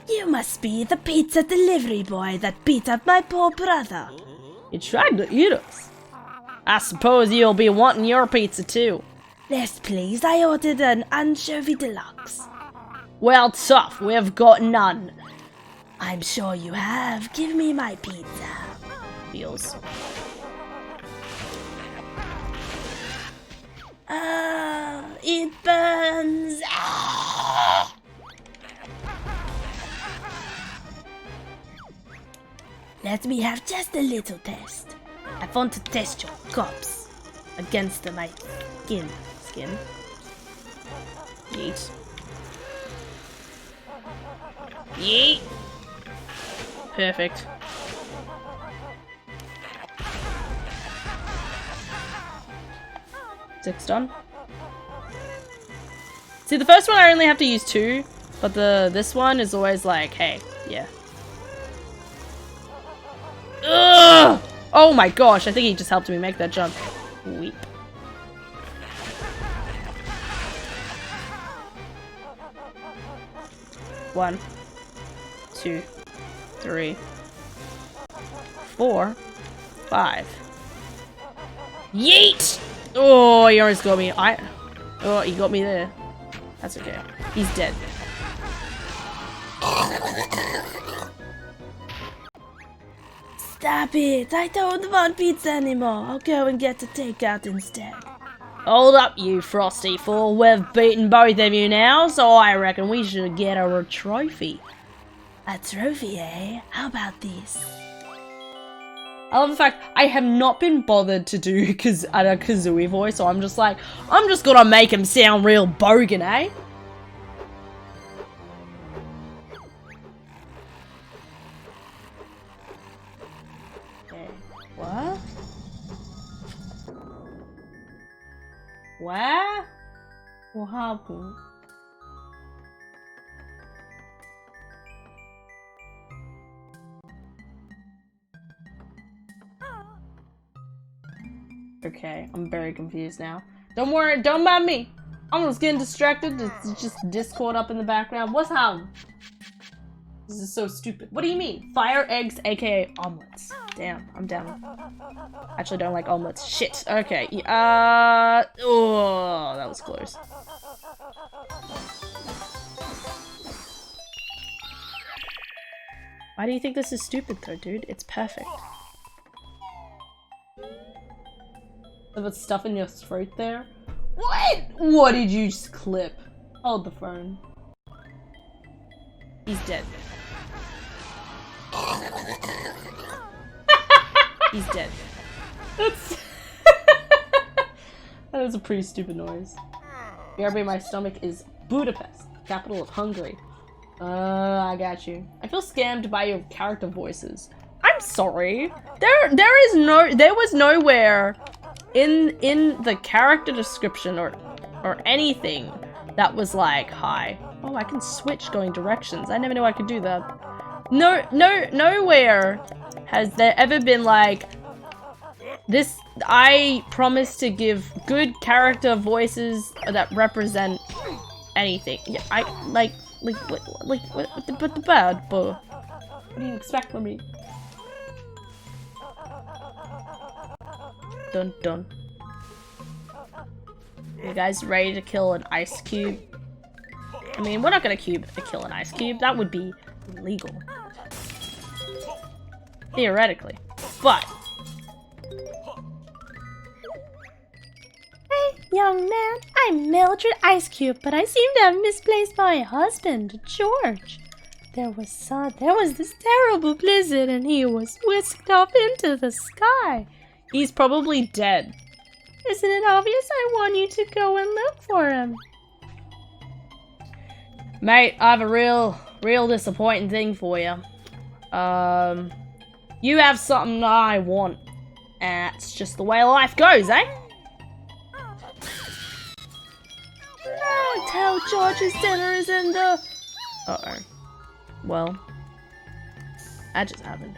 You must be the pizza delivery boy that beat up my poor brother. He tried to eat us. I suppose you'll be wanting your pizza too. Yes, please. I ordered an anchovy deluxe. Well, tough. We've got none. I'm sure you have. Give me my pizza. Feels. It burns. Ah! Let me have just a little test. I want to test your corpse against my skin. Yeet. Yeet. Perfect. Six done. See, the first one I only have to use 2, but this one is always like, hey, yeah. Ugh! Oh my gosh, I think he just helped me make that jump. Weep. 1, 2, 3, 4, 5. Yeet! Oh, he almost got me. Oh, he got me there. That's okay. He's dead. Stop it! I don't want pizza anymore. I'll go and get a takeout instead. Hold up, you frosty fool. We've beaten both of you now, so I reckon we should get her a trophy. A trophy, eh? How about this? I love the fact I have not been bothered to do a Kazooie voice, so I'm just like, I'm just gonna make him sound real bogan, eh? Okay, what? What? What happened? Okay, I'm very confused now. Don't worry, don't mind me. I'm just getting distracted. It's just Discord up in the background. What's happening? This is so stupid. What do you mean? Fire eggs, aka omelets. Damn, I'm down. Actually, don't like omelets. Shit. Okay. Oh, that was close. Why do you think this is stupid, though, dude? It's perfect. If it's stuff in your throat there. What? What did you just clip? Hold the phone. He's dead. He's dead. That's that is a pretty stupid noise. BRB, my stomach is Budapest, capital of Hungary. I got you. I feel scammed by your character voices. I'm sorry. There was nowhere in the character description or anything that was like, hi. Oh, I can switch going directions. I never knew I could do that. Nowhere has there ever been like, this, I promise to give good character voices that represent anything. Yeah, what the bad, but what do you expect from me? Dun dun. You guys ready to kill an ice cube? I mean, we're not gonna kill an ice cube. That would be illegal. Theoretically. But Hey, young man, I'm Mildred Ice Cube, but I seem to have misplaced my husband, George. There was this terrible blizzard and he was whisked off into the sky. he's probably dead. Isn't it obvious? I want you to go and look for him. Mate, I have a real disappointing thing for you. You have something I want. And it's just the way life goes, eh? No, tell George his dinner is in the... Uh-oh. Well, that just happened.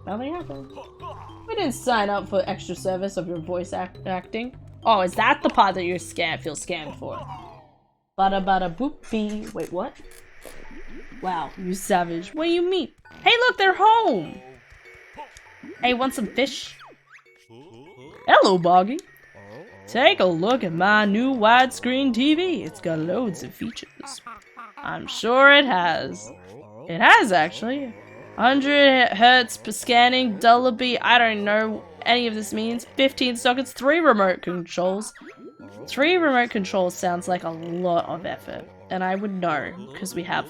Nothing happened. We didn't sign up for extra service of your voice acting. Oh, is that the part that you feel scammed for? Bada bada boopy. Wait, what? Wow, you savage. What do you mean? Hey, look, they're home! Hey, want some fish? Hello, Boggy. Take a look at my new widescreen TV. It's got loads of features. I'm sure it has. It has, actually. 100 hertz per scanning, Dolby, I don't know any of this means. 15 sockets, 3 remote controls. 3 remote controls sounds like a lot of effort. And I would know, because we have...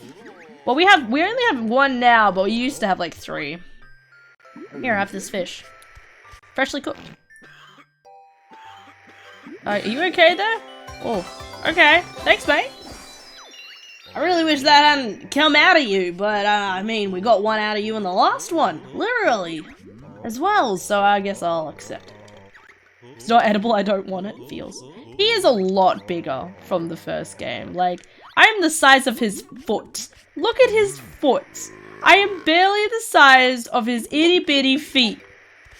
Well, we only have 1 now, but we used to have like 3. Here, have this fish. Freshly cooked. Are you okay there? Oh, okay. Thanks, mate. I really wish that hadn't come out of you, but I mean, we got 1 out of you in the last one. Literally. As well, so I guess I'll accept it. It's not edible, I don't want it, feels. He is a lot bigger from the first game. Like, I am the size of his foot. Look at his foot. I am barely the size of his itty bitty feet.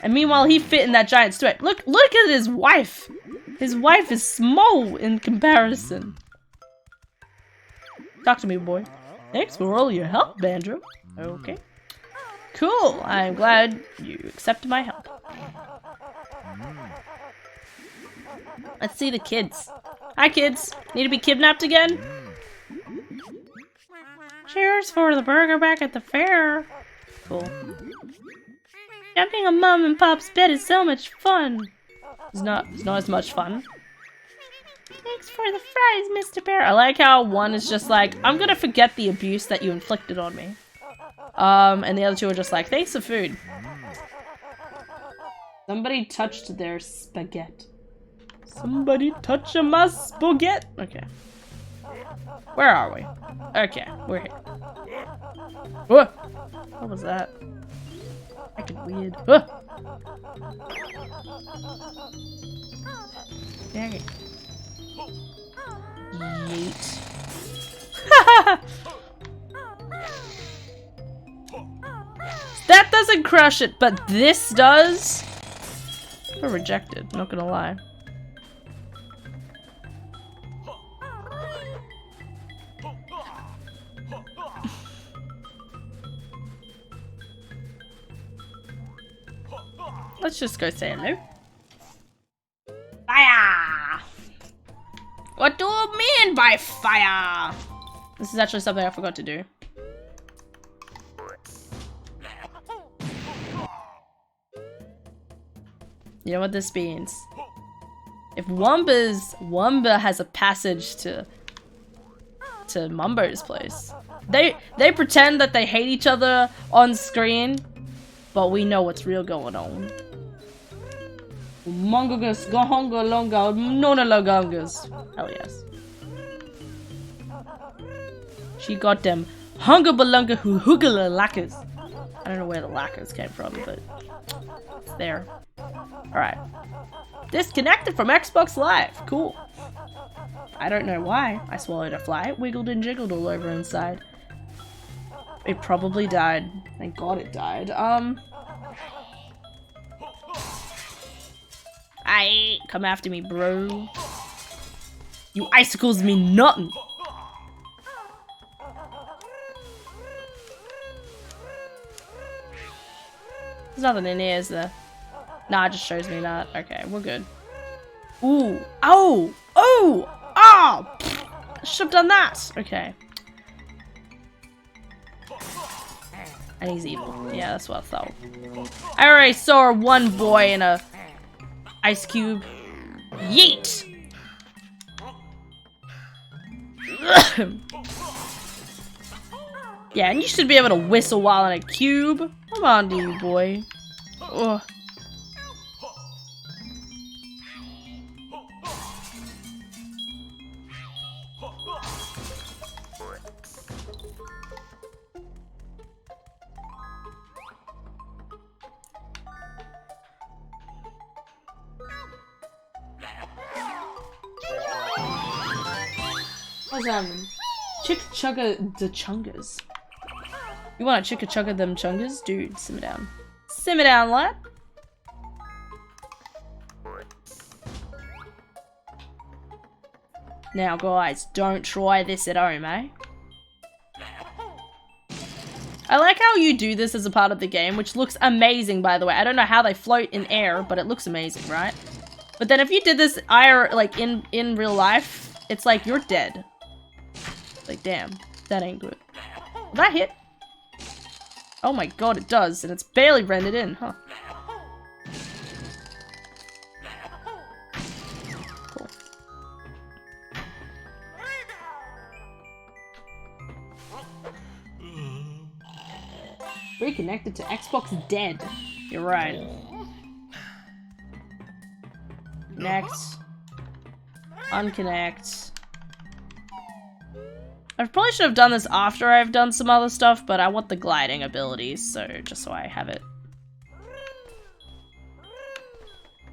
And meanwhile, he fit in that giant sweat. Look at his wife. His wife is small in comparison. Talk to me, boy. Thanks for all your help, Banjo. Okay. Cool. I'm glad you accepted my help. Let's see the kids. Hi, kids. Need to be kidnapped again? Cheers for the burger back at the fair. Cool. Jumping on Mom and Pop's bed is so much fun. It's not as much fun. Thanks for the fries, Mr. Bear. I like how one is just like, I'm gonna forget the abuse that you inflicted on me. And the other two are just like, thanks for food. Somebody touched their spaghetti. Somebody touch my spaghetti. Okay. Where are we? Okay, we're here. Whoa! What was that? Acting weird. Whoa! Dang it. Yeet. That doesn't crush it, but this does. We're rejected, not gonna lie. Let's just go say hello. Fire! What do you mean by fire? This is actually something I forgot to do. You know what this means? If Wumba has a passage to Mumbo's place. They pretend that they hate each other on screen, but we know what's real going on. Mongogus, Gohonga Longa, Nona Logongas. Hell yes. She got them Hunga Balunga Hugula Lackers. I don't know where the Lackers came from, but it's there. Alright. Disconnected from Xbox Live. Cool. I don't know why. I swallowed a fly. It wiggled and jiggled all over inside. It probably died. Thank God it died. Aye, come after me, bro. You icicles mean nothing. There's nothing in here, is there? Nah, it just shows me that. Okay, we're good. Ooh. Oh! Oh! Oh! I should have done that. Okay. And he's evil. Yeah, that's what I thought. I already saw one boy in a ice cube. Yeet! Yeah, and you should be able to whistle while in a cube. Come on, to you, boy. Ugh. What's happening? Chick-chugga the chungas. You wanna chicka-chugga them chungas? Dude, simmer down. Simmer down, lad. Now, guys, don't try this at home, eh? I like how you do this as a part of the game, which looks amazing, by the way. I don't know how they float in air, but it looks amazing, right? But then if you did this like in real life, it's like you're dead. Like, damn, that ain't good. Will that hit? Oh my god, it does, and it's barely rendered in, huh? Cool. Reconnected to Xbox dead. You're right. Connect. Unconnect. I probably should have done this after I've done some other stuff, but I want the gliding abilities, so just so I have it.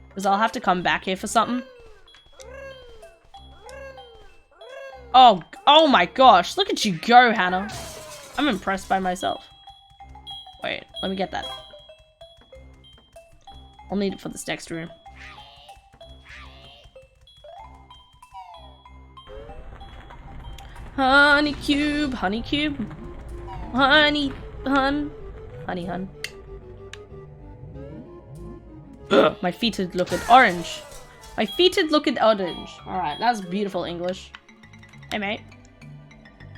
Because I'll have to come back here for something. Oh my gosh, look at you go, Hannah. I'm impressed by myself. Wait, let me get that. I'll need it for this next room. Honey cube, honey cube. Honey hun. Honey hun. My feet are looking orange. My feet are looking orange. Alright, that's beautiful English. Hey mate.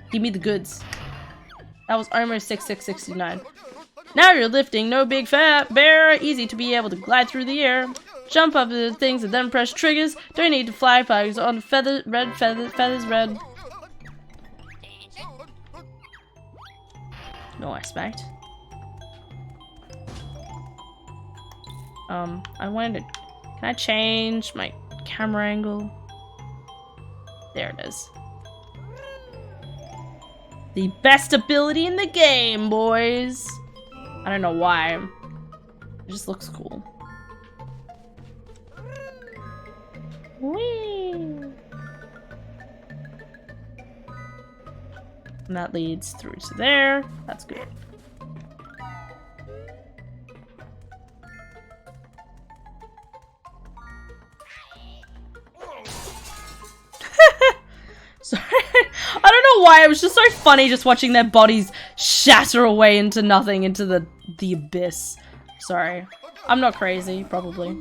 Give me the goods. That was armor 6669. Now you're lifting, no big fat bear. Easy to be able to glide through the air. Jump up to the things and then press triggers. Don't need to fly flags on feather red feathers red. Nice, mate. I wanted to... Can I change my camera angle? There it is. The best ability in the game, boys! I don't know why. It just looks cool. Whee! And that leads through to there. That's good. Sorry. I don't know why, it was just so funny just watching their bodies shatter away into nothing, into the abyss. Sorry. I'm not crazy, probably.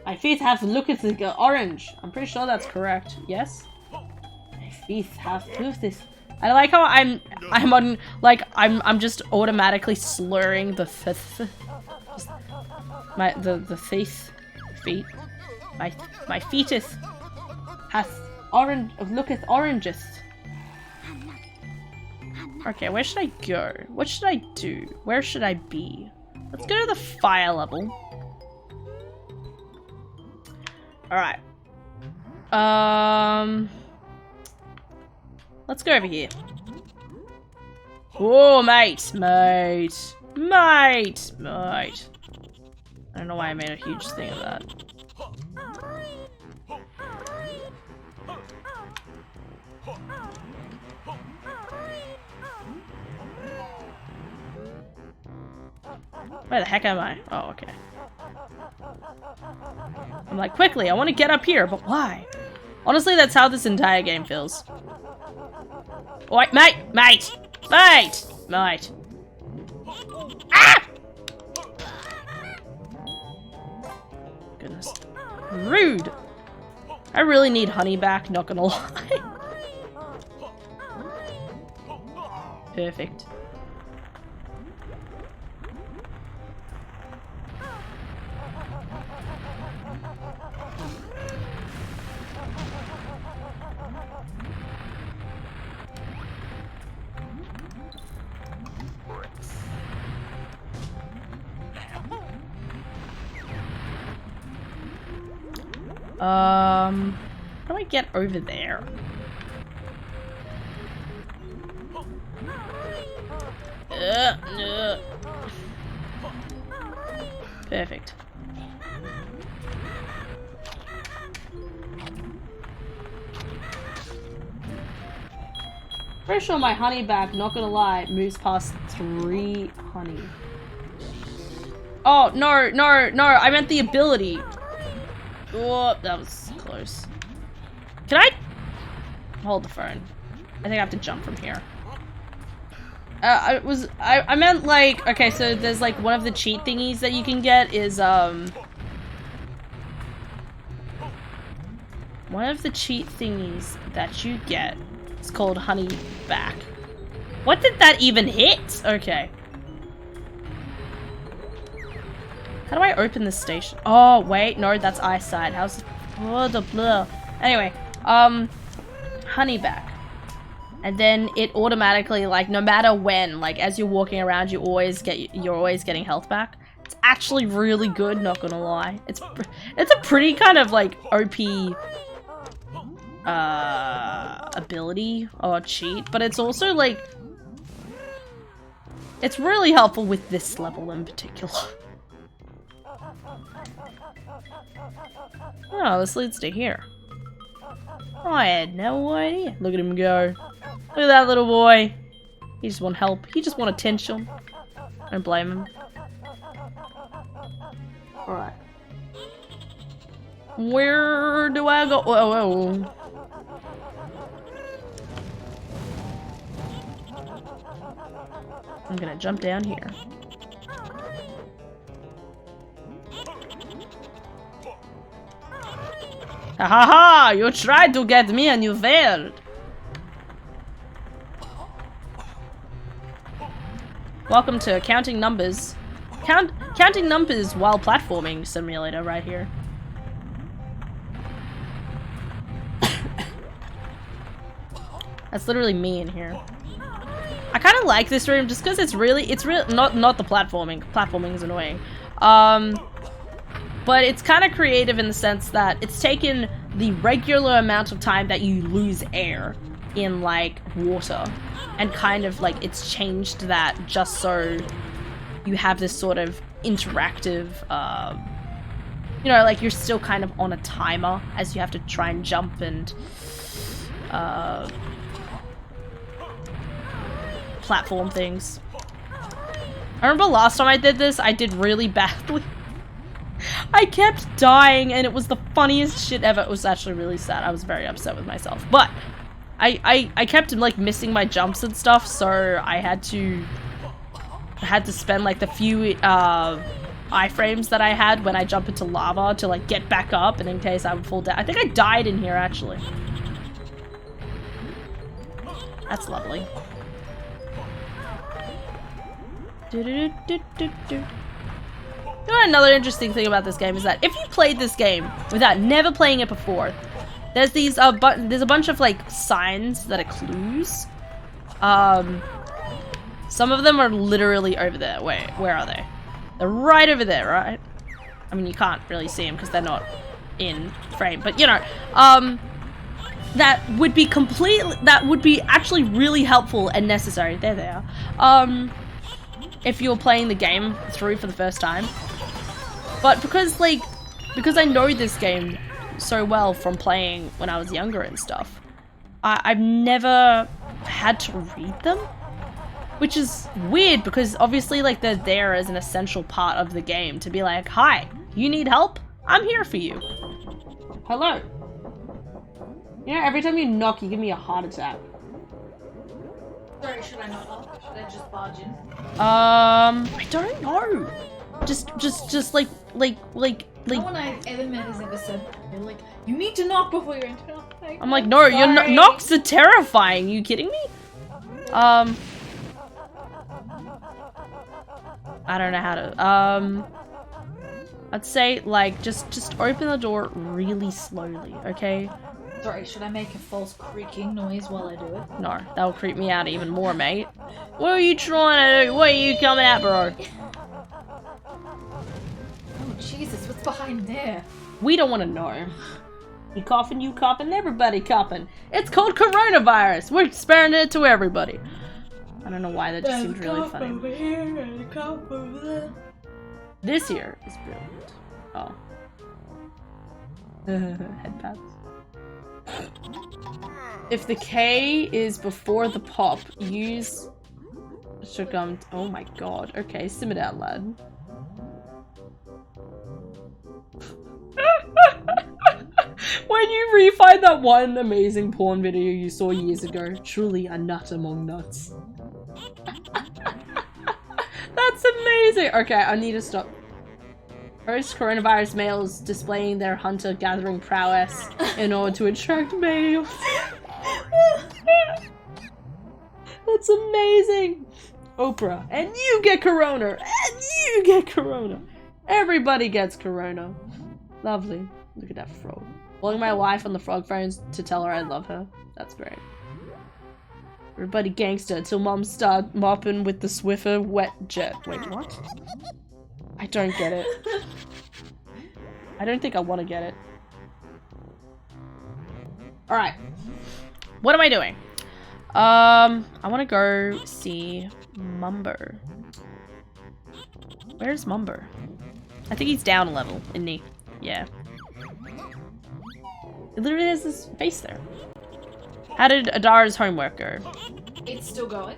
My feet have look at the orange. I'm pretty sure that's correct. Yes? My feet have this. I like how I'm just automatically slurring the fifth. The feet. My fetus hath orange looketh oranges. Okay, where should I go? What should I do? Where should I be? Let's go to the fire level. Alright. Let's go over here. Oh, mate. I don't know why I made a huge thing of that. Where the heck am I? Oh, okay. I'm like, quickly, I want to get up here, but why? Honestly, that's how this entire game feels. Wait, mate! Ah! Goodness. Rude! I really need honey back, not gonna lie. Perfect. How do I get over there? Perfect. Pretty sure my honey bag, not gonna lie, moves past 3 honey. Oh, no, I meant the ability. Oh, that was close. Can I hold the phone? I think I have to jump from here. I meant like, okay, so there's like one of the cheat thingies that you can get is, one of the cheat thingies that you get is called honey back. What did that even hit? Okay. How do I open this station? Oh, wait, no, that's eyesight. How's blah, blah, blah. Anyway, honey back. And then it automatically, like, no matter when, like, as you're walking around, you're always getting health back. It's actually really good, not gonna lie. It's a pretty kind of, like, OP ability or cheat, but it's also, like, it's really helpful with this level in particular. Oh, this leads to here. Oh, I had no idea. Look at him go. Look at that little boy. He just want help. He just want attention. I don't blame him. Alright. Where do I go? Whoa, whoa. I'm gonna jump down here. Ha ha ha! You tried to get me and you failed! Welcome to Counting Numbers. Counting Numbers while platforming simulator right here. That's literally me in here. I kind of like this room just because it's real not the platforming. Platforming is annoying. But it's kind of creative in the sense that it's taken the regular amount of time that you lose air in like water and kind of like it's changed that just so you have this sort of interactive you know, like you're still kind of on a timer as you have to try and jump and platform things. I remember last time I did this, I did really badly. I kept dying and it was the funniest shit ever. It was actually really sad. I was very upset with myself. But I kept like missing my jumps and stuff, so I had to spend like the few iframes that I had when I jump into lava to like get back up and in case I would fall down. I think I died in here actually. That's lovely. You know, another interesting thing about this game is that if you played this game without never playing it before, there's these there's a bunch of like signs that are clues. Some of them are literally over there. Wait, where are they? They're right over there, right? I mean, you can't really see them because they're not in frame, but you know, that would be actually really helpful and necessary. There they are. If you're playing the game through for the first time. But because I know this game so well from playing when I was younger and stuff, I've never had to read them, which is weird because obviously like they're there as an essential part of the game to be like, hi, you need help? I'm here for you. Hello. You know, every time you knock, you give me a heart attack. Sorry, should I not knock? Should I just barge in? I don't know. Just like. No one I've ever met has ever said, they're like, you need to knock before you enter. I'm like, no, your knocks are terrifying. You kidding me? I don't know how to, I'd say, like, just open the door really slowly, okay? Sorry, should I make a false creaking noise while I do it? No, that'll creep me out even more, mate. What are you trying to do? What are you coming at, bro? Oh, Jesus, what's behind there? We don't want to know. You coughing, everybody coughing. It's called coronavirus. We're sparing it to everybody. I don't know why that just seemed really funny. Over here and a cough over there. This here is brilliant. Oh. Head pats. If the K is before the pop, use succumb. Oh my god. Okay, simmer down, lad. When you re-find that one amazing porn video you saw years ago, truly a nut among nuts. That's amazing. Okay, I need to stop. Post-coronavirus males displaying their hunter-gathering prowess in order to attract males. That's amazing. Oprah, and you get corona, and you get corona. Everybody gets corona. Lovely. Look at that frog. Calling my wife on the frog phones to tell her I love her. That's great. Everybody gangster until mom start mopping with the Swiffer wet jet. Wait, what? I don't get it. I don't think I want to get it. Alright. What am I doing? I want to go see Mumbo. Where's Mumbo? I think he's down a level, isn't he? Yeah. It literally has this face there. How did Adara's homework go? It's still going.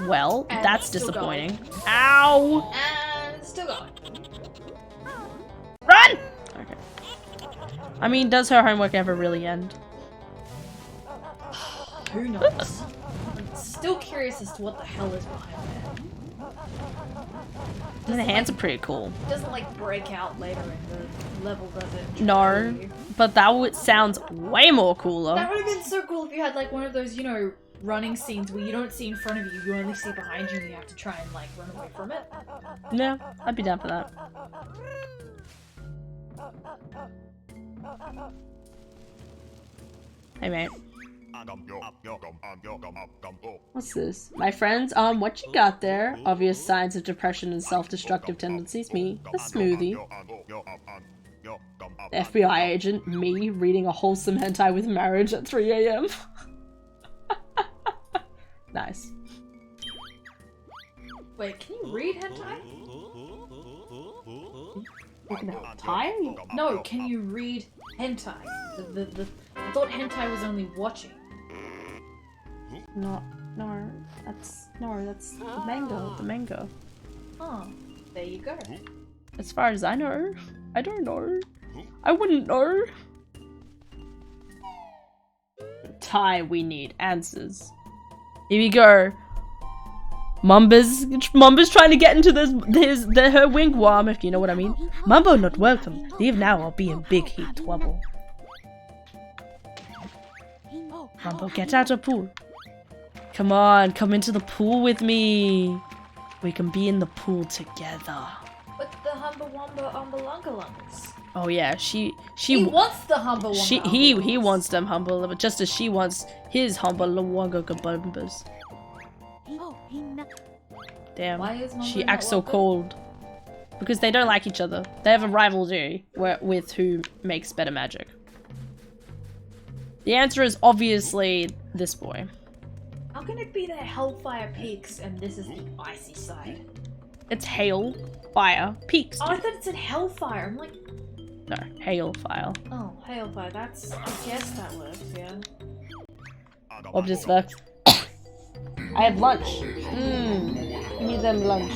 Well, And that's still disappointing. going. Ow! And still going. I mean, does her homework ever really end? Who knows? I'm still curious as to what the hell is behind there. I mean, the hands are pretty cool. It doesn't like break out later in the level, does it? No, but that sounds way more cooler. That would have been so cool if you had like one of those, you know, running scenes where you don't see in front of you, you only see behind you and you have to try and like run away from it. Yeah, I'd be down for that. Hey mate. What's this? My friends, what you got there? Obvious signs of depression and self-destructive tendencies. Me, a smoothie. FBI agent, me, reading a wholesome hentai with marriage at 3 AM. Nice. Wait, can you read hentai? Looking at hentai? No, can you read hentai? I thought hentai was only watching. No, that's the manga. Oh, there you go. As far as I know, I don't know. I wouldn't know. Ty, we need answers. Here we go. Mumba's trying to get into her wigwam, if you know what I mean. Mumbo not welcome. Leave now or be in big heat trouble. Mumbo, get out of pool. Come on, come into the pool with me. We can be in the pool together. But the Humba Wumba Umbalungalungas. Oh yeah, He wants the Humba Wumba. He wants them humble, but just as she wants his humble Luwanga Gabumbas. Damn, Why is Mumba she not acts so welcome? cold. Because they don't like each other. They have a rivalry with who makes better magic. The answer is obviously this boy. How can it be that Hellfire Peaks and this is the icy side? It's hail, fire, peaks. Oh, I thought it said Hellfire. I'm like, No, hail file. oh, Hellfire. That's, I guess that works, yeah. Obvious works. I have lunch. Give me them lunch.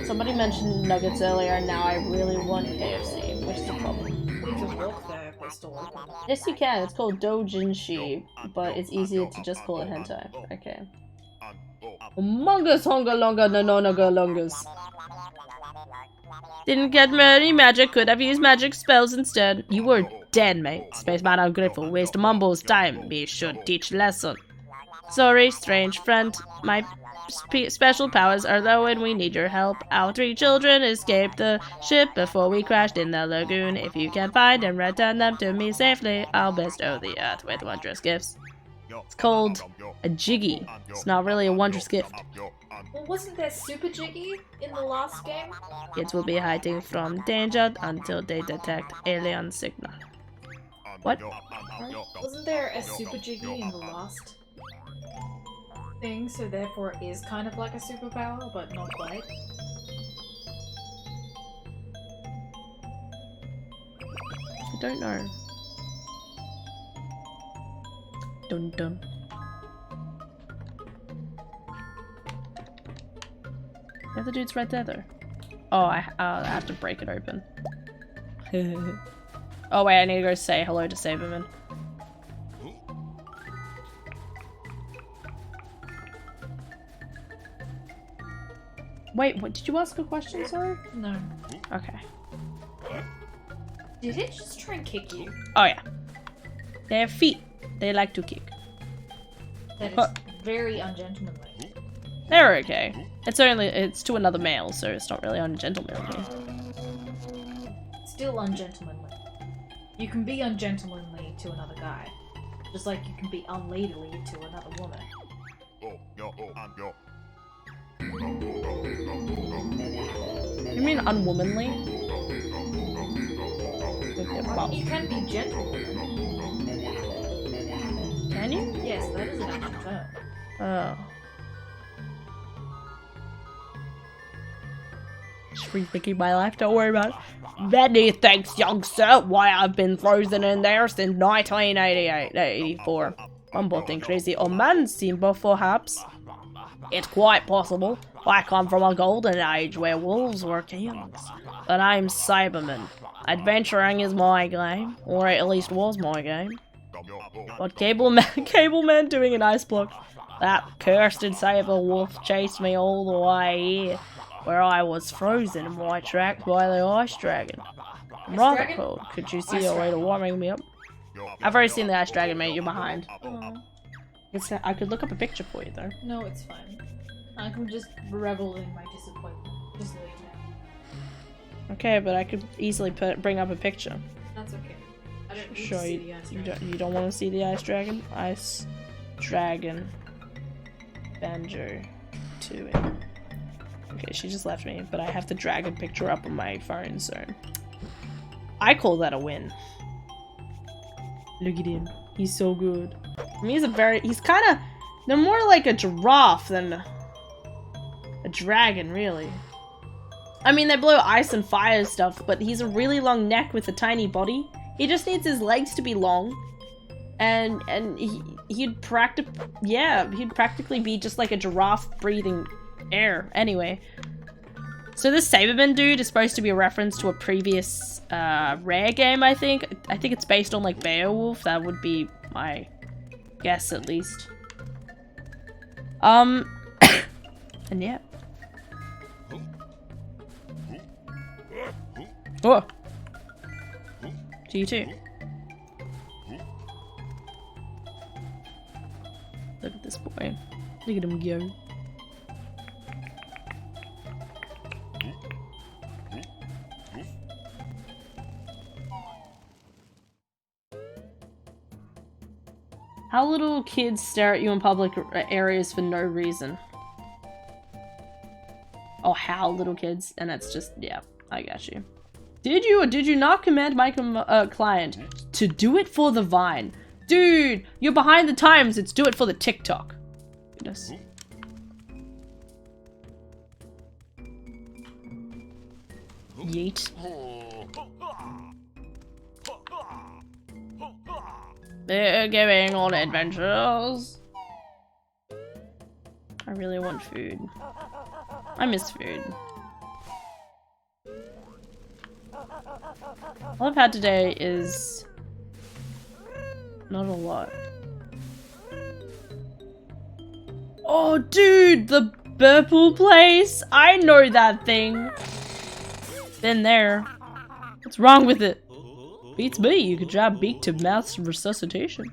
Somebody mentioned nuggets earlier, and now I really want KFC, which is a problem. You can walk there if they're still open. Yes, you can. It's called doujinshi, but it's easier to just call it hentai. Okay. Mungus honga longa nonoga longus. Didn't get any magic, could have used magic spells instead. You were dead, mate. Spaceman ungrateful, waste Mumbo's time. We should teach lesson. Sorry, strange friend. My special powers are low and we need your help. Our 3 children escaped the ship before we crashed in the lagoon. If you can find and return them to me safely, I'll bestow the earth with wondrous gifts. It's called a jiggy. It's not really a wondrous gift. Well, wasn't there Super Jiggy in the last game? Kids will be hiding from danger until they detect alien signal. What? Wasn't there a Super Jiggy in the last thing, so therefore it is kind of like a superpower, but not quite? I don't know. Dun dun. The other dude's right there, though. Oh, I have to break it open. Oh wait, I need to go say hello to Saberman. Wait, what? Did you ask a question, sorry? No. Okay. Did it just try and kick you? Oh yeah. They have feet. They like to kick. That is Huh. very ungentlemanly. They're okay. It's to another male, so it's not really ungentlemanly. Still ungentlemanly. You can be ungentlemanly to another guy, just like you can be unladily to another woman. You mean unwomanly? Okay, well, You can be gentlewoman. can you? Yes, that is an actual term. Oh. Just rethinking my life, don't worry about it. Many thanks, young sir. Why, I've been frozen in there since 1984. One both crazy old man, Simba, perhaps. It's quite possible. I come from a golden age where wolves were kings. The name's Cyberman. Adventuring is my game, or at least was my game. But Cableman doing an ice block. That cursed saber wolf chased me all the way here, where I was frozen in my track by the ice dragon. I'm rather dragon? cold. Could you see a way to warming me up? I've already seen the ice dragon, mate. You're behind. Oh. I could look up a picture for you, though. No, it's fine. I can just revel in my disappointment. Just leave it. Okay, but I could easily bring up a picture. That's okay. I don't need Sure, to see the ice you dragon. don't want to see the ice dragon? Ice dragon. Banjo. Tooie. Okay, she just left me, but I have the dragon picture up on my phone, so... I call that a win. Look at him. He's so good. I mean, he's kind of... They're more like a giraffe than a dragon, really. I mean, they blow ice and fire stuff, but he's a really long neck with a tiny body. He just needs his legs to be long. And he'd practically be just like a giraffe breathing air. Anyway. So this Saberman dude is supposed to be a reference to a previous Rare game, I think. I think it's based on like Beowulf. That would be my guess, at least. And yeah. Oh! To you too. Look at this boy. Look at him go. How little kids stare at you in public areas for no reason. Oh, how little kids. And that's just, yeah, I got you. Did you or did you not command my client to do it for the Vine? Dude, you're behind the times. It's do it for the TikTok. Goodness. Yeet. They're going on adventures. I really want food. I miss food. All I've had today is not a lot. Oh, dude, the purple place. I know that thing. Been there. What's wrong with it? Beats me. You could try beak to mouth resuscitation.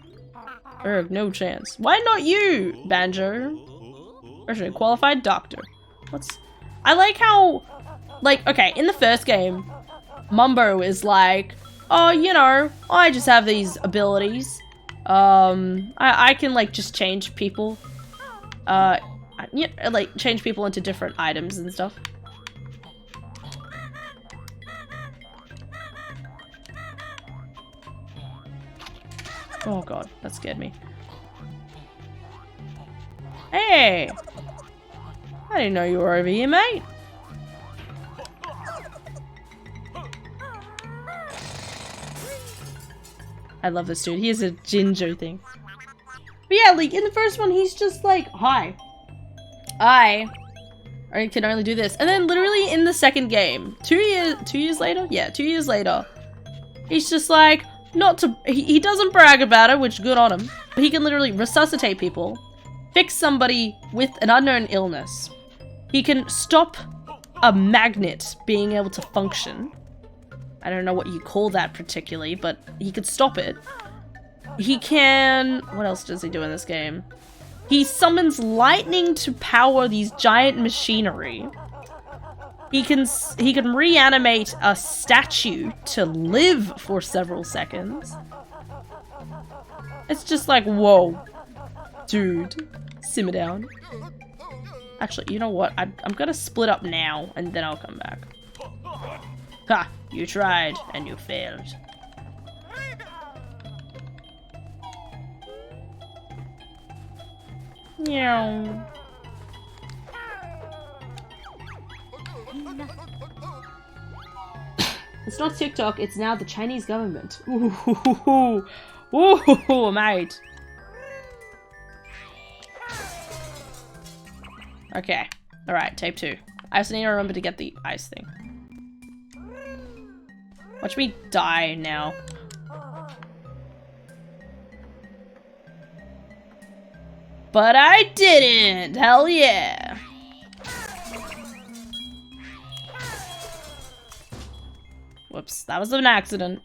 Erg, no chance. Why not you, Banjo? Actually, a qualified doctor. I like how, like, okay, in the first game, Mumbo is like, oh, you know, I just have these abilities. I can, like, just change people. Yeah, like, change people into different items and stuff. Oh god, that scared me. Hey! I didn't know you were over here, mate. I love this dude. He has a ginger thing. But yeah, like, in the first one, he's just like, hi. I can only do this. And then literally in the second game, 2 years later? Yeah, 2 years later, he's just like, he doesn't brag about it, which good on him. But he can literally resuscitate people, fix somebody with an unknown illness. He can stop a magnet being able to function. I don't know what you call that particularly, but he could stop it. He can... What else does he do in this game? He summons lightning to power these giant machinery. He can reanimate a statue to live for several seconds. It's just like, whoa. Dude. Simmer down. Actually, you know what? I'm gonna split up now, and then I'll come back. Ha! You tried, and you failed. Meow. It's not TikTok, it's now the Chinese government. Ooh, ooh, mate. Okay, Alright, tape 2. I also need to remember to get the ice thing. Watch me die now. But I didn't! Hell yeah! Whoops, that was an accident.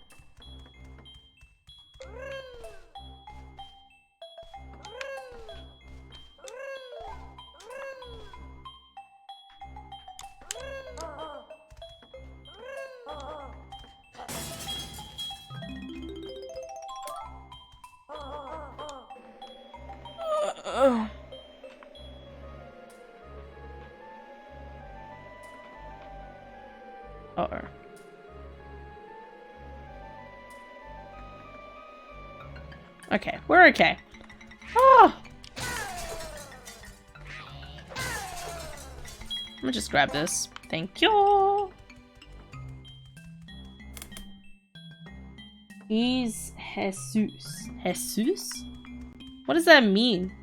Uh-oh. Okay, we're okay. Oh! Let me just grab this. Thank you! He's Jesus. Jesus? What does that mean?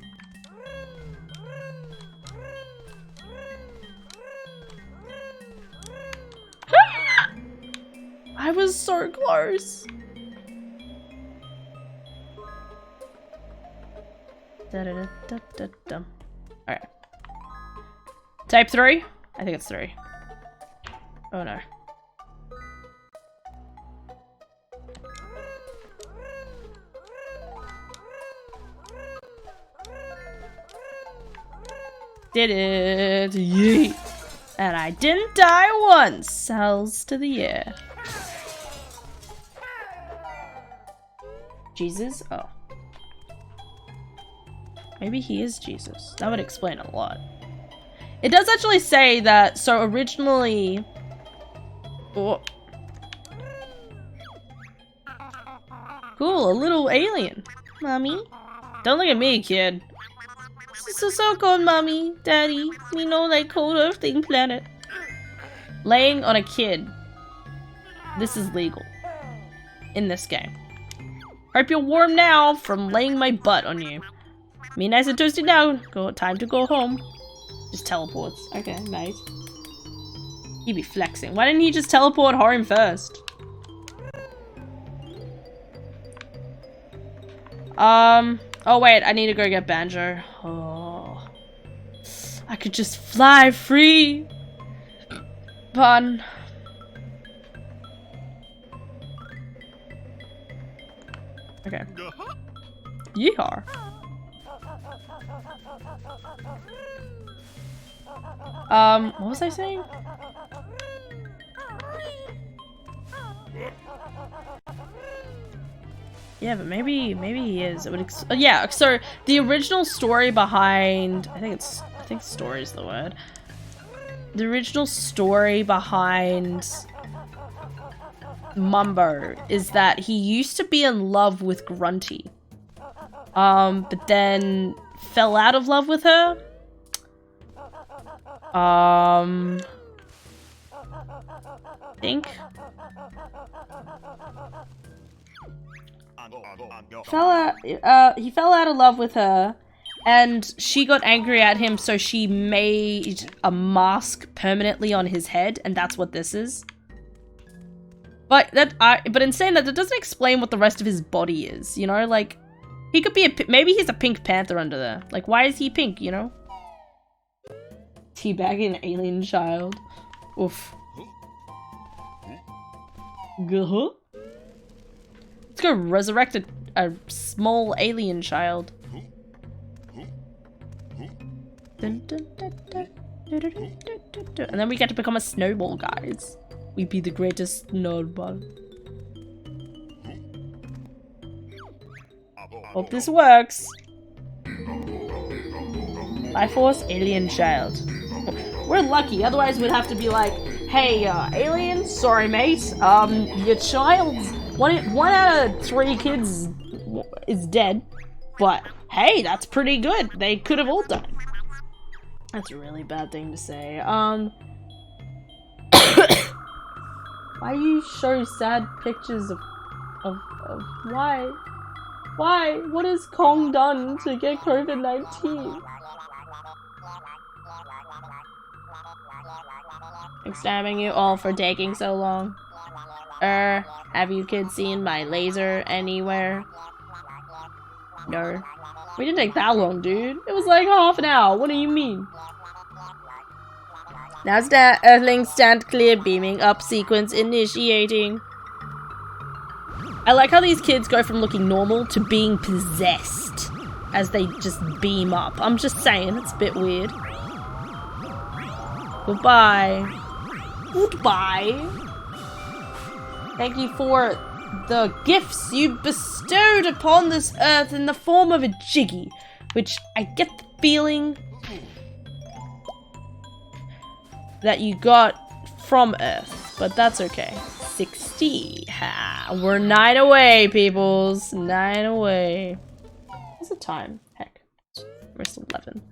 I was so close. Alright. Type 3? I think it's 3. Oh no. Did it! Yeet! And I didn't die once! Hells to the air. Jesus? Oh. Maybe he is Jesus. That would explain a lot. It does actually say that, so originally... Oh. Cool, a little alien. Mommy? Don't look at me, kid. This is so cold, Mommy, Daddy. We know like cold earthing planet. Laying on a kid. This is legal. In this game. Hope you're warm now from laying my butt on you. Me nice and toasty now. Time to go home. Just teleports. Okay, nice. He be flexing. Why didn't he just teleport home first? Oh wait, I need to go get Banjo. Oh. I could just fly free. Pun. Okay. Yeehaw. What was I saying? Yeah, but maybe he is. It would yeah, so the original story behind I think story is the word. The original story behind Mumbo is that he used to be in love with Grunty. But then fell out of love with her. I think. He fell out of love with her, and she got angry at him, so she made a mask permanently on his head, and that's what this is. But in saying that, doesn't explain what the rest of his body is, you know? Like, he could be maybe he's a Pink Panther under there. Like, why is he pink, you know? Teabagging an alien child. Oof. Gah. Let's go resurrect a small alien child. And then we get to become a snowball, guys. We be the greatest snowball. Hope this works. Life Force, alien child. We're lucky, otherwise we'd have to be like, hey, alien, sorry mate, your child's one out of 3 kids is dead, but hey, that's pretty good. They could have all died. That's a really bad thing to say. Why you show sad pictures of why? Why? What has Kong done to get COVID-19? Examining you all for taking so long. Have you kids seen my laser anywhere? No. We didn't take that long, dude. It was like half an hour. What do you mean? Now Earthlings stand clear, beaming up, sequence initiating. I like how these kids go from looking normal to being possessed as they just beam up. I'm just saying, it's a bit weird. Goodbye. Goodbye. Thank you for the gifts you bestowed upon this earth in the form of a Jiggy, which I get the feeling that you got from Earth, but that's okay. 60. Ha. We're 9 away, peoples. 9 away. What's the time? Heck. We're still 11.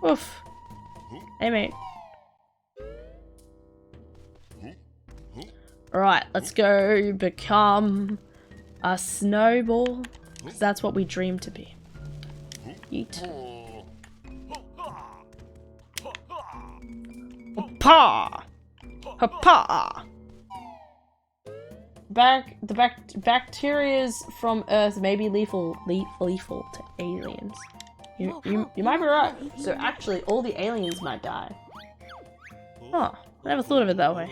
Oof. Hey, mate. Alright, let's go become a snowball. Because that's what we dream to be. Yeet. Hoppa! Hoppa! The bacterias from Earth may be lethal to aliens. You might be right. So actually, all the aliens might die. Huh. I never thought of it that way.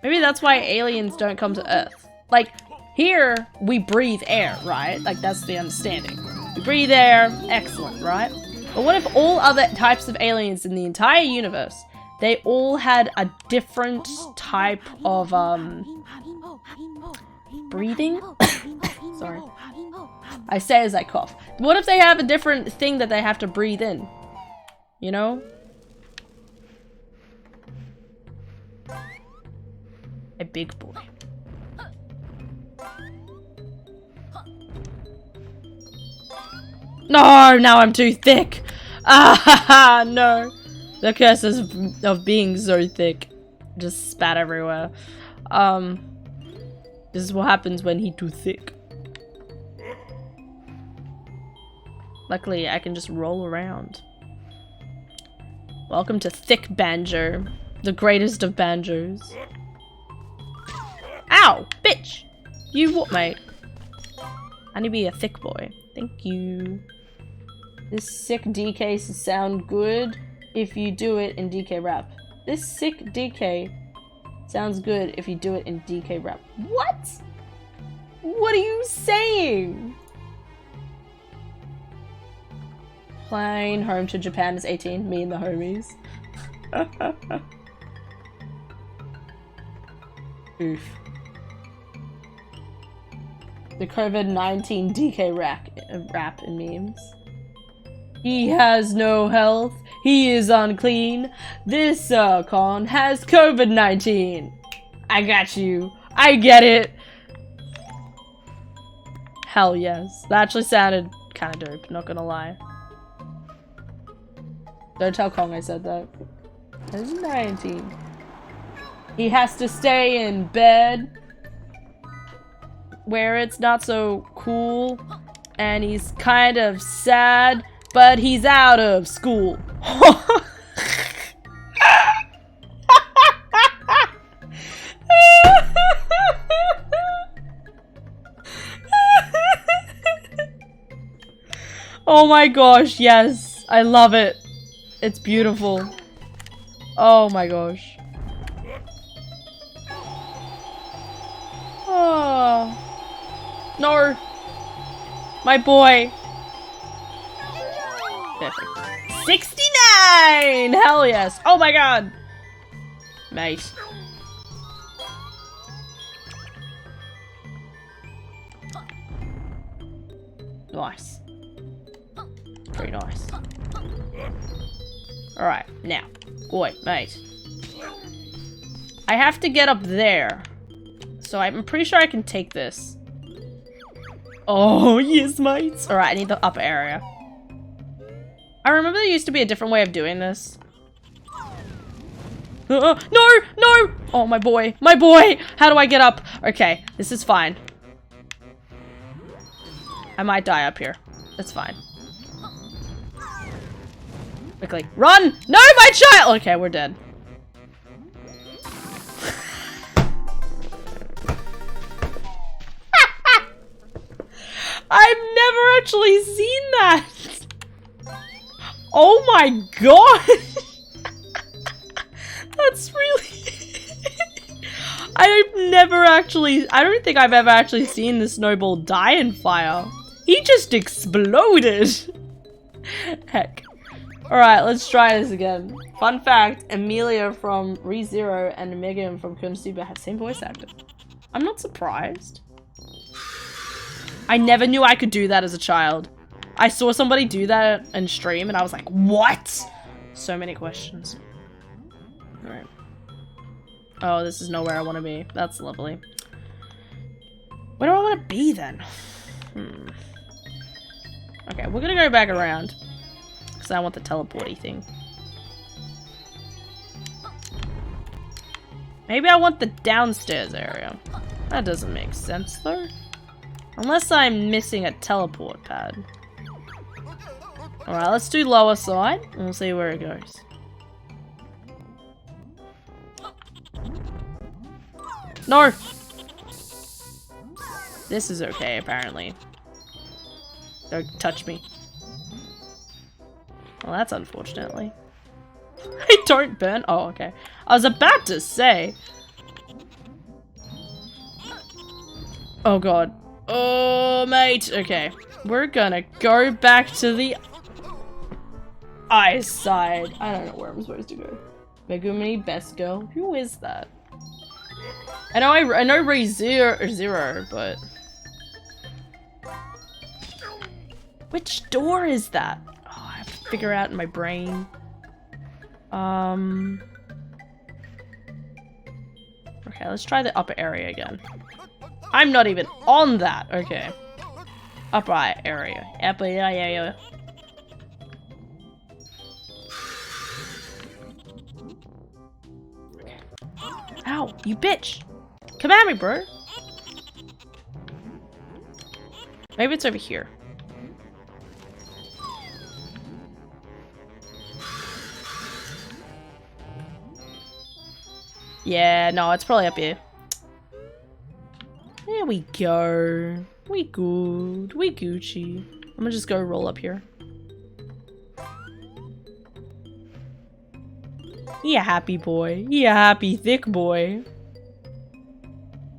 Maybe that's why aliens don't come to Earth. Like, here, we breathe air, right? Like, that's the understanding. We breathe air, excellent, right? But what if all other types of aliens in the entire universe, they all had a different type of, breathing? Sorry. I say as I cough. What if they have a different thing that they have to breathe in? You know? A big boy. No, now I'm too thick. Ah, no. The curse of being so thick. Just spat everywhere. This is what happens when he's too thick. Luckily, I can just roll around. Welcome to Thick Banjo. The greatest of banjos. Ow! Bitch! You what, mate? I need to be a thick boy. Thank you. This sick DK sound good if you do it in DK rap. This sick DK sounds good if you do it in DK rap. What? What are you saying? Plane home to Japan is 18. Me and the homies. Oof. The COVID-19 DK rap and memes. He has no health. He is unclean. This con has COVID-19. I got you. I get it. Hell yes. That actually sounded kind of dope, not gonna lie. Don't tell Kong I said that. He's 19. He has to stay in bed where it's not so cool, and he's kind of sad, but he's out of school. Oh my gosh, yes. I love it. It's beautiful. Oh my gosh. Oh. No. My boy. Perfect. 69! Hell yes. Oh my god. Mate. Nice. Very nice. Alright, now. Boy, mate. I have to get up there. So I'm pretty sure I can take this. Oh, yes, mates. Alright, I need the upper area. I remember there used to be a different way of doing this. No! No! Oh, my boy. My boy! How do I get up? Okay, this is fine. I might die up here. That's fine. Quickly. Run! No, my child! Okay, we're dead. I've never actually seen that! Oh my god! That's really... I don't think I've ever actually seen the snowball die in fire. He just exploded! Heck. Alright, let's try this again. Fun fact, Amelia from ReZero and Megan from Konosuba have the same voice actor. I'm not surprised. I never knew I could do that as a child. I saw somebody do that in stream and I was like, what? So many questions. Alright. Oh, this is nowhere I want to be. That's lovely. Where do I want to be then? Okay, we're gonna go back around. Because I want the teleporty thing. Maybe I want the downstairs area. That doesn't make sense though. Unless I'm missing a teleport pad. Alright, let's do lower side and we'll see where it goes. No! This is okay, apparently. Don't touch me. Well, that's unfortunately. I don't burn. Oh, okay. I was about to say. Oh god. Oh, mate. Okay. We're gonna go back to the ice side. I don't know where I'm supposed to go. Megumi, best girl. Who is that? I know ReZero, but which door is that? Oh, I have to figure out in my brain. Okay, let's try the upper area again. I'm not even on that. Okay. Upper area. Upper area. Okay. Ow, you bitch! Come at me, bro. Maybe it's over here. Yeah, no, it's probably up here. There we go. We good. We Gucci. I'm gonna just go roll up here. Yeah, happy boy. Yeah, happy thick boy.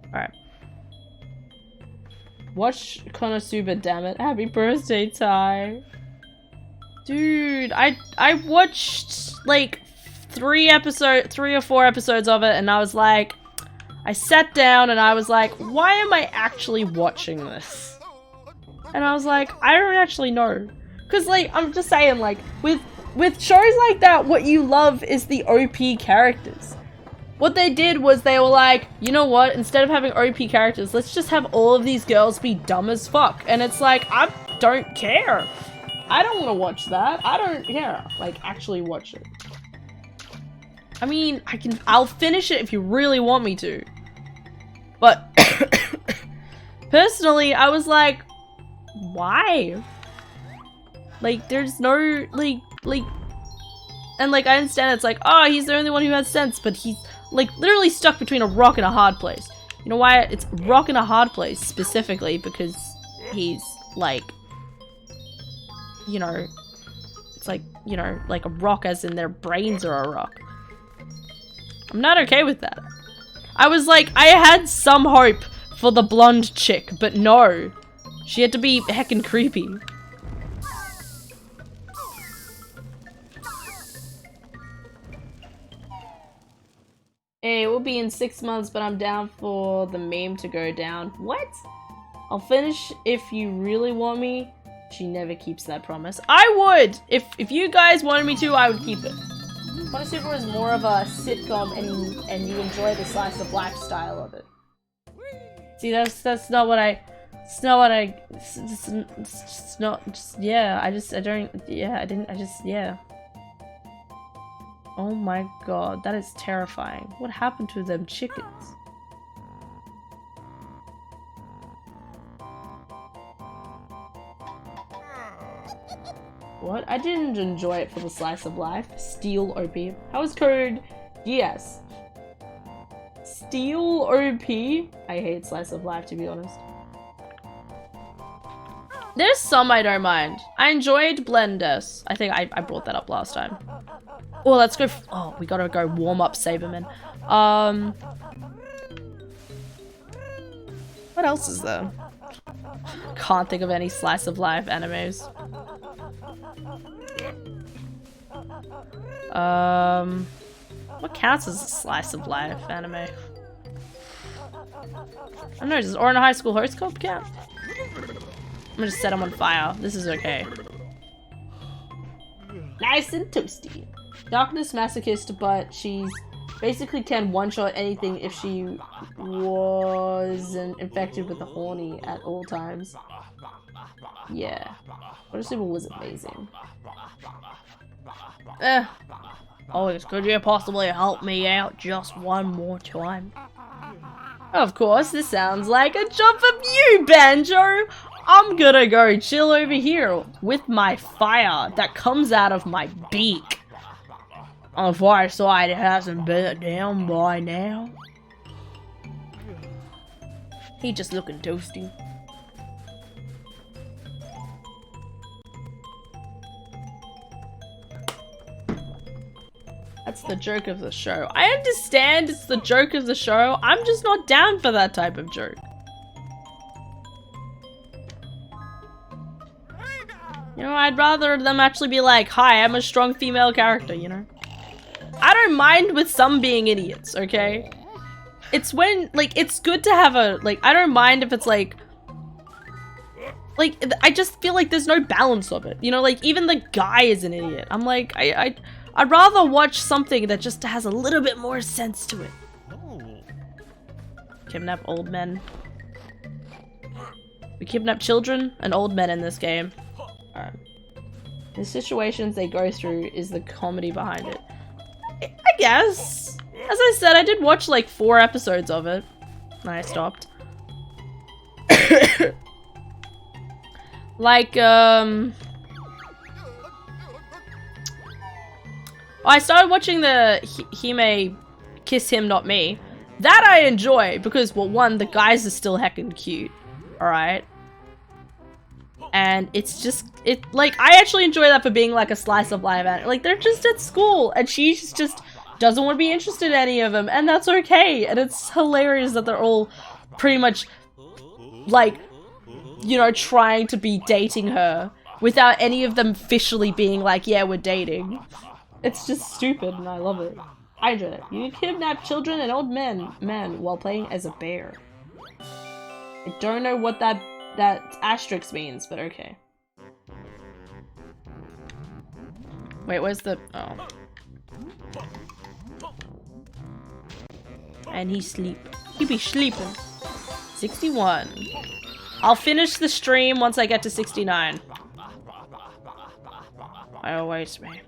Alright. Watch Konosuba, damn it. Happy birthday, Ty. Dude, I watched like 3 or 4 episodes of it and I was like, I sat down and I was like, why am I actually watching this? And I was like, I don't actually know. Cause like, I'm just saying like, with shows like that, what you love is the OP characters. What they did was they were like, you know what, instead of having OP characters, let's just have all of these girls be dumb as fuck. And it's like, I don't care. I don't want to watch that. I don't care. Like, actually watch it. I mean, I'll finish it if you really want me to. But, personally, I was like, why? Like, there's no, like, and like, I understand it's like, oh, he's the only one who has sense, but he's, like, literally stuck between a rock and a hard place. You know why it's rock and a hard place, specifically? Because he's, like, you know, it's like, you know, like a rock as in their brains are a rock. I'm not okay with that. I was like, I had some hope for the blonde chick, but no. She had to be heckin' creepy. Hey, we'll be in 6 months, but I'm down for the meme to go down. What? I'll finish if you really want me. She never keeps that promise. I would! If you guys wanted me to, I would keep it. Konosuba is more of a sitcom and you enjoy the slice of life style of it. See, that's not what I... It's not what I... It's not... Just, yeah, I don't... Yeah, yeah. Oh my god, that is terrifying. What happened to them chickens? What? I didn't enjoy it for the slice of life. Steel OP. How was code? Yes. Steel OP? I hate slice of life, to be honest. There's some I don't mind. I enjoyed Blenders. I think I brought that up last time. Oh, let's go. Oh, we gotta go warm up Saberman. What else is there? Can't think of any slice of life animes. What counts as a slice of life anime? I don't know, does Orin High School Host Club count? I'm gonna set him on fire. This is okay. Nice and toasty. Darkness masochist, but she's basically can one-shot anything if she wasn't infected with the horny at all times. Yeah. Photosable was amazing. Always, could you possibly help me out just one more time? Of course, this sounds like a job for you, Banjo! I'm gonna go chill over here with my fire that comes out of my beak. On the far side, it hasn't burnt down by now. He just looking toasty. That's the joke of the show. I understand it's the joke of the show. I'm just not down for that type of joke. You know, I'd rather them actually be like, hi, I'm a strong female character, you know? I don't mind with some being idiots, okay? It's when, like, it's good to have a, like, I don't mind if it's like, I just feel like there's no balance of it. You know, like, even the guy is an idiot. I'm like, I'd rather watch something that just has a little bit more sense to it. Kidnap old men. We kidnap children and old men in this game. Alright. The situations they go through is the comedy behind it. I guess. As I said, I did watch like 4 episodes of it. And I stopped. Like, I started watching the Hime Kiss Him Not Me. That I enjoy because, well, one, the guys are still heckin' cute. Alright? And it's just, like, I actually enjoy that for being like a slice of life. Like, they're just at school and she just doesn't want to be interested in any of them, and that's okay. And it's hilarious that they're all pretty much, like, you know, trying to be dating her without any of them officially being like, yeah, we're dating. It's just stupid and I love it. I enjoy it. You kidnap children and old men while playing as a bear. I don't know what that asterisk means, but okay. Wait, where's the... oh. And he sleep. He be sleeping. 61. I'll finish the stream once I get to 69. I always me.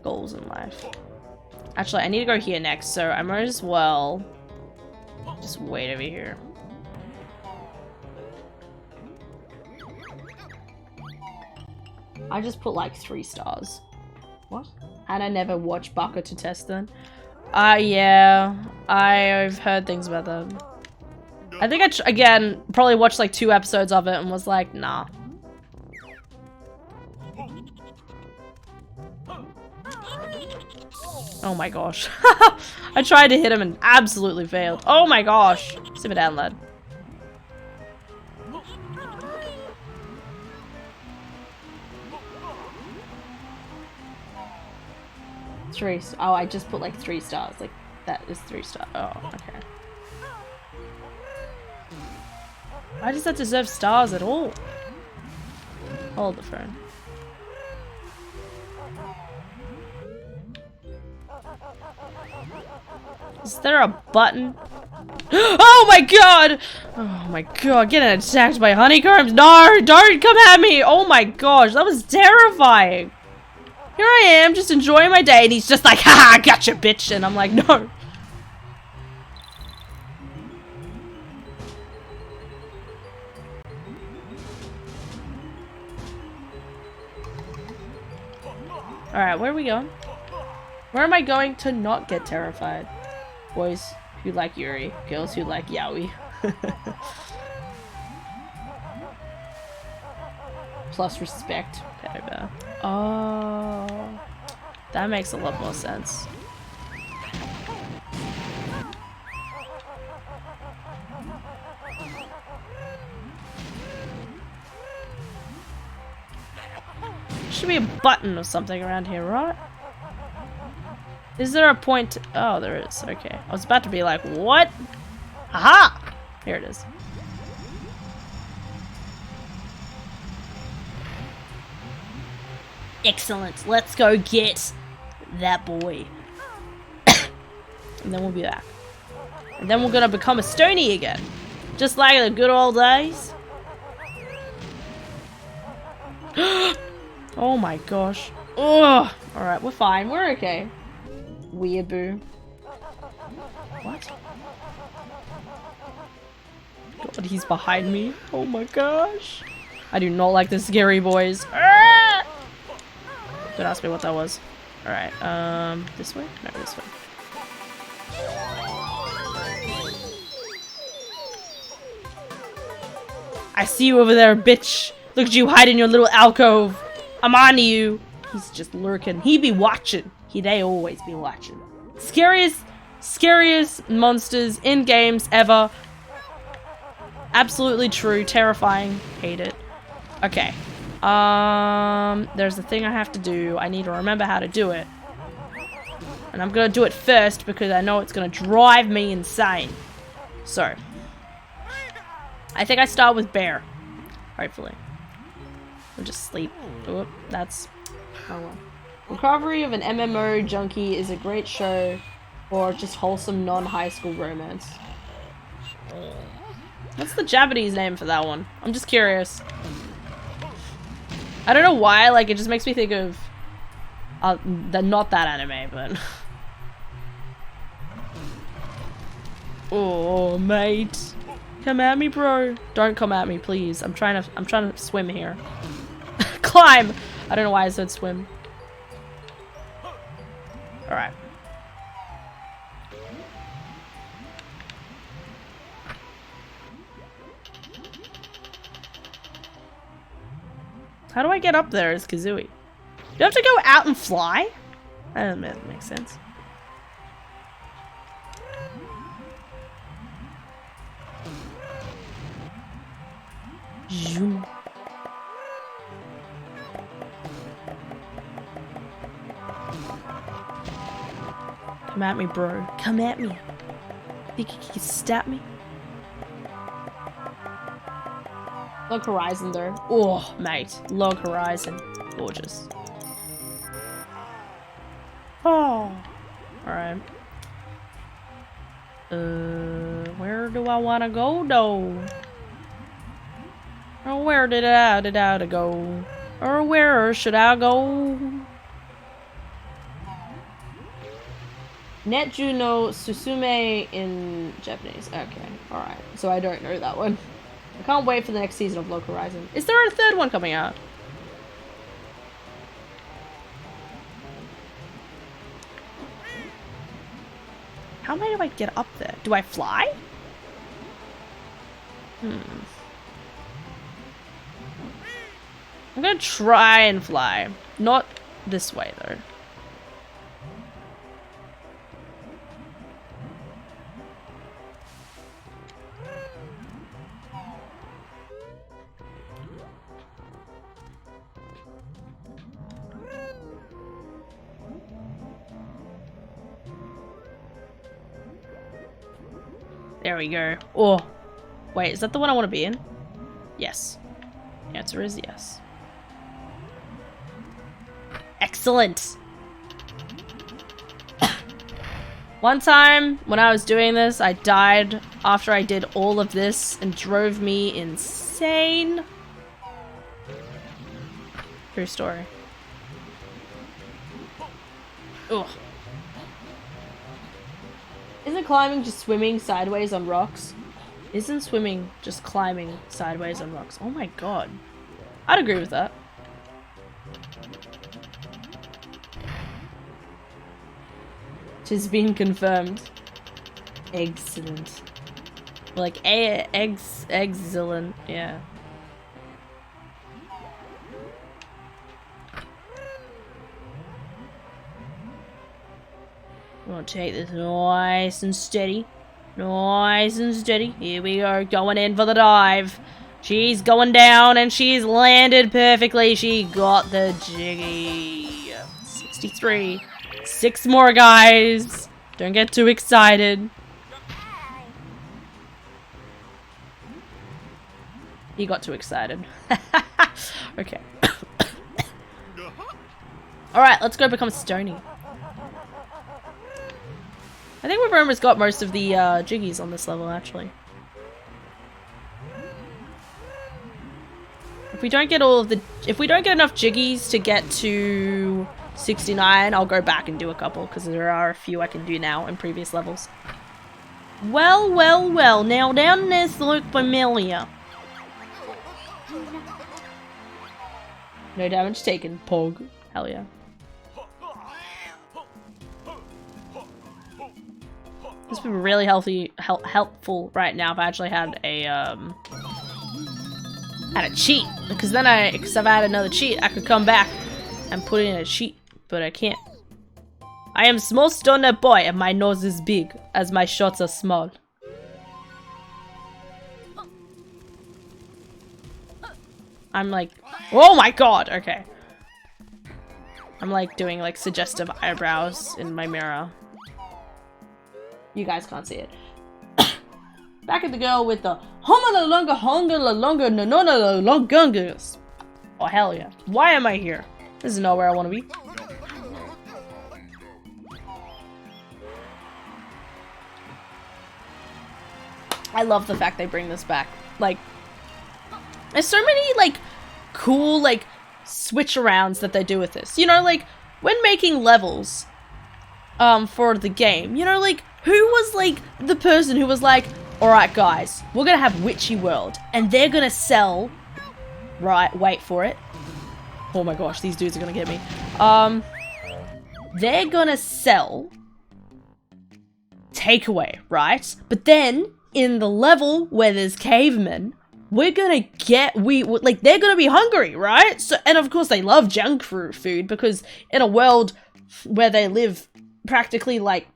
Goals in life. Actually, I need to go here next, so I might as well just wait over here. I just put like 3 stars. What? And I never watched Baka to test them. Yeah. I've heard things about them. I think again, probably watched like 2 episodes of it and was like, nah. Oh my gosh. I tried to hit him and absolutely failed. Oh my gosh. Sit it down, lad. Oh, I just put like 3 stars. Like, that is 3 stars. Oh, okay. Why does that deserve stars at all? Hold the phone. Is there a button? Oh my god! Oh my god, getting attacked by honeycombs! No! Don't come at me! Oh my gosh, that was terrifying! Here I am, just enjoying my day, and he's just like, haha, gotcha, bitch! And I'm like, no. Alright, where are we going? Where am I going to not get terrified? Boys who like Yuri, girls who like yaoi. Plus respect. Pedo. Oh, that makes a lot more sense. Should be a button or something around here, right? Is there a point? Oh, there is. Okay. I was about to be like, what? Aha! Here it is. Excellent. Let's go get that boy. And then we'll be back. And then we're gonna become a Stony again. Just like the good old days. Oh my gosh. Ugh. Alright, we're fine. We're okay. Weeaboo. What? God, he's behind me. Oh my gosh. I do not like the scary boys. Ah! Don't ask me what that was. Alright, this way? No, this way. I see you over there, bitch. Look at you hide in your little alcove. I'm on to you. He's just lurking. He be watching. They always be watching. Scariest monsters in games ever. Absolutely true. Terrifying. Hate it. Okay. There's a thing I have to do. I need to remember how to do it. And I'm gonna do it first because I know it's gonna drive me insane. So. I think I start with Bear. Hopefully. Or just sleep. Oh, that's... Oh well. Recovery of an MMO Junkie is a great show for just wholesome non-high school romance. What's the Japanese name for that one? I'm just curious. I don't know why, like, it just makes me think of... not that anime, but... Oh, mate. Come at me, bro. Don't come at me, please. I'm trying to swim here. Climb! I don't know why I said swim. Alright. How do I get up there as Kazooie? Do I have to go out and fly? That makes sense. Zoom. Come at me, bro. Come at me. Think you can stab me? Log Horizon, though. Oh, mate. Log Horizon. Gorgeous. Oh. Alright. Where do I want to go, though? Or where did I go? Or where should I go? Netju no Susume in Japanese. Okay, alright. So I don't know that one. I can't wait for the next season of Log Horizon. Is there a third one coming out? How do I get up there? Do I fly? I'm gonna try and fly. Not this way, though. There we go. Oh, wait, is that the one I want to be in? Yes. The answer is yes. Excellent. One time when I was doing this, I died after I did all of this and drove me insane. True story. Ugh. Isn't climbing just swimming sideways on rocks? Isn't swimming just climbing sideways on rocks? Oh my god. I'd agree with that. Tis been confirmed. Excellent. Like, excellent, yeah. I'm gonna take this nice and steady. Nice and steady. Here we go, going in for the dive. She's going down and she's landed perfectly. She got the jiggy. 63. 6 more, guys. Don't get too excited. He got too excited. Okay. Alright, let's go become Stony. I think we've almost got most of the jiggies on this level, actually. If we don't get enough jiggies to get to 69, I'll go back and do a couple, because there are a few I can do now in previous levels. Well, well, well. Now down this look familiar. No damage taken, Pog. Hell yeah. This would be really helpful right now if I actually had a cheat, because then if I had another cheat, I could come back and put in a cheat, but I can't. I am small stoner boy, and my nose is big, as my shots are small. I'm like, oh my god, okay. I'm like doing like suggestive eyebrows in my mirror. You guys can't see it. Back at the girl with the homala longa honga la longa nonona la longungus. Oh hell yeah. Why am I here? This is not where I want to be. I love the fact they bring this back. Like, there's so many like cool like switch arounds that they do with this. You know, like when making levels for the game, you know, like who was like the person who was like, alright guys, we're gonna have Witchy World and they're gonna sell, right, wait for it. Oh my gosh, these dudes are gonna get me. They're gonna sell takeaway, right? But then in the level where there's cavemen, we're gonna get, they're gonna be hungry, right? So, and of course they love junk food because in a world where they live practically like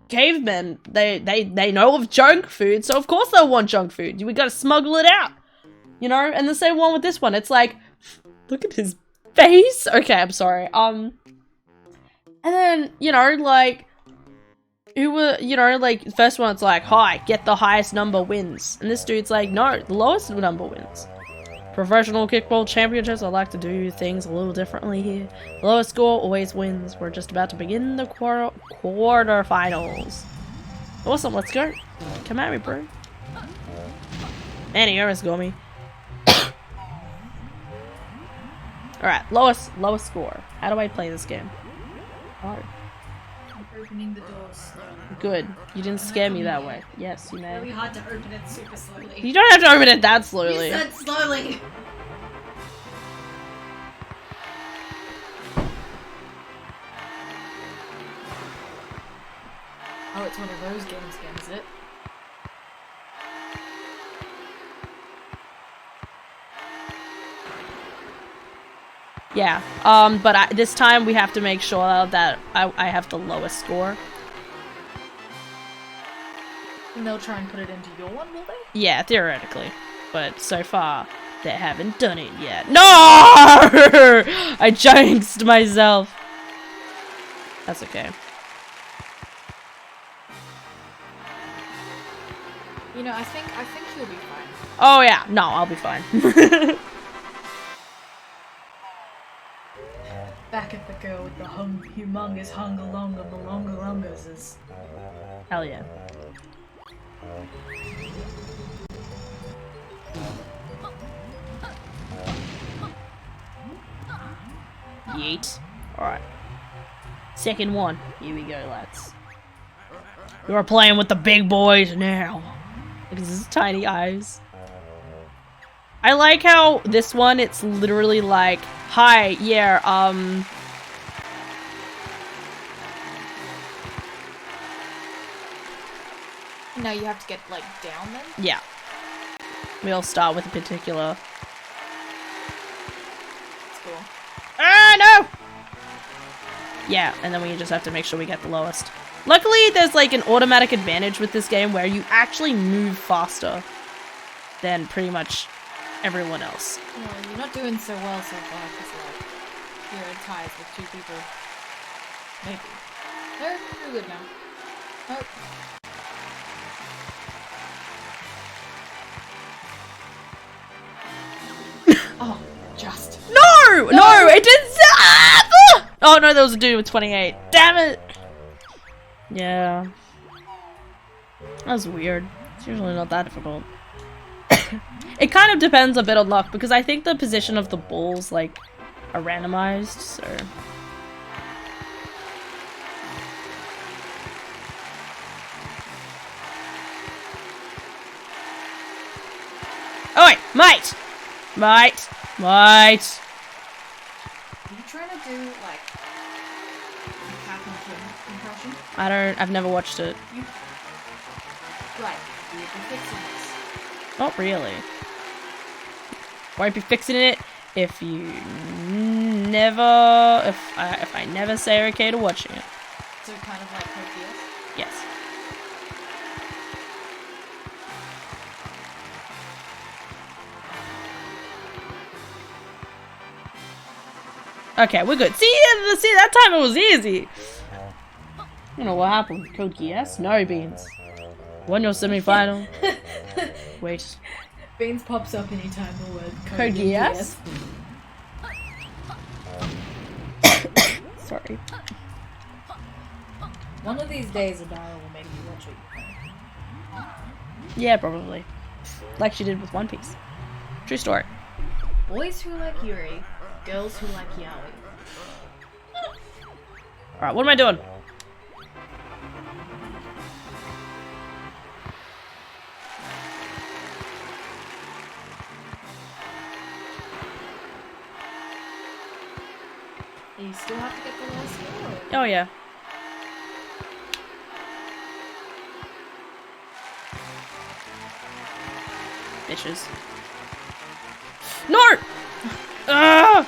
cavemen, they know of junk food, so of course they'll want junk food. We gotta smuggle it out, you know? And the same one with this one. It's like, look at his face. Okay, I'm sorry. And then, you know, like, like, first one, it's like, hi, get the highest number wins. And this dude's like, no, the lowest number wins. Professional kickball championships, I like to do things a little differently here. The lowest score always wins. We're just about to begin the quarterfinals. Awesome, let's go. Come at me, bro. Man, he almost got me. Alright, lowest score. How do I play this game? Hard. Opening the doors. Good. You didn't scare me that way. Yes, you may. Really hard to open it super slowly. You don't have to open it that slowly. You said slowly. Oh, it's one of those games again, is it? Yeah, but this time we have to make sure that I have the lowest score. And they'll try and put it into your one, will they? Yeah, theoretically. But so far, they haven't done it yet. No! I jinxed myself. That's okay. You know, I think you'll be fine. Oh yeah, no, I'll be fine. Back at the girl with the humongous hungalonga malongalongas. Hell yeah. Yeet. Alright. Second one. Here we go, lads. You're playing with the big boys now. Look at his tiny eyes. I like how this one, it's literally like, hi, yeah, Now you have to get, like, down then? Yeah. We all start with a particular... That's cool. Ah, no! Yeah, and then we just have to make sure we get the lowest. Luckily, there's like an automatic advantage with this game where you actually move faster than pretty much everyone else. Well, you're not doing so well so far, because, like, you're in ties with 2 people. Maybe. No, you're good now. Oh. Oh, just. No! No! It didn't. Ah! Oh no, there was a dude with 28. Damn it! Yeah. That was weird. It's usually not that difficult. It kind of depends a bit on luck because I think the position of the balls like are randomized, so. Oh wait, mate! Mate! Mate! Are you trying to do, like, a Captain Kim impression? I've never watched it. Right, you'll be fixing this. Not really. Won't be fixing it if you never, if I never say okay to watching it. So kind of like Code Geass? Yes. Okay, we're good. See, that time it was easy. I don't know what happened. Code Geass? No, Beans. Won your semi-final. Wait. Beans pops up anytime the word Code Geass? Sorry. One of these days, Adara will make you watch it. Yeah, probably. Like she did with One Piece. True story. Boys who like Yuri, girls who like Yaoi. Alright, what am I doing? You still have to get the last one? Oh yeah. Bitches. No! Ah!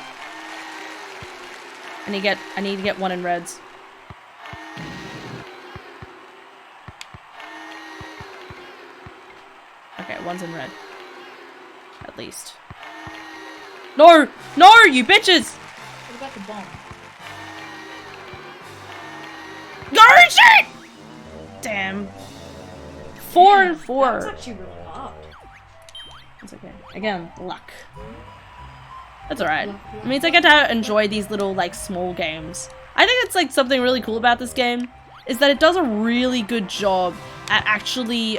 I need to get one in reds. Okay, one's in red. At least. No! No, you bitches! What about the bomb? Shit! Damn. 4 and 4. That's actually really hard. It's okay. Again, luck. That's alright. It means I get to enjoy these little, like, small games. I think it's, like, something really cool about this game is that it does a really good job at actually,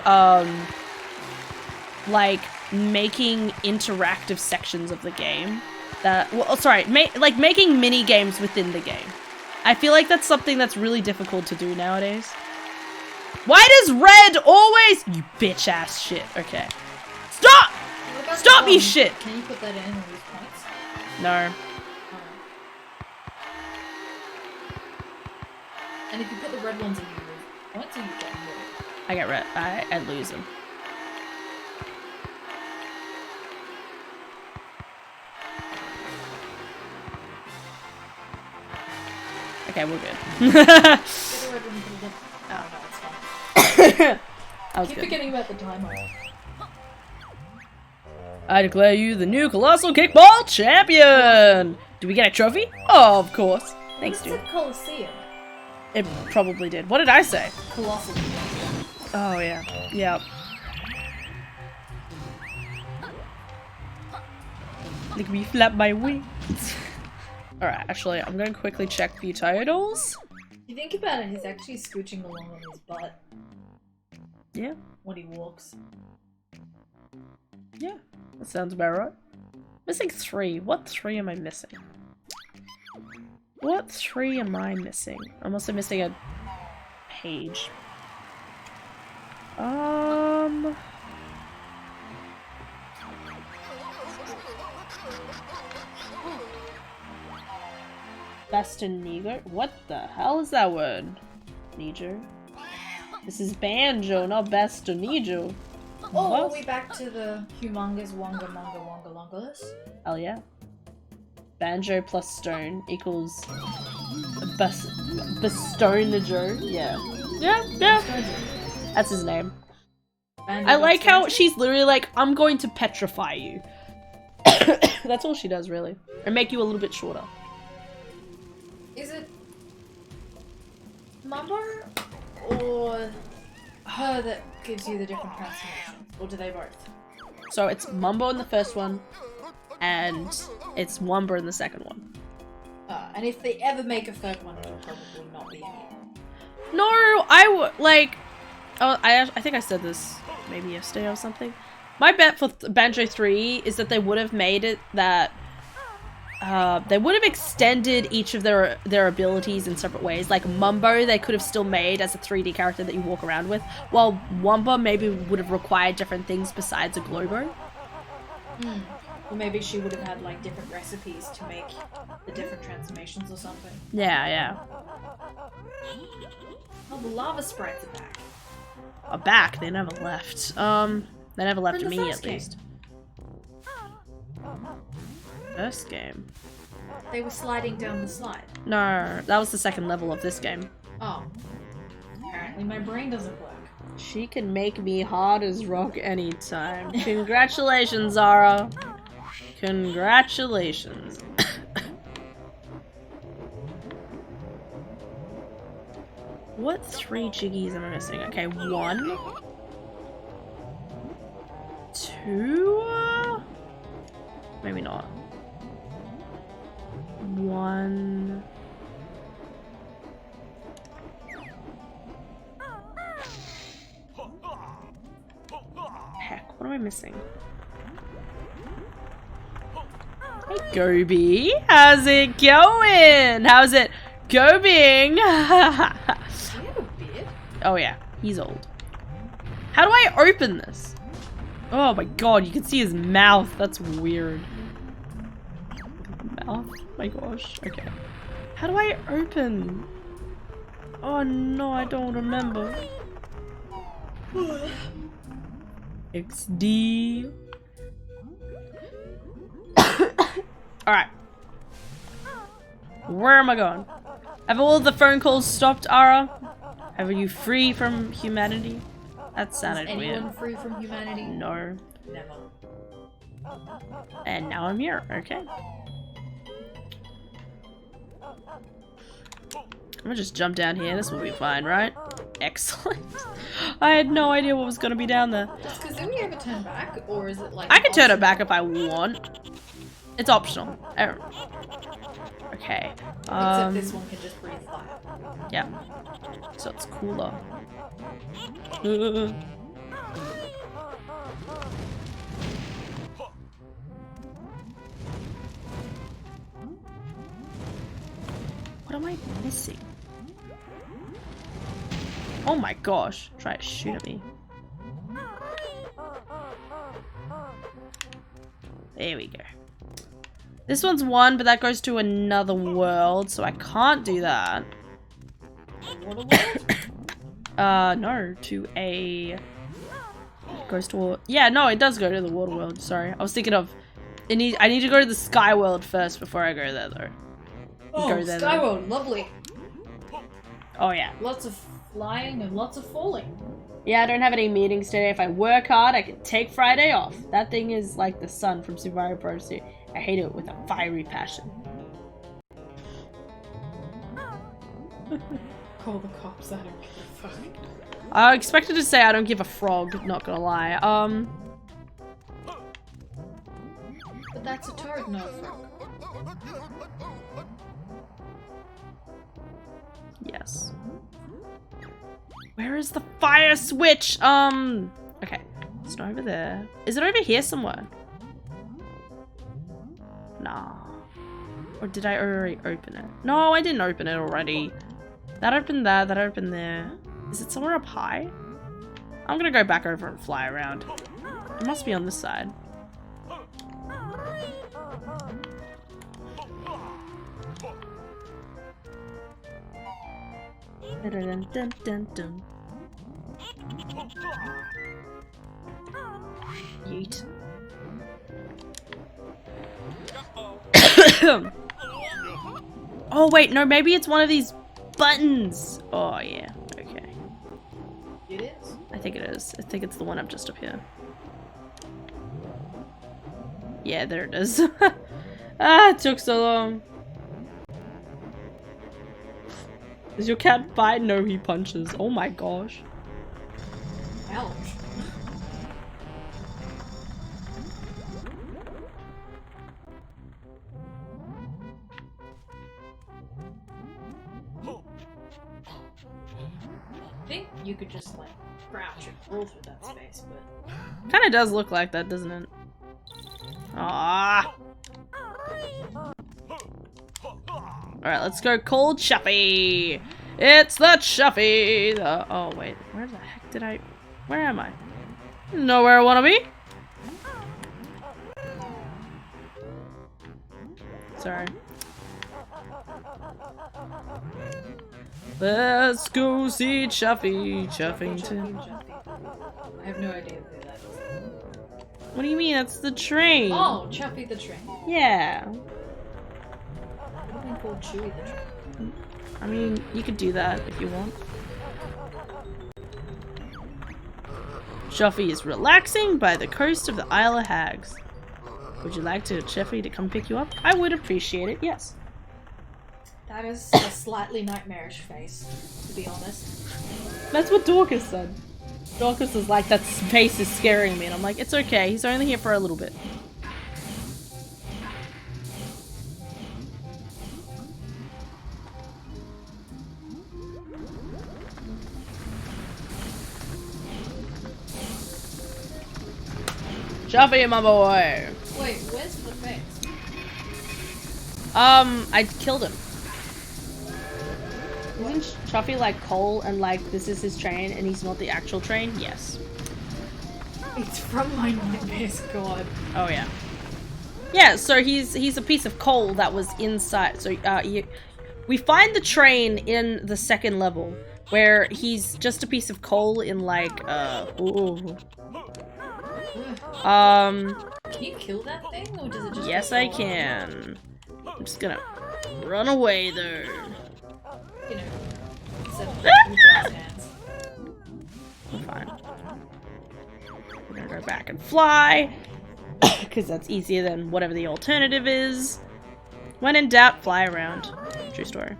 like, making interactive sections of the game. That, well, sorry, like, making mini games within the game. I feel like that's something that's really difficult to do nowadays. Why does red always— You bitch-ass shit. Okay. Stop! Stop, you shit! Can you put that in and lose points? No. And if you put the red ones in, you lose points or you get more? I get red. I lose them. Okay, we're good. Get the red one and put it in. Oh, no, it's fine. I was Keep good. forgetting about the timer. I declare you the new Colossal Kickball Champion! Do we get a trophy? Oh, of course. Thanks, It dude. said Colosseum. It probably did. What did I say? Colossal. Oh, yeah. Yep. Look at me flap my wings. Alright, actually, I'm going to quickly check the titles. If you think about it, he's actually scooching along on his butt Yeah. when he walks. Yeah. That sounds about right. Missing 3. What 3 am I missing? What 3 am I missing? I'm also missing a page. Best in Niger? What the hell is that word? Niger? This is Banjo, not Bastoniju. Oh, What? are we back to the humongous wonga monga wonga longalus? Hell yeah. Banjo plus stone equals Bastonajo. Yeah. Yeah. That's his name. Banjo I like how Banjo? she's literally like, I'm going to petrify you. That's all she does, really. And make you a little bit shorter. Is it Mumbo or her that gives you the different transformations? Or do they both? So it's Mumbo in the first one, and it's Wumba in the second one. And if they ever make a third one, it'll probably not be me. No, I think I said this maybe yesterday or something. My bet for Banjo 3 is that they would have made it that they would have extended each of their abilities in separate ways. Like Mumbo, they could have still made as a 3D character that you walk around with, while Wumba maybe would have required different things besides a Globo. Or maybe she would have had like different recipes to make the different transformations or something. Yeah. Oh, the lava sprites are back. Are back. They never left. They never left From the me first at game. least. First game. They were sliding down the slide. No, that was the second level of this game. Oh. Apparently my brain doesn't work. She can make me hard as rock anytime. Congratulations, Zara. Congratulations. What 3 jiggies am I missing? Okay, 1. 2? Maybe not. 1. Heck, what am I missing? Hey, Gobi. How's it going? How's it going? Do you have a beard? Oh yeah, he's old. How do I open this? Oh my god, you can see his mouth. That's weird. Mouth? My gosh. Okay. How do I open? Oh no, I don't remember. XD. Alright. Where am I going? Have all the phone calls stopped, Ara? Are you free from humanity? That sounded Is weird. anyone free from humanity? No. Never. And now I'm here. Okay. I'm gonna just jump down here. This will be fine, right? Excellent. I had no idea what was gonna be down there. Does Kazooie ever turn back, or is it like? I can turn it optional? back if I want. It's optional. Oh. Okay. Except this one can just breathe fire. Yeah. So it's cooler. What am I missing? Oh my gosh. Try to shoot at me. There we go. This one's 1, but that goes to another world, so I can't do that. What a world? No, to a... It goes to a... Yeah, no, it does go to the water world, sorry. I was thinking of... I need to go to the sky world first before I go there, though. Oh, Go there, Skyworld, lovely. Oh, yeah. Lots of flying and lots of falling. Yeah, I don't have any meetings today. If I work hard, I can take Friday off. That thing is like the sun from Super Mario Bros. 2. I hate it with a fiery passion. Call the cops, I don't give a fuck. I expected to say I don't give a frog, not gonna lie. But that's a toad, no fuck. Yes. Where is the fire switch? Okay. It's not over there. Is it over here somewhere? Nah. Or did I already open it? No, I didn't open it already. That opened there, that opened there. Is it somewhere up high? I'm gonna go back over and fly around. It must be on this side. Dun, dun, dun, dun, dun. Yeet. Oh wait, no, maybe it's one of these buttons. Oh yeah, okay. It is? I think it is. I think it's the one up just up here. Yeah, there it is. Ah, it took so long. Does your cat bite? No, he punches. Oh my gosh. Ouch. I think you could just like crouch and crawl through that space, but Kinda does look like that, doesn't it? Ah. Alright, let's go cold Chuffy! It's the Chuffy! Oh wait, where the heck did I... Where am I? Know where I wanna be? Sorry. Let's go see Chuffy, Chuffington. I have no idea who that is. What do you mean? That's the train! Oh, Chuffy the train. Yeah. I've been called Chewy the train. I mean, you could do that if you want. Chuffy is relaxing by the coast of the Isle of Hags. Would you like Chuffy to come pick you up? I would appreciate it, yes. That is a slightly nightmarish face, to be honest. That's what Dorcas said. Dorcas was like, that face is scaring me, and I'm like, it's okay, he's only here for a little bit. Chuffy, my boy! Wait, where's the face? I killed him. Isn't Chuffy like Cole and like this is his train and he's not the actual train? Yes. It's from my nightmares, god. Oh yeah. Yeah, so he's a piece of coal that was inside. So we find the train in the second level where he's just a piece of coal in like ooh. Can you kill that thing, or does it just... Yes, I can. I'm just gonna run away though. You know, instead of with John's hands. I'm fine. We're gonna go back and fly, because that's easier than whatever the alternative is. When in doubt, fly around. True story.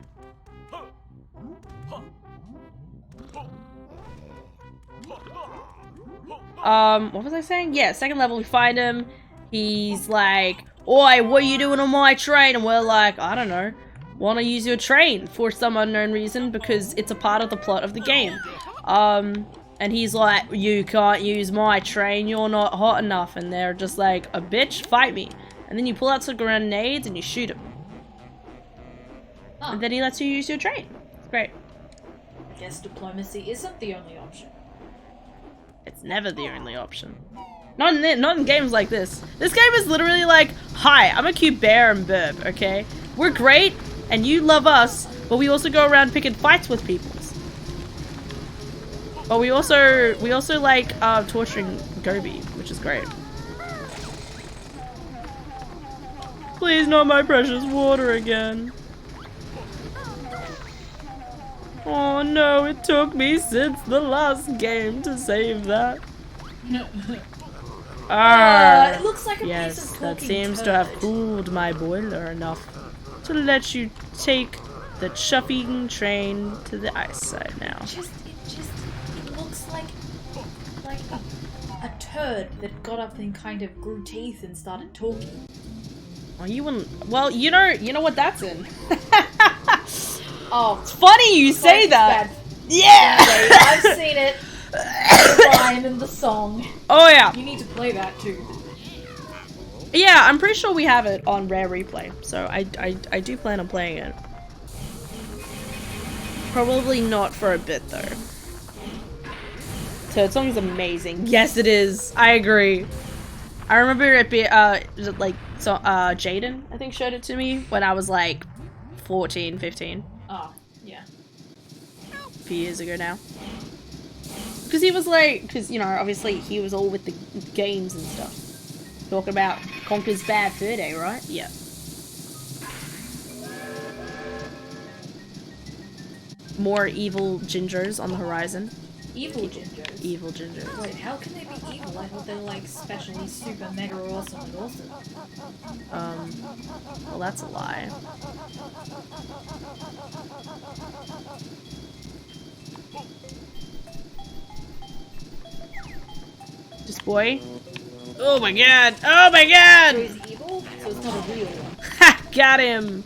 What was I saying? Yeah, second level, we find him. He's like, "Oi, what are you doing on my train?" And we're like, "I don't know. Want to use your train for some unknown reason because it's a part of the plot of the game." And he's like, "You can't use my train. You're not hot enough." And they're just like, "A bitch, fight me." And then you pull out some grenades and you shoot him. Oh. And then he lets you use your train. It's great. I guess diplomacy isn't the only option. It's never the only option. Not in games like this. This game is literally like, "Hi, I'm a cute bear and burb, okay? We're great, and you love us, but we also go around picking fights with people. But we also like torturing Gobi, which is great." Please, not my precious water again. Oh no, it took me since the last game to save that. It looks like a piece Yes, of that talking seems to have turd. cooled my boiler enough to let you take the chuffing train to the ice side now. It looks like a turd that got up and kind of grew teeth and started talking. Well, you wouldn't. Well, you know what that's in. Oh, It's funny you say that. Yeah. I've seen it. The rhyme and the song. Oh yeah. You need to play that too. Yeah, I'm pretty sure we have it on Rare Replay, so I do plan on playing it. Probably not for a bit though. So the song is amazing. Yes, it is. I agree. I remember it being Jaden, I think, showed it to me when I was like 14, 15. Oh, yeah. A few years ago now. because he was like, because, you know, obviously he was all with the games and stuff. Talking about Conker's Bad Fur Day, right? Yeah. More evil gingers on the horizon. Evil gingers? Evil gingers. Wait, how can they be evil? I thought they were like specially super mega awesome and awesome. Well, that's a lie. This boy. Oh my god! Oh my So god! he's evil? So it's not a real one. Ha! Got him!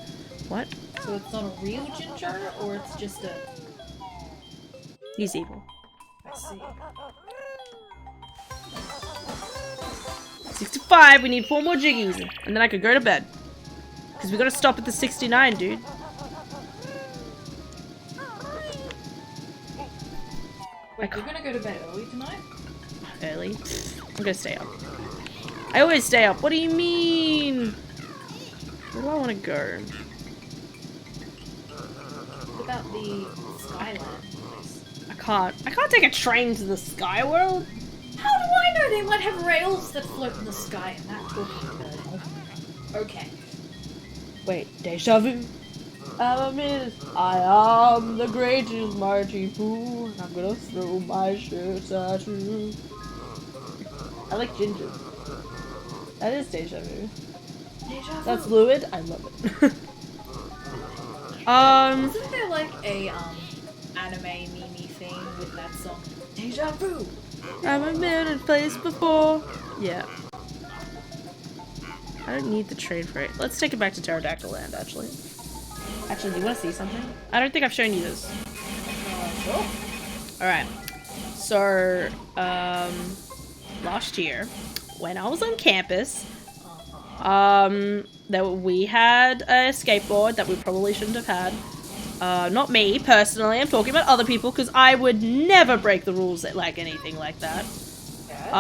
What? So it's not a real ginger, or it's just a... He's evil. I see. 65, we need 4 more jiggies, and then I could go to bed. Because we gotta stop at the 69, dude. Wait, you're gonna go to bed early tonight? Early? I'm gonna stay up. I always stay up. What do you mean? Where do I want to go? What about the Skyland place? I can't take a train to the Sky World. How do I know? They might have rails that float in the sky and that talking bird. Okay. Wait, deja vu. I am the greatest marching fool. I'm gonna throw my shirt at you. I like ginger. That is deja vu. Deja vu. That's fluid. I love it. Isn't there like a anime meme thing with that song? Deja vu. I've been in a place before. Yeah. I don't need the trade freight. Let's take it back to Pterodactyl Land, actually. Actually, do you want to see something? I don't think I've shown you this. Sure. Alright. So, last year, when I was on campus, that we had a skateboard that we probably shouldn't have had. Not me, personally. I'm talking about other people, because I would never break the rules like anything like that. Yes.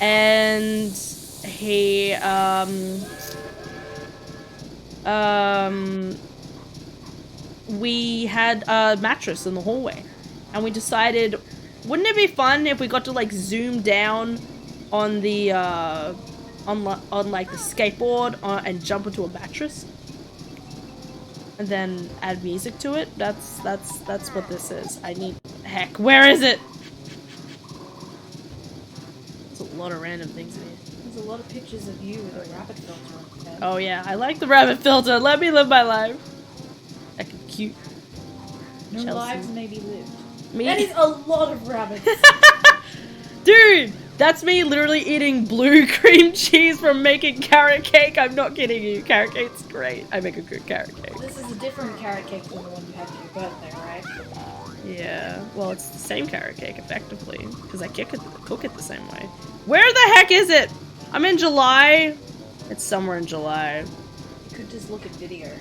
And he, we had a mattress in the hallway, and we decided, wouldn't it be fun if we got to like zoom down on the on like the skateboard and jump into a mattress, and then add music to it? That's what this is. I need. Heck, where is it? There's a lot of random things in here. There's a lot of pictures of you with a rabbit filter on your head. Oh yeah, I like the rabbit filter. Let me live my life. Like cute. No Chelsea. lives may be lived. Me. That is a lot of rabbits. Dude, that's me literally eating blue cream cheese from making carrot cake. I'm not kidding you. Carrot cake's great. I make a good carrot cake. This is a different carrot cake from the one you had for your birthday, right? Yeah, well, it's the same carrot cake, effectively, because I cook it the same way. Where the heck is it? I'm in July. It's somewhere in July. You could just look at videos.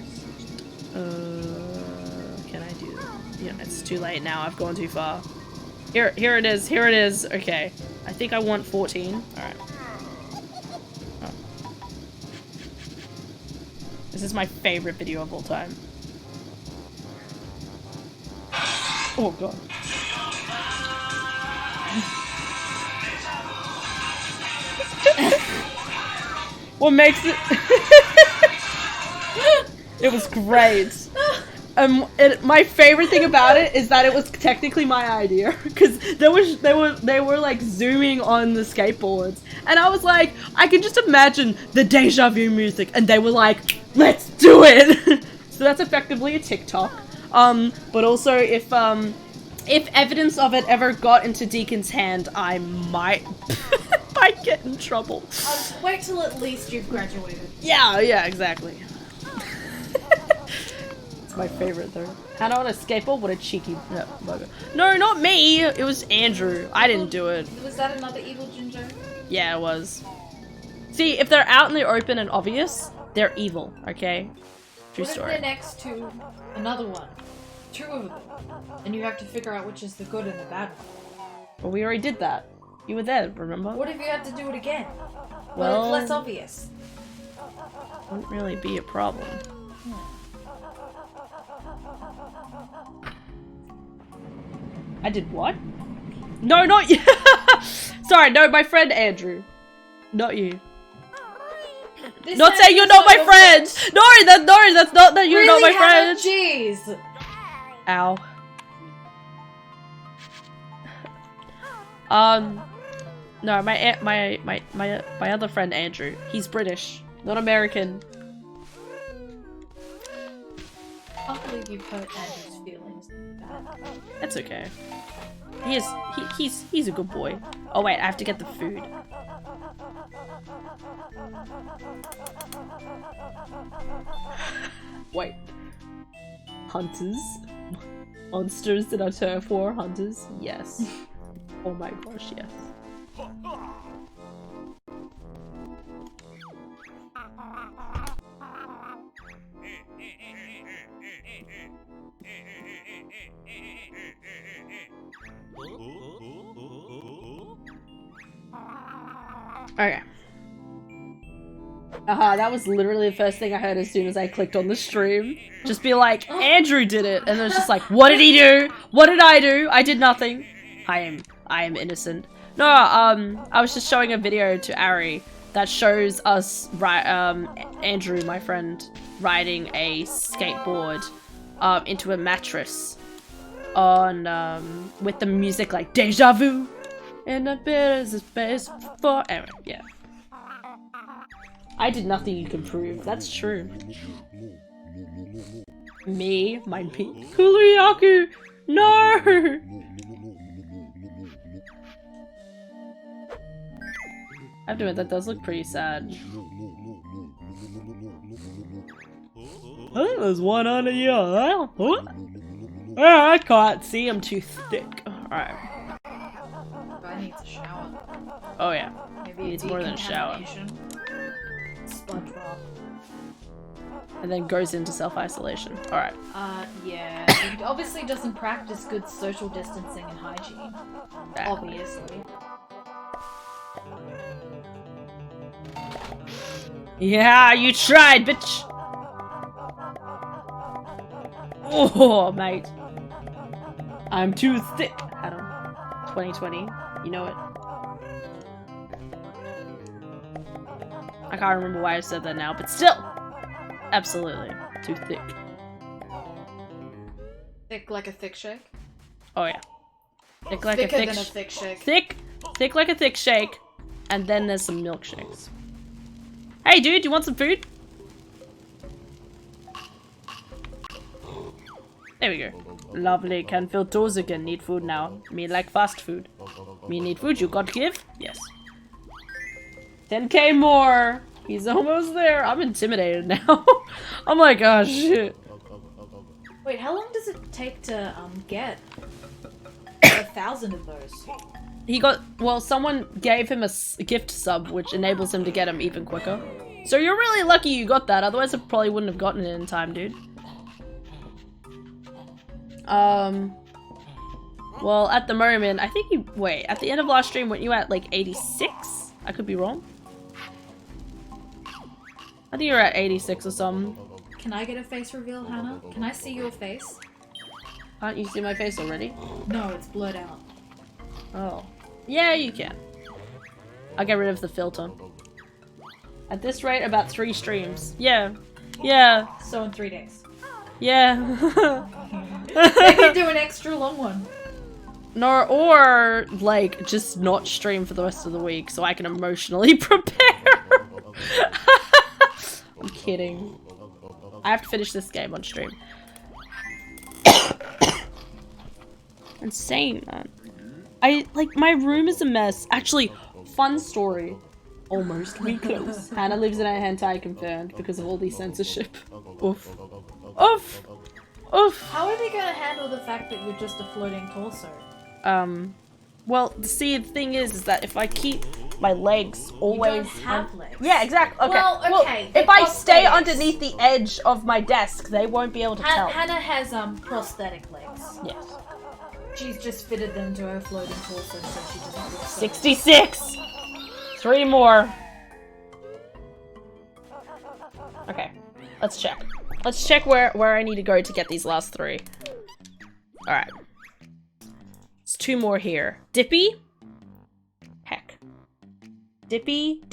Can I do that? Yeah, it's too late now. I've gone too far. Here it is. Here it is. Okay. I think I want 14. Alright. Oh. This is my favorite video of all time. Oh god. What makes it... It was great. My favorite thing about it is that it was technically my idea, because they were like zooming on the skateboards, and I was like, I can just imagine the deja vu music, and they were like, let's do it. So that's effectively a TikTok. But also if evidence of it ever got into Deacon's hand, I might get in trouble. Wait till at least you've graduated. Yeah, exactly. My favorite though. Hannah on a skateboard? What a cheeky bugger. No, not me! It was Andrew. I didn't do it. Was that another evil ginger? Yeah, it was. See, if they're out in the open and obvious, they're evil, okay? True What story. if they're next to another one? 2 of them. And you have to figure out which is the good and the bad one. Well, we already did that. You were there, remember? What if you had to do it again? Well, it's less obvious. Wouldn't really be a problem. I did what? No, not you. Sorry, no, my friend Andrew. Not you. This Not saying you're not my friend. No, that's not that you're really, not my Hannah? friend. Jeez. Ow. No, my other friend Andrew. He's British, not American. I can't believe you've hurt Andrew's feelings. That's okay. He's a good boy. Oh wait, I have to get the food. Wait. Hunters? Monsters in our turf war? Hunters? Yes. Oh my gosh, yes. Okay. That was literally the first thing I heard as soon as I clicked on the stream. Just be like, Andrew did it, and then it's just like, what did he do? What did I do? I did nothing. I am innocent. No, I was just showing a video to Ari that shows us, Andrew, my friend, riding a skateboard, into a mattress on, with the music like Deja Vu. And a bit is a space for anyway, yeah. I did nothing you can prove. That's true. Me, mine pink. Kuliaku! No! I have to admit, that does look pretty sad. Oh, there's one under here. Oh, I can't see, I'm too thick. Alright. I need a shower. Oh yeah. Maybe He needs more than a shower. SpongeBob. And then goes into self-isolation. Alright. Yeah. He obviously doesn't practice good social distancing and hygiene. Obviously. Yeah, you tried, bitch! Oh, mate. I'm too thick. Adam. 2020. You know it. I can't remember why I said that now, but still! Absolutely. Too thick. Thick like a thick shake? Oh yeah. Thick like Thicker a thick than a thick shake. Thick like a thick shake. And then there's some milkshakes. Hey dude, you want some food? There we go. Lovely, can fill toes again. Need food now. Me like fast food. Me need food, you got give? Yes. 10k more! He's almost there. I'm intimidated now. I'm like, oh shit. Wait, how long does it take to get 1,000 of those? He got, well, someone gave him a gift sub, which enables him to get them even quicker. So you're really lucky you got that, otherwise I probably wouldn't have gotten it in time, dude. Well, at the moment, I think you, wait, at the end of last stream, weren't you at like 86? I could be wrong. I think you were at 86 or something. Can I get a face reveal, Hannah? Can I see your face? Can't you see my face already? No, it's blurred out. Oh. Yeah, you can. I'll get rid of the filter. At this rate, about 3 streams. Yeah. Yeah. So in 3 days. Yeah. Maybe do an extra long one. No, or, like, just not stream for the rest of the week so I can emotionally prepare. I'm kidding. I have to finish this game on stream. Insane, man. My room is a mess. Actually, fun story. Almost. We close. Hannah lives in a hentai confirmed because of all the censorship. Oof. Oof. Oof. How are they gonna handle the fact that you're just a floating torso? Well, see, the thing is that if I keep my legs always... You don't have legs. Yeah, exactly. Okay. Well, okay. If I stay prosthetics. underneath the edge of my desk, they won't be able to tell. Hannah has prosthetic legs. Yes. She's just fitted them to her floating torso so she doesn't look so 66! 3 more. Okay. Let's check. Let's check where I need to go to get these last 3. Alright. There's 2 more here. Dippy? Heck. Dippy.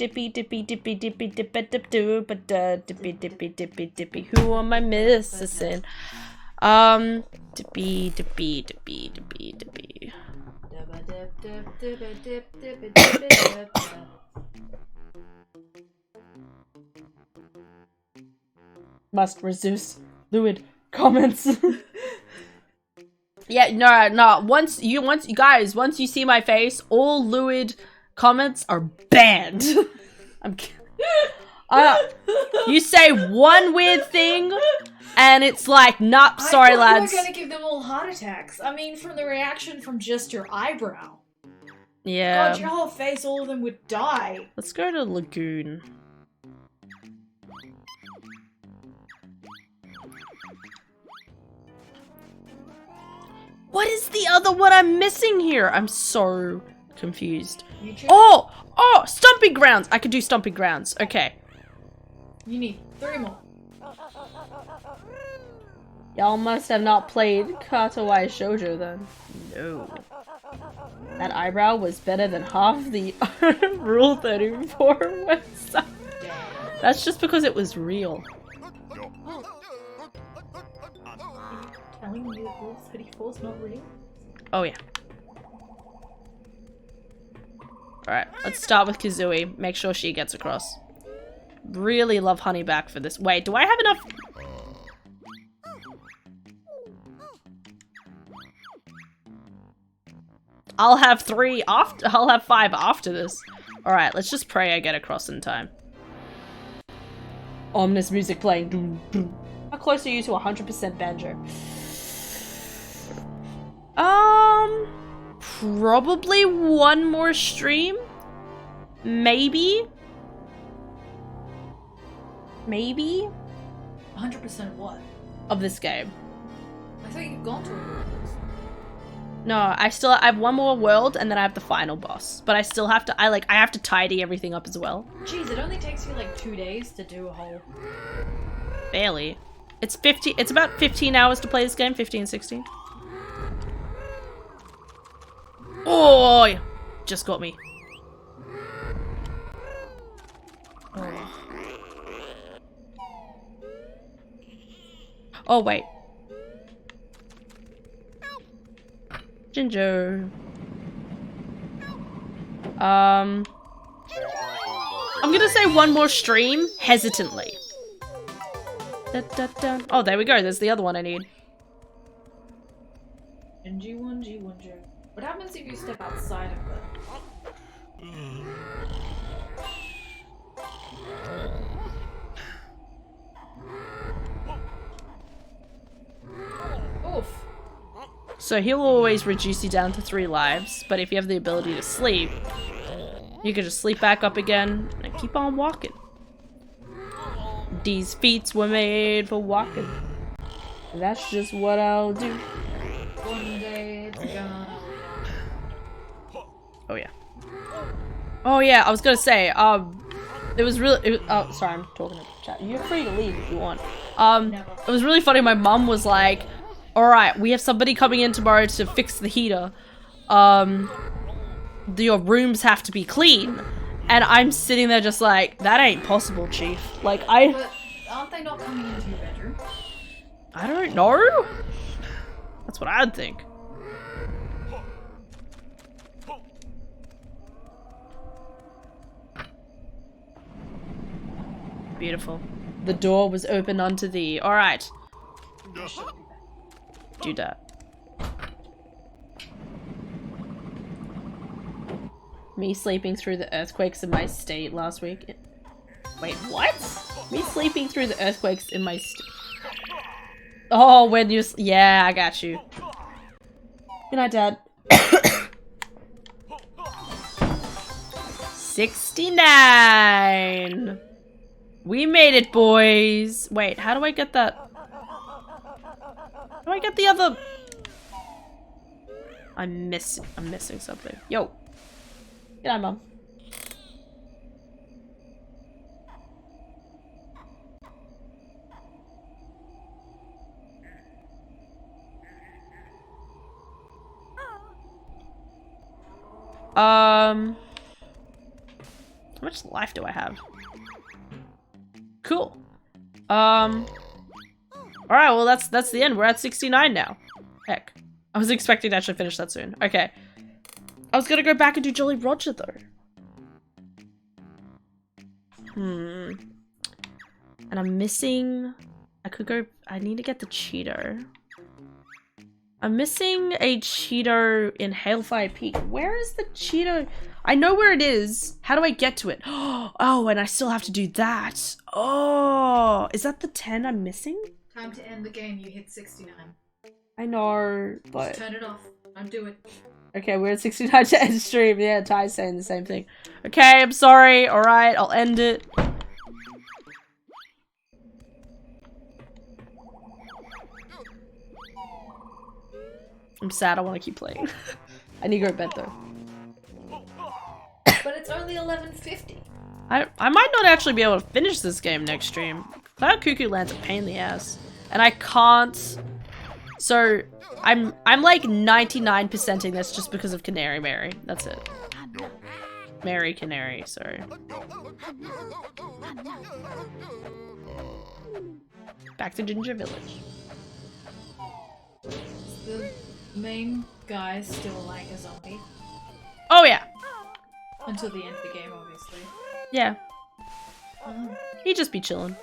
Who am I missing? Dippy. Must resist fluid comments. Yeah, no. Once you see my face, all lewd comments are banned. You say one weird thing, and it's like, nah, sorry, lads. You were gonna give them all heart attacks. I mean, from the reaction from just your eyebrow. Yeah. God, your whole face, all of them would die. Let's go to Lagoon. What is the other one I'm missing here? I'm so confused. YouTube? Oh! Stomping Grounds! I could do Stomping Grounds. Okay. You need 3 more. Y'all must have not played Katawai Shoujo then. No. That eyebrow was better than half the Rule 34 website. That's just because it was real. Telling me that Rule 34 is not real? Oh yeah. Alright, let's start with Kazooie. Make sure she gets across. Really love Honeyback for this. Wait, do I have enough? I'll have 5 after this. Alright, let's just pray I get across in time. Ominous music playing. Doom, doom. How close are you to 100% Banjo? Probably 1 more stream? Maybe? 100% what? Of this game. I thought you'd gone to a world. No, I have 1 more world and then I have the final boss. But I still have to, I have to tidy everything up as well. Jeez, it only takes you like 2 days to do a whole... Barely. It's about 15 hours to play this game, 15, 16. Oh, just got me. Oh, wait. Ginger. I'm gonna say 1 more stream, hesitantly. Da, da, da. Oh, there we go. There's the other one I need. G1. What happens if you step outside of the... Oof. So he'll always reduce you down to 3 lives, but if you have the ability to sleep, you can just sleep back up again and keep on walking. These feet were made for walking. That's just what I'll do. One day it's gonna... Oh yeah. Oh yeah, I was gonna say, it was really, oh, sorry, I'm talking to chat. You're free to leave if you want. It was really funny, my mum was like, alright, we have somebody coming in tomorrow to fix the heater. Your rooms have to be clean. And I'm sitting there just like, that ain't possible, Chief. Like, But aren't they not coming into your bedroom? I don't know. That's what I'd think. Beautiful. The door was open unto thee. Alright. Do that. Me sleeping through the earthquakes in my state last week. Wait, what? Me sleeping through the earthquakes in my state. Oh, when you. Yeah, I got you. Good night, Dad. 69. We made it, boys. Wait, how do I get that? How do I get the other? I'm missing something. Yo. Good night, Mom. How much life do I have? Cool. Alright, well that's the end. We're at 69 now. Heck. I was expecting to actually finish that soon. Okay. I was gonna go back and do Jolly Roger though. And I'm missing... I need to get the Cheeto. I'm missing a Cheeto in Hailfire Peak. Where is the Cheeto? I know where it is. How do I get to it? Oh, and I still have to do that. Oh, is that the 10 I'm missing? Time to end the game. You hit 69. I know, but... Just turn it off. Don't do it. Okay, we're at 69 to end stream. Yeah, Ty's saying the same thing. Okay, I'm sorry. Alright, I'll end it. I'm sad, I want to keep playing. I need to go to bed though. But it's only 11:50. I might not actually be able to finish this game next stream. That Cuckoo Land's a pain in the ass. And I can't... So, I'm like 99%ing this just because of Canary Mary. That's it. Mary Canary, sorry. Back to Ginger Village. The main guy's still like a zombie. Oh yeah. Until the end of the game, obviously. Yeah. Oh. He'd just be chilling.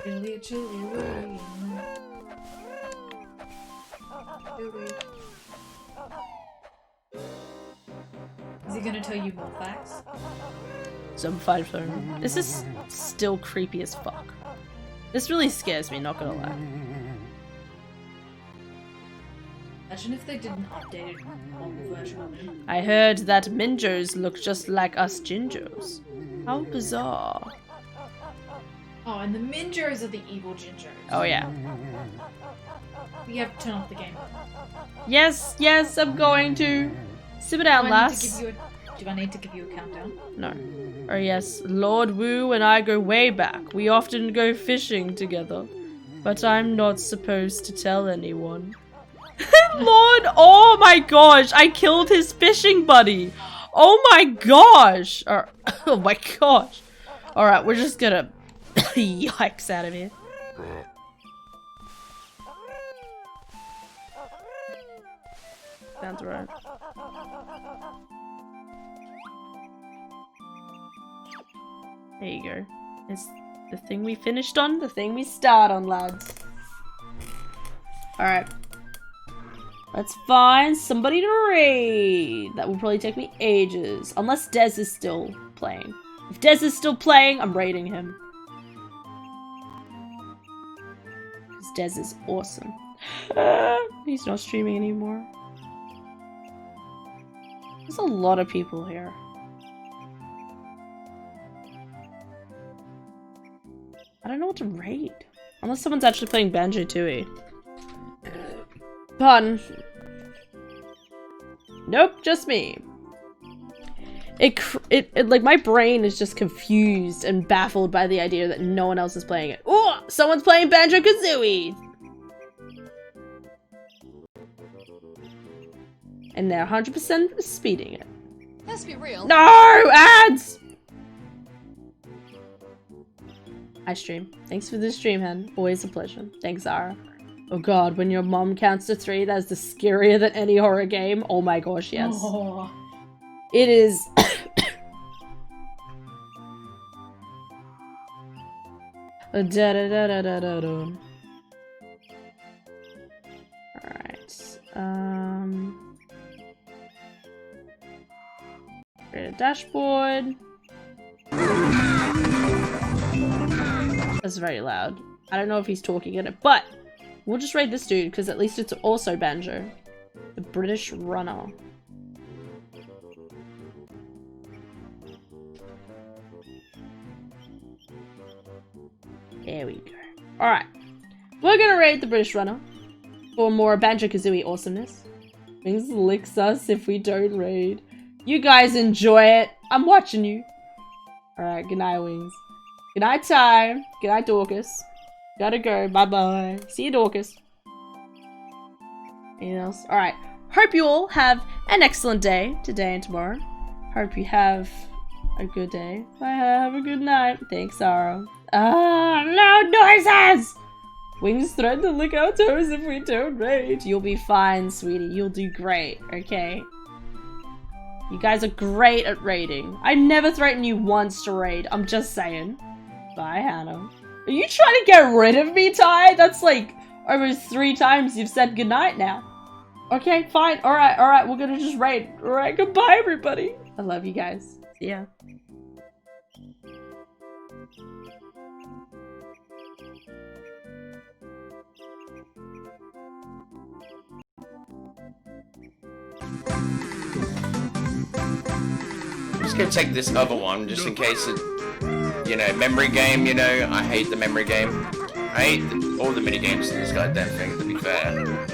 Chilly, chilly, willy. Chilly. Is he gonna tell you more facts? Some 5 phone. This is still creepy as fuck. This really scares me, not gonna lie. Imagine if they did an updated mobile version of it. I heard that Minjos look just like us Gingers. How bizarre. Oh, and the Minjos are the evil gingers. Oh yeah. You have to turn off the game. Yes, yes, I'm going to. Simmer down, lass. Do I need to give you a countdown? No. Oh yes, Lord Wu and I go way back. We often go fishing together. But I'm not supposed to tell anyone. Lord, oh my gosh, I killed his fishing buddy. Oh my gosh. Oh my gosh. Alright, we're just gonna yikes out of here. Sounds right. There you go. It's the thing we finished on, the thing we start on, lads. Alright. Let's find somebody to raid. That will probably take me ages. Unless Dez is still playing. If Dez is still playing, I'm raiding him. Because Dez is awesome. He's not streaming anymore. There's a lot of people here. I don't know what to raid. Unless someone's actually playing Banjo Tooie. Pardon. Nope, just me. It like my brain is just confused and baffled by the idea that no one else is playing it. Oh, someone's playing Banjo-Kazooie! And they're 100% speeding it. Let's be real. No! Ads! I stream. Thanks for the stream, hen. Always a pleasure. Thanks, Zara. Oh god, when your mom counts to 3, that's the scarier than any horror game. Oh my gosh, yes. Oh. It is. Alright. Create a dashboard. That's very loud. I don't know if he's talking in it, but we'll just raid this dude because at least it's also Banjo. The British Runner. There we go. Alright. We're gonna raid the British Runner for more Banjo-Kazooie awesomeness. Wings licks us if we don't raid. You guys enjoy it. I'm watching you. Alright, good night, Wings. Good night, Ty. Good night, Dorcas. Gotta go. Bye-bye. See you, Dorcas. Anything else? Alright. hope you all have an excellent day today and tomorrow. Hope you have a good day. Bye, have a good night. Thanks, Sarah. Ah, loud noises! Wings threaten to lick our toes if we don't raid. You'll be fine, sweetie. You'll do great, okay? You guys are great at raiding. I never threatened you once to raid. I'm just saying. Bye, Hannah. Are you trying to get rid of me, Ty? That's like almost 3 times you've said goodnight now. Okay, fine. Alright. We're gonna just raid. Alright, goodbye, everybody. I love you guys. See ya. I'm just gonna take this other one just in case it, you know, memory game, you know, I hate the memory game. I hate all the mini games in this goddamn thing, to be fair.